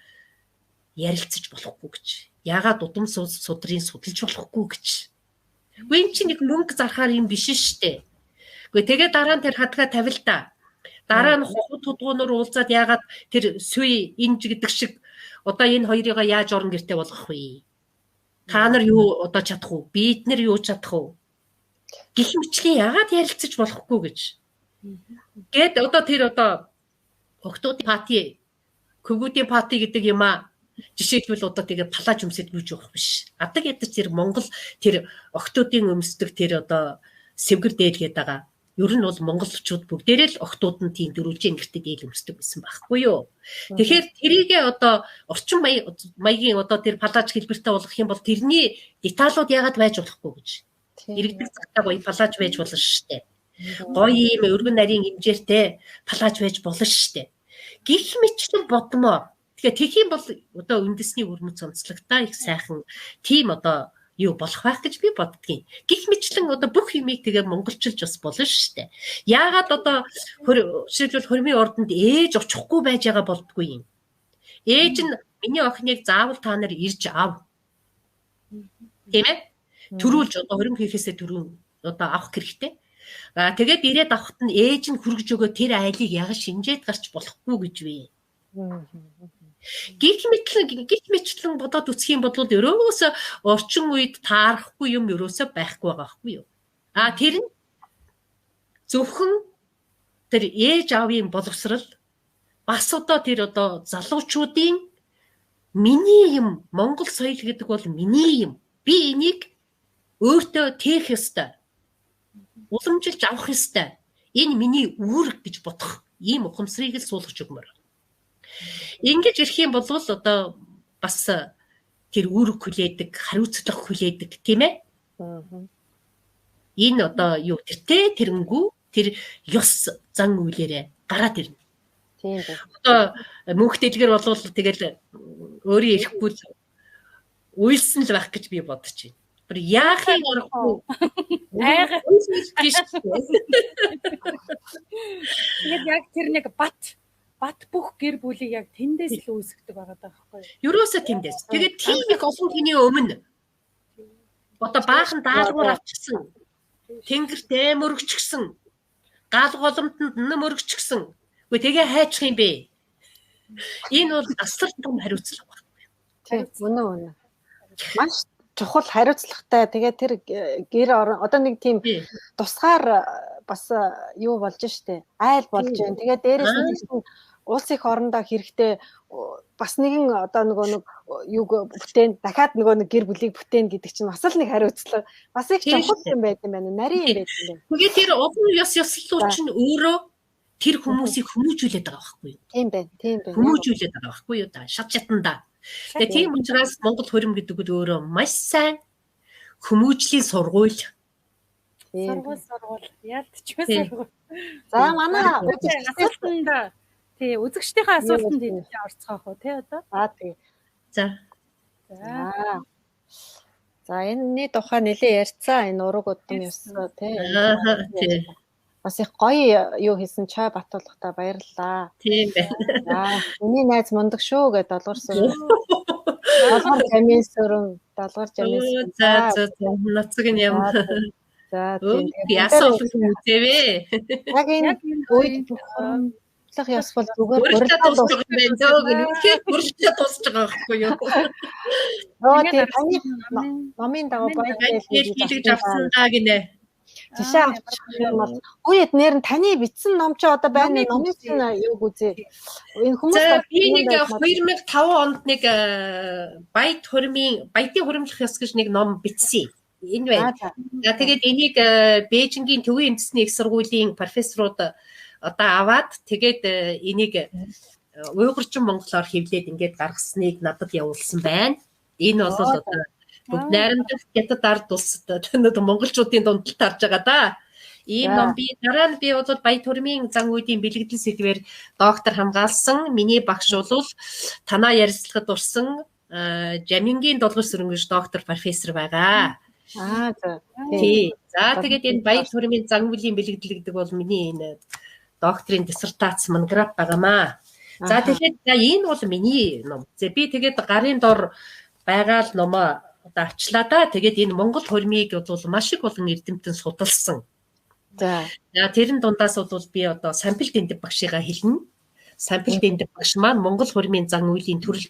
S3: ярилцаж болохгүй гэж. Ягаад удам судрын судалж болохгүй гэж. Үгүй эн чинь нэг мөнгө зархаар юм биш шүү дээ. Үгүй тэгээ дараа нь тэр хадгаа тавил та. Дараа нь хот тудгуунаар уулзаад ягаад тэр сүй инж гэдэг шиг одоо энэ хоёрыг яаж орон гэртээ болгох вэ? Та нар юу одоо чадах уу? Бид нар юу чадах уу? Гэх мэтлээ яагаад ярилцаж болохгүй гэж. Гэт одоо тэр одоо охтуудын пати, көгүүдийн пати гэдэг юм а жишээлбэл одоо тэгээ палаж өмсөд бүүж явах биш. Адаг ядаж тэр Монгол тэр охтуудын өмсдөг тэр одоо сэвгэр дээлгээд байгаа. Ер нь бол монголчууд бүгдээрээ л охтууд нь тийм дөрвөлжин гэртээ дээл өмсдөг байсан байхгүй юу. Тэгэхээр тэрийгээ одоо орчин маягийн одоо тэр палаж хэлбэртэй болгох юм бол тэрний деталууд яагаад байж болохгүй гэж. Иргэдэг цагтаа гоё палаж байж болно шүү дээ. Гоё юм өргөн нарийн хэмжээртэй палаж байж болно шүү дээ. Гэх мэтлэн бодмоор. Тэгэхээр тэгэх юм бол одоо үндэсний өрмөц онцлогтой их сайхан тийм одоо юу болох байх гэж би боддгийн. Гэх мэтлэн одоо бүх юмыг тэгээ монголчилж бас болно шүү дээ. Яагаад одоо жишээлбэл хормын ордонд ээж очихгүй байж байгаа болдгүй юм. Ээж нь миний охиныг заавал та нар ирж ав. Тийм ээ? Төрүүлж одоо хорим хийхээсээ түрүүн одоо авах хэрэгтэй. Тэгээд ирээд авахт нь ээж нь хүргэж өгөө тэр айлыг яг шинжээд гарч болохгүй гэж вэ. Гих мэтлэн бодоод үсэх юм бол ерөөсө орчин үед таарахгүй юм ерөөсө байхгүй байгаа байхгүй юу. Тэр нь зөвхөн тэр ээж аавын боловсрал бас одоо тэр одоо залуучуудын миний юм Монгол соёл гэдэг бол миний юм. Би энийг өөртөө тээх ёстой. Уламжилж авах ёстой. Энэ миний үүрэг гэж бодох ийм ухамсарыг л суулгаж өгмөр. Ингэж ирэх юм бол одоо бас тэр үүрэг хүлээдэг, хариуцлага хүлээдэг тийм ээ. Энэ одоо юу тэрнгүү тэр ёс зан үйлээрээ гараад ирнэ.
S1: Тийм дээ.
S3: Одоо мөнх дэлгэр болвол тэгэл өөрийн ирэхгүй уйлсан л байх гэж би бодож байна. Тэр яахыг аргагүй.
S2: Тэгээд яг тэр нэг бат бүх гэр бүлийг яг тэндээс л үүсгдэг байгаа даахгүй юу?
S3: Ерөөсөө тэндээс. Тэгээд тийм их олон хүний өмнө одоо баахан даалгавар авчихсан. Тэнгэртэй мөрөгчгсөн. Гал голомтонд мөрөгчгсөн. Үгүй тэгээ хайчих юм бэ. Энэ бол асар том хариуцлага байхгүй юу?
S1: Тийм үнэ. Маш чухал хариуцлагатай. Тэгээ тэр гэр одоо нэг тийм тусгаар бас юу болж штэ. Айл болж байна. Тэгээ дээрээс нь улс их орондоо хэрэгтэй бас нэгэн одоо нэг юг бүтээн дахиад нэг гэр бүлийг бүтээн гэдэг чинь бас л нэг хариуцлага бас их чухал юм байт юм байна. Нарийн юм байт юм байна.
S3: Тэгээ тэр олон ёслол чинь өөрөө тэр хүмүүсийг хүмүүжүүлээд байгаа байхгүй юу?
S1: Тийм байна.
S3: Хүмүүжүүлээд байгаа байхгүй юу? Шат чатанда. Тэгээ тийм учраас Монгол хорим гэдэг нь өөрөө маш сайн хүмүүжлийн сургууль.
S2: Сургууль яалтчгүй сургууль.
S1: За манай
S2: асуултанд тий үзэгчдийнхээ асуултанд хэлээ орцгоох уу тий одоо?
S1: Тий.
S3: За.
S1: За энэний тухай нэлээ ярьцаа энэ ураг удам ёс тий. Бас их гоё юу хийсэн чай батуулгатай баярлалаа.
S3: Тийм байна.
S1: Миний найз мундаг шүү гэдэг долгорсон. Долгор жамин сүрэн.
S3: За нацэг нь юм.
S1: За тийм.
S3: Ясаа үзээвэ.
S1: Яг энэ үед лах яс бол зүгээр
S3: бүрэлдэхүүн тусах юм байна. Үнэхээр бүрэлдэхүүн тусаж байгаа байхгүй юу?
S1: Тийм таны номын дагуу баярлалаа
S3: хэлж авсан даа гинэ.
S1: Тишээ авчих юм бол үед нэр нь таны бичсэн ном ч одоо байна. Номын чинь юуг үзээ. Энэ хүмүүс
S3: би нэг 2005 онд нэг баядын хуримлах ёс гэж нэг ном бичсэн. Энэ байна. За тэгээд энийг Бээжингийн Төвийн үндэсний их сургуулийн профессорууд одоо аваад тэгээд энийг уйгурчин монголоор хэвлээд ингээд гаргасныг надад явуулсан байна. Энэ бол одоо бүгд найрамдах хятад ард улсад монголчуудын дунд тарж байгаа да. Ийм ном би дараа нь би бол Баян төрмийн зан үйдийн бэлэгдэл сэдвээр доктор хамгаалсан. Миний багш бол танаа ярилцлагад урсан Жамингийн долгор сүрэнгэж доктор профессор байгаа. Тий. За тэгээд энэ Баян төрмийн зан үйлийн бэлэгдэл гэдэг бол миний энэ докторийн диссертац монограф байгаамаа. За тэгэхээр энэ бол миний ном. Би тэгээд гарын дор байгаа л номоо одоо авчлаа да. Тэгээд энэ Монгол хормыг бол маш их болон эрдэмтэн судалсан.
S1: За.
S3: Тэрэн дундаас бол би одоо сампил дэндэ багшигаа хэлнэ. Сампил дэндэ багш маань Монгол хормын зан үйлийн төрөл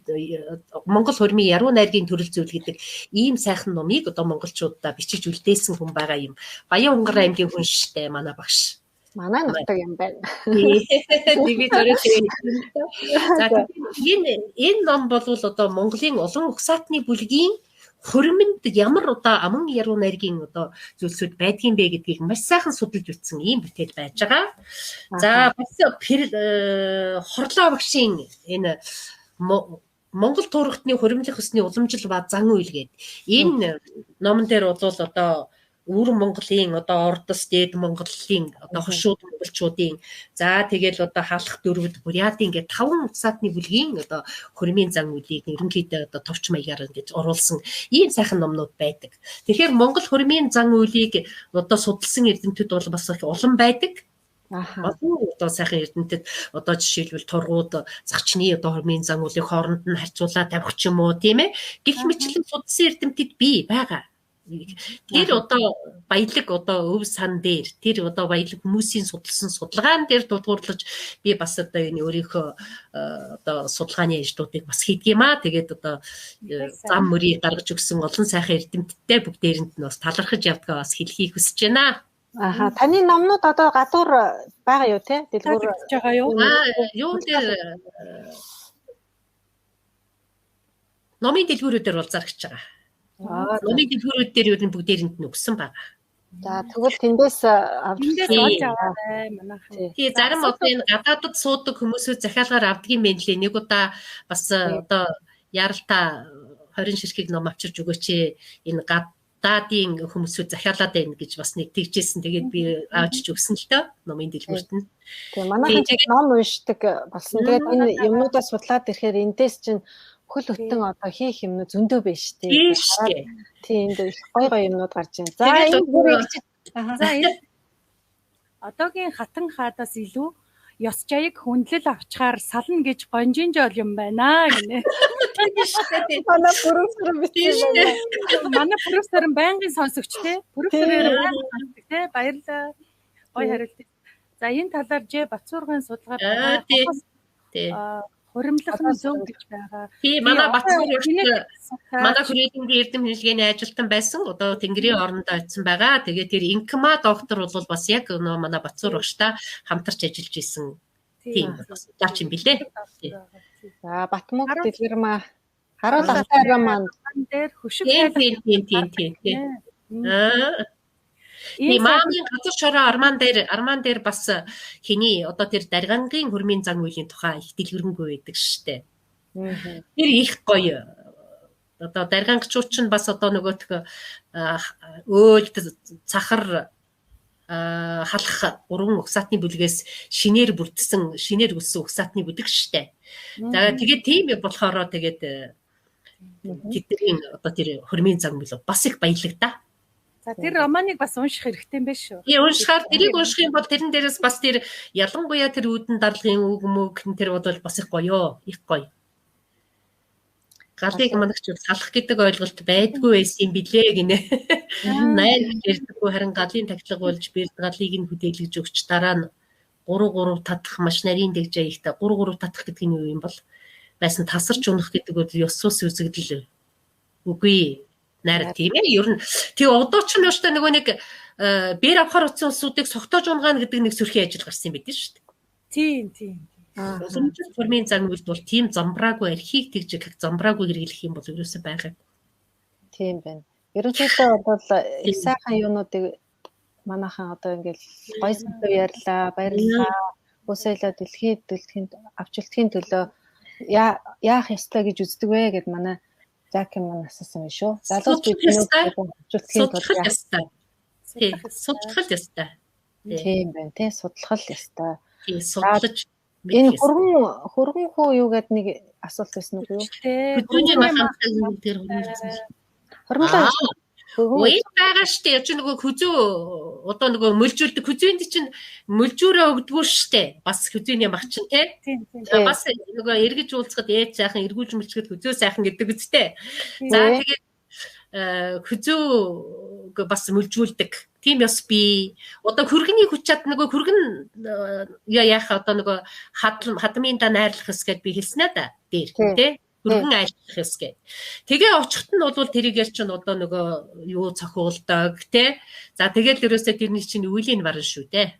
S3: Монгол хормын яруу найргийн төрөл зүйл гэдэг ийм сайхан номыг одоо монголчуудаа бичиж үлдээсэн хүн байгаа юм. Баян Унгар аймгийн хүн штэй манай багш.
S1: Манай нутаг юм байна.
S3: Тэгээд за энэ ном бол одоо Монголын олон угсаатны бүлгийн хормонд ямар одоо аман яруу найргийн одоо зүйлсүүд байдгийн бэ гэдгийг маш сайхан судалж үзсэн ийм бүтээл байж байгаа. За бас хорлоо багшийн энэ Монгол туурхтны хуримлах усны уламжил ба зан үйл гээд энэ номон дээр бол одоо Өвөр Монголын одоо Ордос, Дээд Монголын одоо хошууд монголчуудын за тэгэл одоо хаалх дөрвөд бурятын ингээд 5 угсаатны бүлгийн одоо хормын зан үйлийг ерөнхийдөө одоо товч маягаар ингэж оруулсан ийм сайхан номнууд байдаг. Тэгэхээр Монгол хормын зан үйлийг одоо судалсан эрдэмтэд бол бас их улам байдаг. Одоо сайхан эрдэмтэд одоо жишээлбэл тургууд загчны одоо хормын зан үйлийг хооронд нь харьцуулаад тавих ч юм уу тийм ээ. Гэх мэтлэн судалсан эрдэмтэд бий байгаа. Тэр одоо баялаг одоо өв сан дээр тэр одоо баялаг хүмүүсийн судалсан судалгаан дээр дуудуурлаж би бас одоо энэ өөрийнхөө одоо судалгааны ажлуудыг бас хийдэг юм аа. Тэгээд одоо зам мөрийг гаргаж өгсөн олон сайхан эрдэмтдтэй бүгдээрэнд нь бас талархаж явдгаа бас хэлхийг хүсэж байна.
S1: Аха, таны номнууд одоо гадуур байгаа юу те? Дэлгүүр
S2: хийж байгаа юу?
S3: Юун дээр номын дэлгүүрүүдээр бол зарагч байгаа. Номын дэлгүүрүүд дээр юу бүгдээрэнд нь өгсөн байгаа.
S1: За тэгвэл тэндээс авч
S2: олж аваарай манайхан.
S3: Тий, зарим одоо энэ гадаадд суудаг хүмүүсүүд захиалгаар авдаг юм байна лээ. Нэг удаа бас одоо яралта 20 ширхэг ном авчирж өгөөч энэ гадаадын хүмүүсүүд захиалаад байна гэж бас нэг тэгжсэн. Тэгээд би авчиж өгсөн л тоо номын дэлгүүрт нь.
S1: Тэгээ манайхан ном уншдаг болсон. Тэгээд энэ юмнуудаа судлаад ирэхээр эндээс чинь хөл өтөн одоо хийх юмнууд зөндөө байж тээ. Тийм энэ гой юмнууд гарч байна. За энэ
S2: одоогийн хатан хаадаас илүү ёс жаяг хүндлэл авчгаар сална гэж гонжинжол юм байна гинэ.
S1: Манай профессор битээ.
S2: Манай профессор байнгын сонсогч те. Профессорээр сонсдог те. Баярлалаа. Гой хариулт. За энэ талаар Ж Батцуургын судалгаа байгаа. Хуримлах нь зөв гэж байгаа.
S3: Тий, манай Батцуур манай хүрээлэнгийн эрдэм хэлгээний ажилтан байсан. Одоо Тэнгэрийн орнод очсон байгаа. Тэгээд тэр Инкма доктор бол бас яг нөө манай Батцуур багштай хамтарч ажиллаж исэн. Тийм судлаач юм билээ.
S1: За Батмог дэлгэрмаа харуул ахтайраа маань
S2: дээр хөшиг
S3: тийм. Имамын газар шороо арман дээр бас хиний одоо тэр даргангийн хөрмийн зан үйлийн тухай их дэлгэрэнгүй байдаг штэ. Тэр их гоё. Одоо даргангчууд ч бас одоо нөгөөх өөлд цахар халах уран угсаатны бүлгээс шинээр бүрдсэн шинээр өссөн угсаатны бүлэг штэ. За тэгээд тийм болохоор тэгээд тэдний одоо тэр хөрмийн зан үйл бас их баялагдаа.
S2: За тэр романыг бас унших хэрэгтэй юм байна шүү.
S3: Тий, уншихаар тэрийг унших юм бол тэрэн дээрээс бас тэр ялангуяа тэр үүдэн дарлагын үг мөг тэр бол бас их гоё, их гоё. Галыг манагч салах гэдэг ойлголт байдгүй байсан юм билээ гинэ. Найр ярьдаггүй харин галын тахилга болж бэрд галыг нь хөдөлгөж өгч дараа нь 3 татах маш нарийн дэгж аягтай 3 татах гэдэг нь юу юм бол байсан тасарч унах гэдэг бол ёс ус үзэгдэл үгүй. Найр тийм ээ. Ер нь тий одоо ч нөштэй нөгөө нэг бэр авахар утсан улсуудыг согтоож унгаана гэдэг нэг сөрхий ажил гарсан юм байдэн шүү дээ.
S2: Тийм.
S3: Уламжлалт формын зан үйлд бол тийм замбраагүй архийг тэгж как замбраагүй хэрэглэх юм бол ерөөсөө байгаа.
S1: Тийм байна. Ерөнхийдөө бол их сайхан юунуудыг манайхан одоо ингээл гоё сэдв ярьлаа, баярлалаа. Үсэлээ дэлхийн авчлтгийн төлөө яах ёстой гэж үздэг вэ гэд манай Жаким маань асуусан байх шүү. Залууч биднээс авчлтгийн төлөө
S3: судлах ёстой.
S1: Тийм байна тий, судлах ёстой.
S3: Тийм судлаж
S1: энэ хөргөн хөө юу гэдэг нэг асуулт байсан уу юу?
S3: Хөдөөний махантай тэр
S1: хөргөлөө
S3: Үгүй байгаа штэ яг нөгөө хүзүү одоо нөгөө мөлжүүлдэг хүзүүнд чинь мөлжүүрээ өгдгүү штэ бас хүзүүний мах чинь тий бас нөгөө эргэж уулзахад ээж сайхан эргүүлж мөлчгöd хүзүү сайхан гэдэг үстэй за тэгээд хүзүү бас мөлжүүлдэг тийм ёс би одоо хөргөний хүч чад нөгөө хөргөн яах одоо нөгөө хадмын да найрлах ёс гэд би хэлснэ да дээр тий хөргөн айлах ёс гэд. Тэгээ очихт нь бол тэрийгээр чинь одоо нөгөө юу цохиулдаг тий. За тэгэл ерөөсөө тэрний чинь үеийн баран шүү дээ.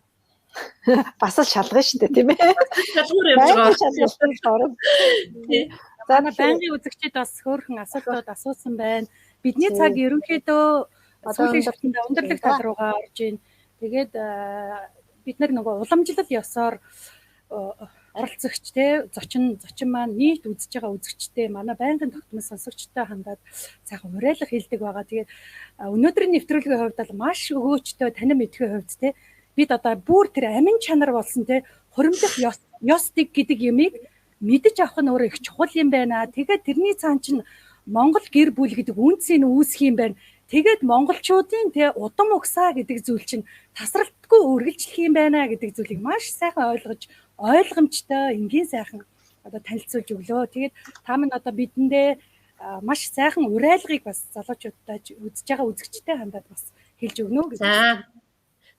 S1: Бас л шалгана шүү дээ тийм ээ.
S3: Шалгуур явж байгаа.
S2: Тий. За байнгын үзэгчид бас хөөрхөн асуултууд асуусан байна. Бидний цаг ерөнхийдөө сүүлийн шатнд өндөрлөг тал руугаа орж ийн. Тэгээд бид нөгөө уламжлал ёсоор оролцогч те зочин маань нийт үзэж байгаа үзэгчтэй манай байнгын тогтмол сонсогчтой хандаад сайхан уриалга хийдэг байгаа. Тэгээд өнөөдрийн нэвтрүүлгийн хувьд бол маш өгөөчтэй танин мэдхийн хувьд те бид одоо бүр тэр амин чанар болсон те хуримлах ёстик гэдэг юмыг мэдэж авах нь өөрөө их чухал юм байна. Тэгээд тэрний цаан чинь Монгол гэр бүл гэдэг үнцийг үүсэх юм байна. Тэгээд монголчуудын те удам угсаа гэдэг зүйл чинь тасралтгүй үргэлжлэх юм байна гэдэг зүйлийг маш сайхан ойлгож ойлгомжтой энгийн сайхан одоо танилцуулж өглөө. Тэгээд та минь одоо бидэндээ маш сайхан урайлгыг бас залуучуудаа үзэж байгаа үзэгчтэй хандаад бас хэлж өгнө гэж.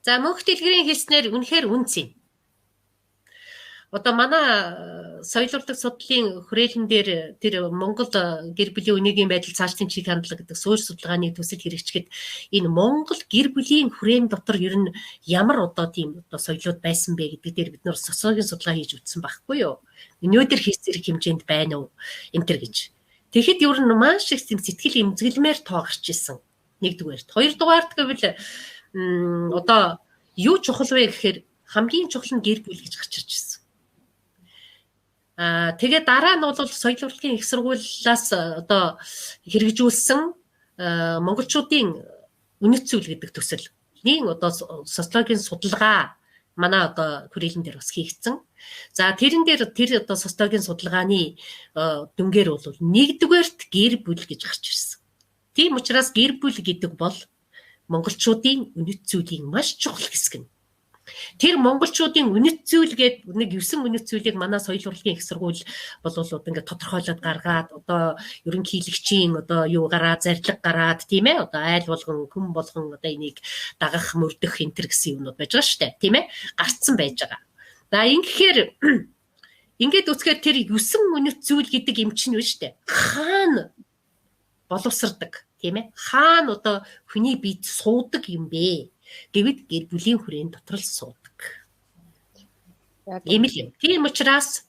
S3: За мөнх дэлгэрийн хэлснээр үнэхээр үнцэн. Одоо манай соёл урлаг судлалын хүрээлэн дээр тэр Монгол гэр бүлийн үнэгийн байдал цаашдын чиг хандлага гэдэг суурь судалгааны төсөл хэрэгжихэд энэ Монгол гэр бүлийн хүрээн дотор ер нь ямар одоо тийм одоо соёлууд байсан бэ гэдэг дээр бид нөр социологийн судалгаа хийж үзсэн байхгүй юу? Өнөөдөр хийх зэрэг хэмжээнд байна уу? Энтэр гэж. Тэгэхэд ер нь маш их сэтгэл эмзэглэмээр тоо гарч исэн. Нэгдүгээрт. Хоёрдугаарт гэвэл одоо юу чухал вэ гэхээр хамгийн чухал нь гэр бүл гэж гарч ирж байна. Тэгээд дараа нь бол соёл урлагийн их сургуулиас одоо хэрэгжүүлсэн монголчуудын үнэт зүйл гэдэг төсөл. Нэг одоо социологийн судалгаа манай одоо хүрээлэн дээр бас хийгдсэн. За тэрэн дээр тэр одоо социологийн судалгааны дүнгээр бол нэгдүгээрт гэр бүл гэж гарч ирсэн. Тийм учраас гэр бүл гэдэг бол монголчуудын үнэт зүйлийн маш чухал хэсэг нь. Тэр монголчуудын үнэт зүйл гээд нэг 9 үнэт зүйлийг манай соёл урлагийн их сургууль бол ингээд тодорхойлоод гаргаад одоо ерөнхийлөгчийн одоо юу гараад зарлиг гараад тийм ээ одоо айл болгон хүм болгон одоо энийг дагах мөрдөх энтер гэсэн юмнууд байж байгаа шүү дээ тийм ээ гарцсан байж байгаа. За ингэхээр ингээд үсгээр тэр 9 үнэт зүйл гэдэг юм чинь вэ шүү дээ. Хаана боловсрдаг тийм ээ хаана одоо хүний бид суудаг юм бэ? Гэвд гэр бүлийн хүрээнд дотор л суудаг. Ийм л юм. Тийм учраас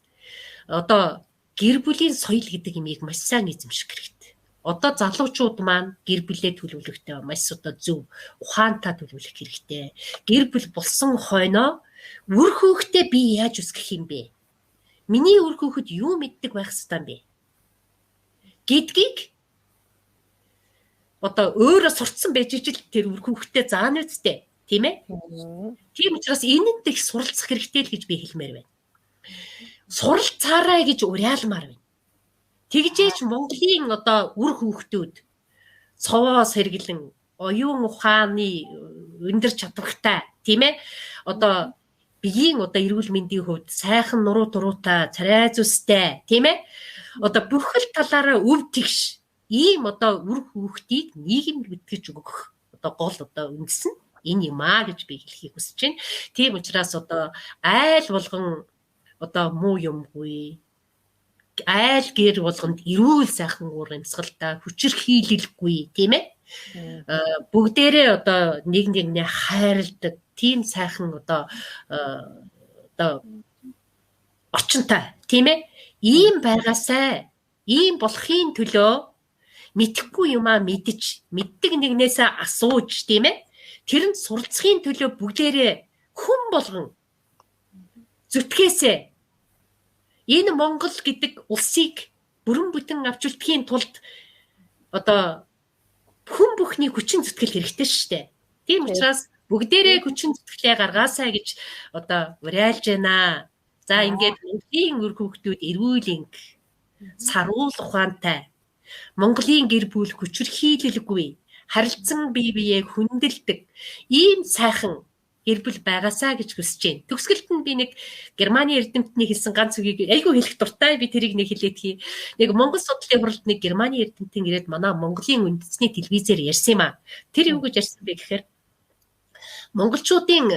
S3: одоо гэр бүлийн соёл гэдэг имийг маш сайн эзэмших хэрэгтэй. Одоо залуучууд маань гэр бүлээ төлөвлөхдөө маш одоо зөв ухаантай төлөвлөх хэрэгтэй. Гэр бүл болсон хойноо үр хүүхдээ би яаж өсгөх юм бэ? Миний үр хүүхэд юу мэддэг байх ёстой юм бэ? Гэдгийг одоо өөрөө сурцсан байж ижил тэр үр хүүхдээ заана үстэй тийм ээ. Тийм учраас энэнд их суралцах хэрэгтэй л гэж би хэлмээр байна. Суралцаарай гэж уриалмаар байна. Тэгжээч Монголын одоо үр хүүхдүүд цовоос хэрглэн оюун ухааны өндөр чадвартай тийм ээ. Одоо биеийн одоо эрүүл мэндийн хувьд сайхан нуруу туруутай, царай зүстэй тийм ээ. Одоо бүхэл талаараа өв тэгш ийм одоо үр хүүхдийг нийгэмд битгэж өгөх одоо гол одоо үндэс нь энэ юм аа гэж би хэлхийг хүсэж байна. Тийм учраас одоо айл болгон одоо муу юмгүй айл гэр болгонд эрүүл сайхан урамсгалтай хүчирхийлэлгүй тийм ээ. Бүгдээрээ одоо нэг нэгнээ хайрладаг тийм сайхан одоо орчинтай тийм ээ. Ийм байгаасай ийм болохын төлөө мэдхгүй юмаа мэддэг нэгнээсээ асууж тийм ээ тэрэнд суралцахын төлөө бүгдээрээ хүн болгон зүтгээсээ энэ Монгол гэдэг улсыг бүрэн бүтэн авч үлдэхийн тулд одоо хүн бүхний хүчин зүтгэл хэрэгтэй шүү дээ. Тийм учраас бүгдээрээ хүчин зүтгэлээ гаргаасаа гэж одоо уриалж байна. За ингээд Монголын үр хүүхдүүд эрүүл энг саруул ухаантай Монголын гэр бүл хүчирхийлэлгүй харилцан бие биеэ хүндэлдэг ийм сайхан гэр бүл байгаасаа гэж хүсэж байна. Төгсгөлд нь би нэг Германы эрдэмтний хэлсэн ганц үгийг айгүй хэлэх дуртай би тэрийг нэг хэлээд хий. Нэг Монгол судлалын хуралд нэг Германы эрдэмтэн ирээд манай Монголын үндэсний телевизээр ярьсан юм аа. Тэр юу гэж ярьсан бэ гэхээр монголчуудын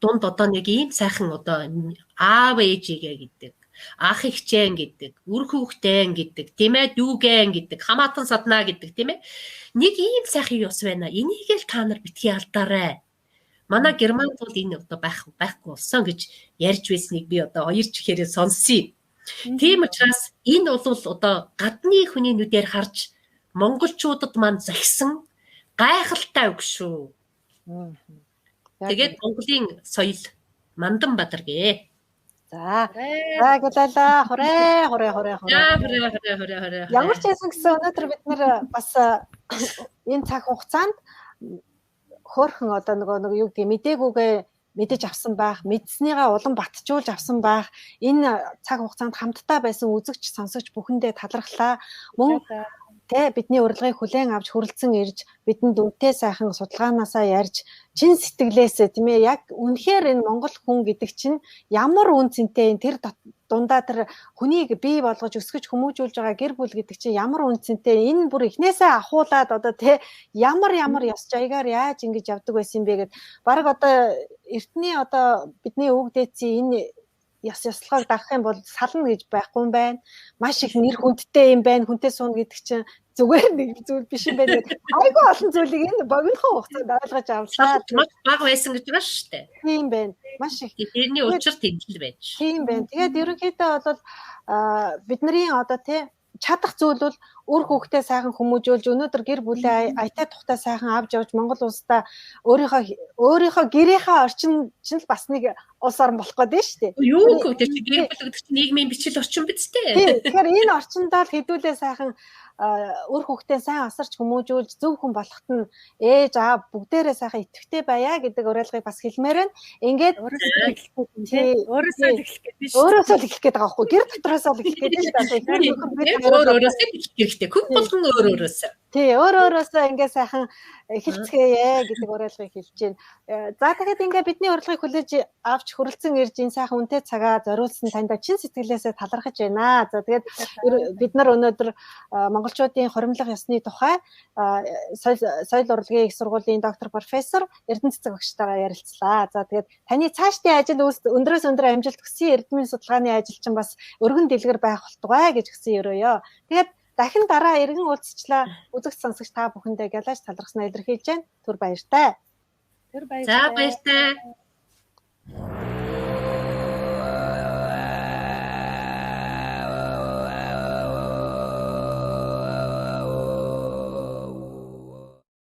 S3: дунд одоо нэг ийм сайхан одоо аав ээжигээ гэдэг ах ихчэн гэдэг, үр хүүхдэн гэдэг, тийм ээ, дүүгэн гэдэг, хамаатан саднаа гэдэг, тийм ээ. Нэг ийм сайхан ёс байна. Энийг л та нар битгий алдаарай. Манай Германд бол энэ одоо байхгүй болсон гэж ярьж байсныг би одоо хоёр чихээрээ сонсъё. Тийм учраас энэ бол одоо гадны хүний нүдээр харж монголчуудад маань захисан гайхалтай үг шүү. Тэгээд Монголын соёл мандан бадаргээ.
S1: За гэлээ хорой. Ямар ч байсан гэсэн өнөөдөр бид нэр бас энэ цаг хугацаанд хөөрхөн одоо нэг юу гэдэг мдэггүйгээ мэдэж авсан байх, мэдснийгаа улам батжуулж авсан байх. Энэ цаг хугацаанд хамтдаа байсан үзэгч, сонсогч бүхэндээ талархлаа. Мөн тэ бидний урилгыг хүлээн авч хүрэлцэн ирж бидэнд үнэтэй сайхан судалгаанаасаа ярьж чин сэтгэлээсээ тийм ээ яг үнэхээр энэ Монгол хүн гэдэг чинь ямар үн цэнтэй тэр дундаа тэр хүнийг бий болгож өсгөж хүмүүжүүлж байгаа гэр бүл гэдэг чинь ямар үн цэнтэй энэ бүр эхнээсээ ахуулаад одоо тэ ямар ёс жаягаар яаж ингэж явдаг байсан бэ гэд баг одоо эртний одоо бидний өвөг дээдсийн энэ ёслогоог дагах юм бол сална гэж байхгүй юм байна. Маш их нэр хүндтэй юм байна. Хүнтэй суuna гэдэг чинь зүгээр нэг зүйл биш юм байна. Айгүй олон зүйлийг энэ богинохон хугацаанд ойлгож авлаа.
S3: Маш бага байсан гэж байна шүү дээ.
S1: Тийм байна. Маш их.
S3: Тэрний учир тэмдэл байж.
S1: Тийм байна. Тэгээд ерөнхийдөө бол бидний одоо тий чадах зүйл бол үр хүүхдээ сайхан хүмүүжүүлж өнөөдөр гэр бүлээ аятай тухтай сайхан авч явж Монгол улстай өөрийнхөө гэрийнхээ орчин чинь бас нэг улс орн болох гээд шүү дээ.
S3: Юу гэдэг чинь гэр бүл гэдэг чинь нийгмийн бичил орчин биз дээ.
S1: Тэгэхээр энэ орчиндоо л хэдүүлээ сайхан үр хүүхдээ сайн асарч хүмүүжүүлж зөв хүн болоход нь ээж аав бүгдээрээ сайхан итгэвтэй байя гэдэг уриалгыг бас хэлмээр байна. Ингээд
S2: өөрөөсөө л эхлэх гэдэг биш.
S1: Өөрөөсөө л эхлэх гэдэг байгаа байхгүй. Гэр дотроосоо л эхлэх гэдэг шүү дээ.
S3: Өөрөөсөө эхлэх хэрэгтэй. Хүн болгон өөрөөсөө.
S1: Тий, өөрөөсөө ингээд сайхан эхэлцгээе гэдэг уриалгыг хэлж байна. За тэгэхэд ингээд бидний урилгыг хүлээж авч хүрэлцэн ирж энэ сайхан үнэтэй цагаа зориулсан танд чин сэтгэлээсээ талархаж байна. За тэгээд бид нар өнөөдөр монголчуудын хоримлох ёсны тухай соёл урлагийн их сургуулийн доктор профессор Эрдэнэ цэцэг багштайгаа ярилцлаа. За тэгээд таны цаашдын ажил өндрөөс өндөр амжилт хүсье. Эрдэмийн судалгааны ажил чинь бас өргөн дэлгэр байх болтугай гэж хүсэн өрөөё. Тэгээд дахин дараа иргэн уулзчлаа. Үзэгч сонсогч та бүхэндээ гялаж талархснаа илэрхийлж байна. Түр баяртай.
S3: За баяртай.